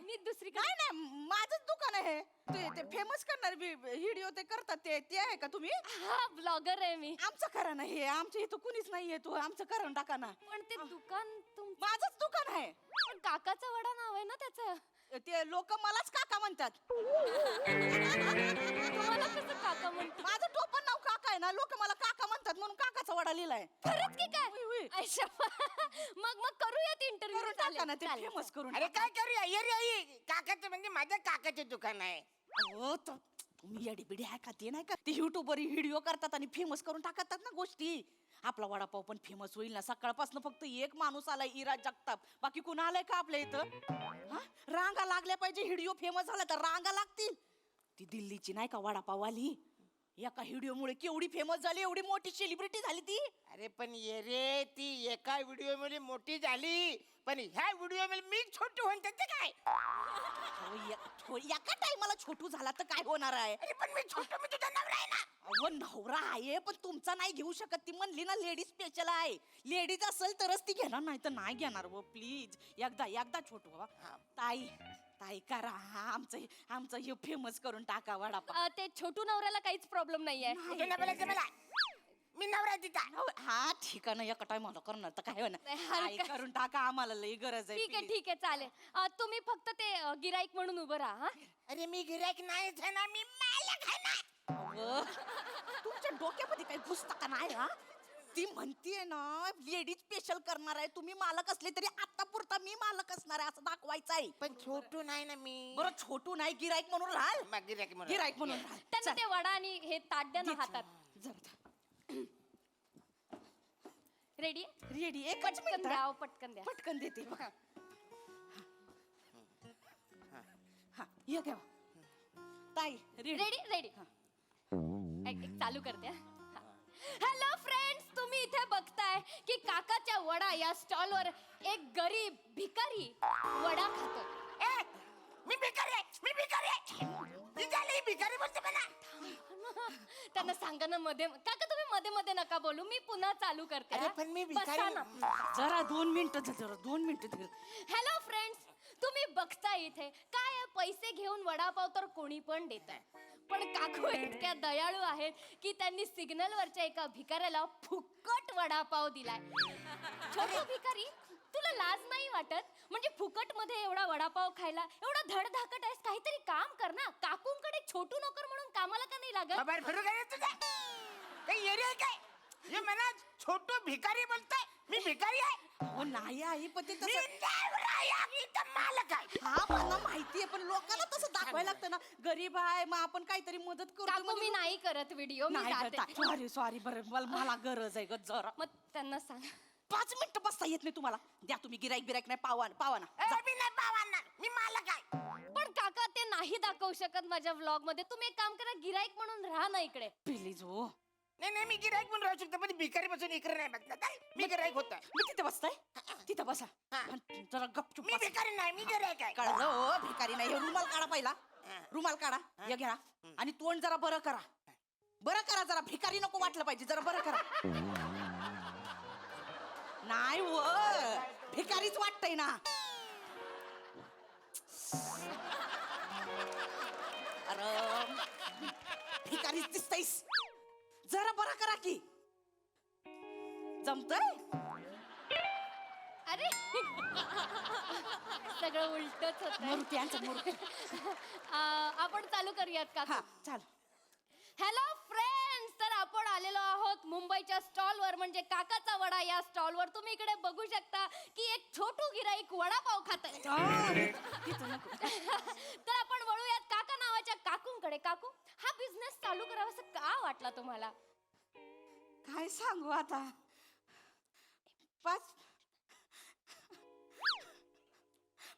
मी दुसरी नाही नाही माझंच दुकान आहे. ते फेमस करणार व्हिडिओ ते करतात ते आहे का तुम्ही? हा ब्लॉगर आहे मी. आमचं करा ना हे, आमच्या इथं कुणीच नाहीये. तू आमचं करून टाका ना. पण ते दुकान माझंच दुकान आहे. पण काकाचा वडा नाव आहे ना त्याचं. ते लोक मलाच काका म्हणतात. तुम्हाला कसं काका म्हणतो? माझं टोपण नाव काका आहे ना, लोक मला काका म्हणतात म्हणून काकाचा वडा लिहिलाय. खरंच की काय? अच्छा. मग करूयात इंटरव्ह्यू. करून टाका ना ते फेमस करून. अरे काय करूया? ये रे आई. काकाचं म्हणजे माझ्या काकाचे दुकान आहे. अहो तुम्ही येडी बिडी आहे का? ते नाही का ते युट्यूबवर व्हिडिओ करतात आणि फेमस करून टाकतात ना गोष्टी. आपला वडापाव पण फेमस होईल ना. सकाळपासून फक्त एक माणूस आलाय, इरा जगताप. बाकी कुणा आलाय का आपल्या इथं? रांगा लागल्या पाहिजे. व्हिडिओ फेमस झाला तर रांगा लागतील. ती दिल्लीची नाही का वडापाववाली, एका व्हिडिओमुळे केवढी फेमस झाली, एवढी मोठी सेलिब्रिटी झाली ती. अरे पण ये रे, ती एका व्हिडिओ मध्ये मोठी झाली, पण ह्या व्हिडिओ मध्ये मी छोटू म्हणते ते काय? एका टाइमाला छोटू झाला तर काय होणार आहे? अरे पण मी छोटू, मी तुझा नवरा आहे ना. अहो नवरा आहे पण तुमचा नाही घेऊ शकत. ती म्हणली ना लेडीज स्पेशल आहे. लेडीज असेल तरच ती घेणार, नाही तर नाही घेणार. व प्लीज एकदा छोटू. ताई करा आमचं हे फेमस करून टाका वडापाव. ते छोटू नवऱ्याला काहीच प्रॉब्लेम नाहीये. तुला बोलायचं मला, मी नवरा तिचा. हा ठीक आहे ना, एका टाइमाला करणार तर काय होणार? करून टाका, आम्हाला लई गरज आहे. ठीक आहे चालेल. तुम्ही फक्त ते गिराईक म्हणून उभं राहा. अरे मी गिरायक नाहीच आहे ना, मी मालक आहे ना. तुमच्या डोक्यामध्ये काही घुसता का नाही? हा ती म्हणतीये ना लेडीज स्पेशल करणार आहे. तुम्ही मालक असले तरी आता पुरता मी मालक असणार आहे असं दाखवायचं आहे. पण छोटू नाही ना मी. बरं छोटू नाही, गिराईक म्हणून राहाल. गिरायक म्हणून राहाल. त्यांना ते वडा आणि हे ताट द्या ना हातात. रेडी एकच पटकन मिनिट द्या, पटकन द्या. पटकन देते. हा ये घ्या ताई. रेडी चालू करते. हॅलो फ्रेंड्स, तुम्ही इथे बघताय की काकाच्या वडा या स्टॉलवर एक गरीब भिकारी वडा खातो. मी भिकारी आहे. भिकारी बोलते मला. त्यांना सांगा ना काका तुम्ही मध्ये नका बोलू. मी पुन्हा चालू करते. अरे पण मी भिकारी. जरा 2 मिनिटं. हॅलो फ्रेंड्स, तुम्ही बघताय इथे काय पैसे घेऊन वडापाव तर कोणी पण देत आहे, पण काकू इतक्या दयाळू आहेत की त्यांनी सिग्नलवरच्या एका भिकाऱ्याला फुकट वडापाव दिलाय. छोटू भिकारी, तुला लाज नाही वाटत? म्हणजे फुकट मध्ये एवढा वडापाव खायला एवढा धडधाकट आहेस, काहीतरी काम कर ना. काकूंकडे छोटू नोकर म्हणून कामाला का नाही लागत? बाहेर फिरू काय तुझा? काही एरिया आहे काय? हे म्हणा छोटू भिकारी बोलतोय. मी भिकारी आहे? हो नाही आई, पण ते मी नवरा आहे, आम्ही इथं मालक आहे. हा मला माहितीये, पण लोकांना तसं दाखवायला लागतं ना. गरीब आहे मग आपण काहीतरी मदत काकू करतो. मी नाही करत व्हिडिओ. सॉरी बरं मला गरज आहे ग जरा. मग त्यांना सांग 5 मिनिटं बसता येत नाही तुम्हाला? द्या तुम्ही गिराईक नाही पावा ना. मी नाही पावणार, मी मालक आहे. पण काका ते नाही दाखवू शकत माझ्या व्लॉग मध्ये. तुम्ही एक काम करा, गिराईक म्हणून राहा ना इकडे. प्लीज हो नाही मी गिरायक पण राहू शकतो पण भिकारी बसून इकडे नाही बसणार काय? मी गिरायक होता मी तिथे बसताय तिथं बसा जरा गपचूप मी भिकारी नाही मी गिरायक आहे कळलं हो, भिकारी नाही हे रुमाल काढा पहिला रुमाल काढा या घ्या आणि तोंड जरा बरं करा जरा भिकारी नको वाटलं पाहिजे जरा बरं करा नाही व भिकारीच वाटतंय ना अरे भिकारीच दिसतयस जरा बरं करा की जमतंय अरे सगळं उलटच होत मरुती आपण चालू करूयात का हा चाल हॅलो फ्रेंड्स तर आपण आलेलो आहोत मुंबईच्या स्टॉलवर म्हणजे काकाचा वडा या स्टॉलवर तुम्ही इकडे बघू शकता की एक छोटू गिराईक वडापाव खात तर आपण वळूयात काका नावाच्या काकूंकडे. काकू हा बिझनेस चालू करावासा का वाटला तुम्हाला? काय सांगू आता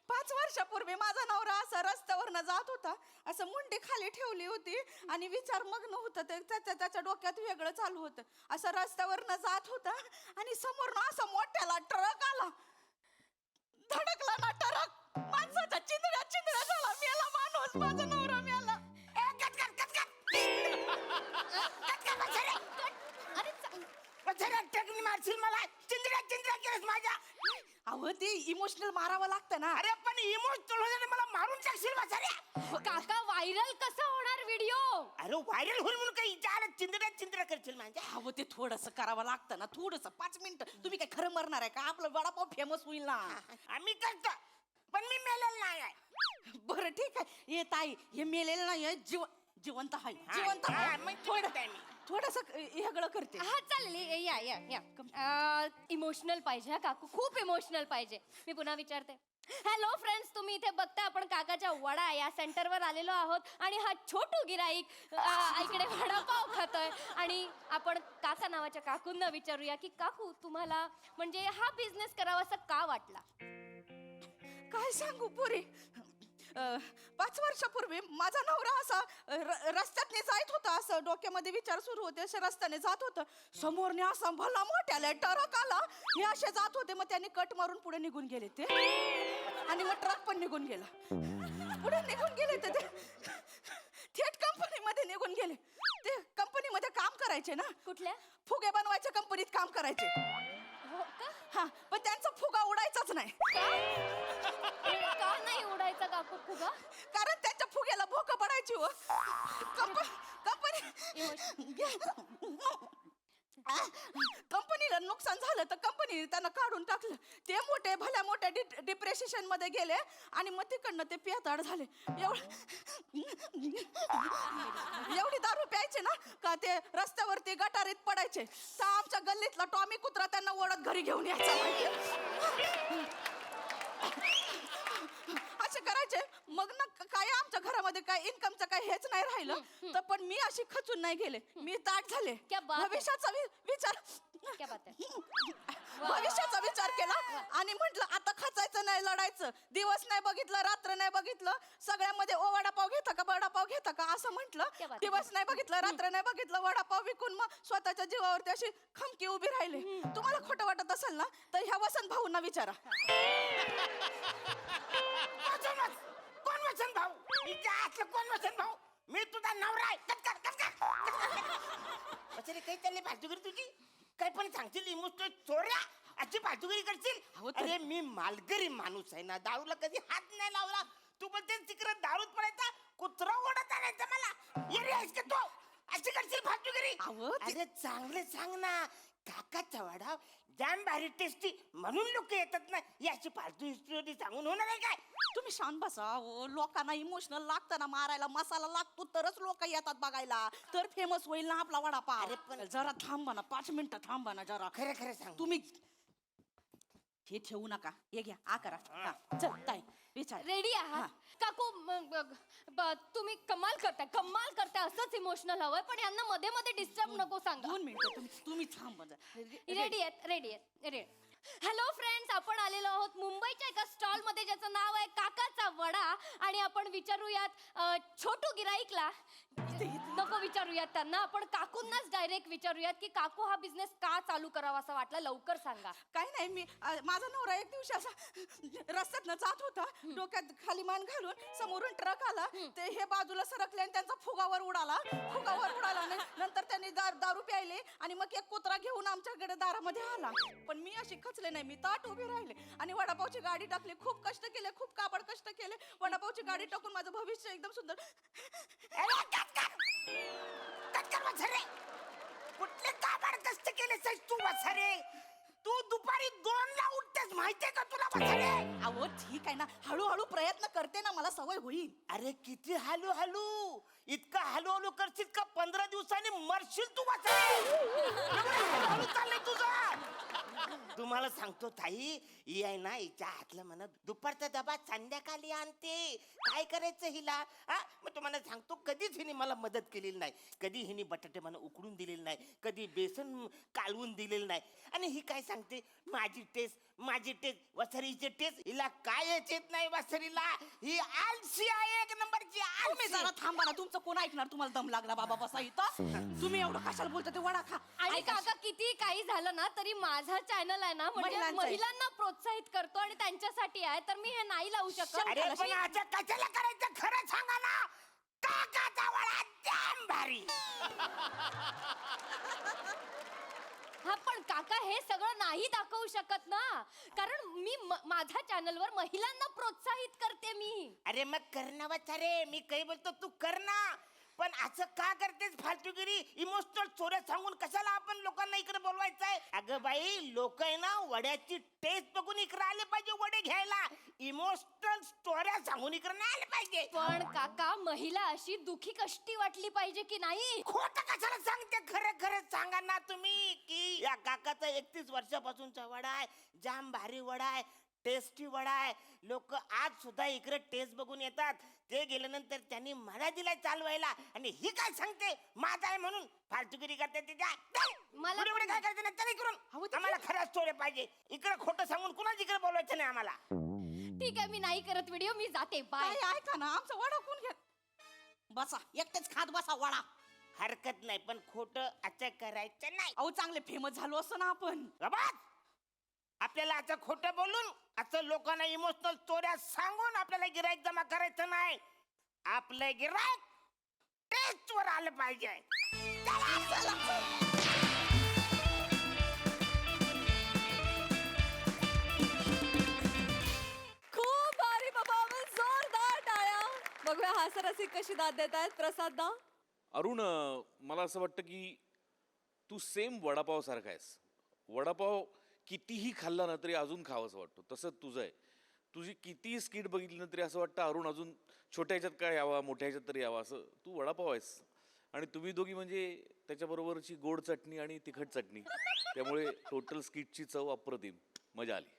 पाच वर्षापूर्वी माझा नवरा असं रस्त्यावरनं जात होता असं मुंडी खाली ठेवली होती आणि विचार मग्न होतं ते त्याच्या डोक्यात वेगळं चालू होतं असं रस्त्यावरनं जात होता आणि समोरनं असं मोठ्याला ट्रक आला धडकला ना ट्रक माणसाच्या चिंदड्या झाला मेला माणूस माझा नवरा मेला मारशील मला चिंद्र्या केलंस माझ्या अहो ते इमोशनल मारावं लागतं ना अरे पण इमोशनल होण्याने मला मारून टाकशील म्हाताऱ्या काका व्हायरल कसा होणार व्हिडिओ? अरे व्हायरल होईल म्हणून काही विचार चिंद्र्या करशील माझ्या अहो ते थोडस करावं लागतं ना थोडस 5 मिनिटं तुम्ही काय खरं मरणार आहे का आपलं वडापाव फेमस होईल ना आम्ही करतो पण मी मेलेलं नाही आहे बरं ठीक आहे ये ताई हे मेलेलं नाही जिवंत आहे जिवंत आहे थोडस हेगळं करते हा चालेल या इमोशनल पाहिजे हा काकू खूप इमोशनल पाहिजे. मी पुन्हा विचारते. हॅलो फ्रेंड्स तुम्ही इथे बघता आपण काकाच्या वडा या सेंटरवर आलेलो आहोत आणि हा छोटू गिराईक इकडे वडापाव खातोय आणि आपण काका नावाच्या काकूंना विचारूया की काकू तुम्हाला म्हणजे हा बिझनेस करावासा का वाटला? काय सांगू पुरी 5 वर्षापूर्वी माझा नवरा असा रस्त्यातने जात होता असं डोक्यामध्ये विचार सुरू होते अशा रस्त्याने जात होतं समोरने असा भला मोठ्याला ट्रक आला हे असे जात होते मग त्यांनी कट मारून पुढे निघून गेले ते आणि मग ट्रक पण निघून गेला पुढे निघून गेले ते थेट कंपनीमध्ये निघून गेले ते कंपनीमध्ये काम करायचे ना कुठल्या फुगे बनवायच्या कंपनीत काम करायचे हा पण त्यांचा फुगा उडायचाच नाही का नाही उडायचा काकू फुगा? कारण त्यांच्या फुग्याला भोकं पडायची हो कंपनीला नुकसान झालं तर कंपनीने त्यांना काढून टाकलं ते भल्या मोठ्या डिप्रेशन मध्ये गेले आणि मग तिकडनं ते पियाताड झाले एवढी दारू प्यायचे ना का ते रस्त्यावरती गटारीत पडायचे तर आमच्या गल्लीतला टॉमी कुत्रा त्यांना ओढत घरी घेऊन यायचा असे करायचे मग ना काय आमच्या घरामध्ये काय इन्कमचं काय हेच नाही राहिलं तर पण मी अशी खचून नाही गेले मी ताट झाले भविष्याचा विचार केला आणि म्हटलं आता खचायचं नाही लढायचं दिवस नाही बघितलं रात्र नाही बघितलं सगळ्यामध्ये ओ वडापाव घेता का असं म्हटलं दिवस नाही बघितलं रात्र नाही बघितलं वडापाव विकून मग स्वतःच्या जीवावरती अशी खमकी उभी राहिले तुम्हाला खोटं वाटत असेल ना तर ह्या वसंत भाऊंना विचारा कोण वचन भाऊ कोण वचन भाऊ मी तुझा नवरा आहे काही चालली फालतूगिरी तुझी काय पण सांगशील इमोशनल चोऱ्या अशी फालतूगिरी करशील अरे मी मालगरी माणूस आहे ना दारूला कधी हात नाही लावला तू बोलते तिकडे दारूत पडायचा कुत्रा ओढत आणायचा मला येरी आहेस का तू अशी करशील फालतूगिरी अरे चांगले सांग ना काकाचा वडा जाम भारी टेस्टी म्हणून लोक येतात ना ही अशी फालतू हिस्ट्री सांगून होणार आहे काय तुम्ही शांत बसा लोकांना इमोशनल लागतं ना मारायला मसाला लागतो तरच लोक येतात बघायला तर फेमस होईल ना आपला वडापाव जरा थांबा ना 5 मिनिटं थांबा ना जरा खरं सांग तुम्ही हे ठेवू नका, हे घ्या, आ करा. हा, चल ताई विचार. रेडी आहात काकू? तुम्ही कमाल करताय असंच इमोशनल हवंय, पण यांना मध्ये मध्ये डिस्टर्ब नको सांगा. 2 मिनिटं तुम्ही थांब. रेडी आहेत. हॅलो फ्रेंड्स, आपण आलेलो आहोत मुंबईच्या एका स्टॉल मध्ये ज्याचं नाव आहे काकाचा वडा. आणि आपण विचारूयात छोटू गिराईकला, नको विचारूयात त्यांना, आपण काकूंनाच डायरेक्ट विचारूयात की काकू हा बिझनेस का चालू करावा असं वाटलं. लवकर सांगा. काय नाही, मी माझा नवरा एक दिवशी असा रस्त्यात जात होता, डोक्यात खाली मान घालून, समोरून ट्रक आला, ते हे बाजूला सरकले आणि त्यांचा फुगावर उडाला आणि नंतर त्यांनी दारू प्यायले आणि मग एक कुत्रा घेऊन आमच्याकडे दारामध्ये आला. पण मी अशी खचले नाही, मी ताट उभी राहिले आणि वडापावची गाडी टाकली. खूप कष्ट केले, खूप काबड कष्ट केले. वडापावची गाडी टाकून माझं भविष्य एकदम सुंदर. कुठले काबाड कष्ट केले तू वसारे? तू दुपारी 2ला उठतेस माहितीये का तुला वसारे? अहो ठीक आहे ना, हळूहळू प्रयत्न करते ना, मला सवय होईल. अरे किती हळू इतका हळू करशील का 15 दिवसांनी मरशील तू वसारे. हळू चाललंय तुझं. तुम्हाला सांगतो ताई, ही आहे ना, हिच्या हातलं म्हणत दुपारचा डबा संध्याकाळी आणते. काय करायचं हिला? मग तुम्हाला सांगतो, कधीच हिने मला मदत केलेली नाही. कधी हिने बटाटे मला उकडून दिलेले नाही, कधी बेसन कालवून दिलेलं नाही. आणि ही काय सांगते, माझी टेस्ट वसरीची टेस्ट. हिला काय येत नाही वसरीला. ही आलसी आहे, 1 नंबरची तुम्ही जरा थांबा ना, तुमचं कोण ऐकणार? तुम्हाला दम लागला बाबा बसा इथं. तुम्ही एवढं कशाला बोलता? ते वडा खा. आणि काका किती काही झालं ना तरी माझा चॅनल आहे ना, म्हणजे महिलांना प्रोत्साहित करतो आणि त्यांच्यासाठी आहे, तर मी हे नाही लावू शकत. अरे पण आता कशाला करायचं खरं सांगा ना. काकाचा वडा जाम भारी. हा पण काका हे सगळं नाही दाखवू शकत ना, कारण मी माझ्या चॅनलवर महिलांना प्रोत्साहित करते मी. अरे मग करणावच. अरे मी काही बोलतो, तू कर ना. पण असं का करतेस फालतूगिरी? इमोशनल स्टोऱ्या सांगून कशाला आपण लोकांना इकडे बोलवायचंय? अगं बाई, लोक आहे ना वड्याची टेस्ट बघून इकडे आले पाहिजे वडे घ्यायला. इमोशनल स्टोऱ्या सांगून इकडे नाही आले पाहिजे. पण काका, महिला अशी दुखी कष्टी वाटली पाहिजे की नाही? खोट कशाला सांगते? खरं सांगा ना तुम्ही की या काकाचा 31 वर्षापासूनचा वडा आहे, जाम भारी वडा आहे, टेस्टी वडा आहे. लोक आज सुद्धा इकडे टेस्ट बघून येतात. ते गेल्यानंतर त्यांनी मला दिलाय चालवायला आणि ही काय सांगते माझा आहे म्हणून फालतूगिरी करते. मला काय करायचं नाही तरी करून आम्हाला खरं स्टोरी पाहिजे. इकडे खोटं सांगून कुणाच इकडे बोलवायचं नाही आम्हाला. ठीक आहे, मी नाही करत व्हिडिओ, मी जाते. बाय. ऐका ना, आमचा वडा कोण घेत? बसा, एकटेच खात बसा वडा. हरकत नाही, पण खोटं असं करायचं नाही. अहो चांगले फेमस झालो असं ना आपण. आपल्याला असं खोटं बोलून, असं लोकांना इमोशनल स्टोऱ्या सांगून आपल्याला गिराईक जमा करायचं नाही. आपलं गिराईक टेस्ट वर आलं पाहिजे. खूप भारी परफॉर्मन्स, जोरदार टाळ्या. बघूया हास्यरसिक कशी दाद देत आहेत. प्रसाद दा. अरुण, मला असं वाटतं की तू सेम वडापाव सारखा आहेस. वडापाव कितीही खाल्ला ना तरी अजून खावंसं वाटतो, तसं तुझं आहे. तुझी कितीही स्किट बघितली ना तरी असं वाटतं अरुण अजून छोट्या ह्याच्यात काय यावा, मोठ्या ह्याच्यात तरी यावा. असं तू वडापाव आहेस. आणि तुम्ही दोघी म्हणजे त्याच्याबरोबरची गोड चटणी आणि तिखट चटणी, त्यामुळे टोटल स्किटची चव अप्रतिम. मजा आली.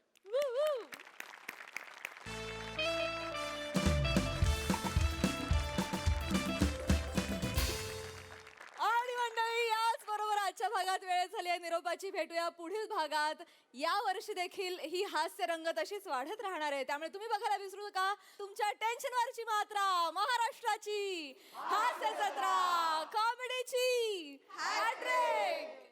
आजच्या भागात वेळ झाली आहे निरोपाची. भेटूया पुढील भागात. या वर्षी देखील ही हास्य रंगत अशीच वाढत राहणार आहे, त्यामुळे तुम्ही बघायला विसरू नका तुमच्या टेन्शनवरची मात्रा, महाराष्ट्राची हास्य जत्रा, कॉमेडीची हॅट्रिक.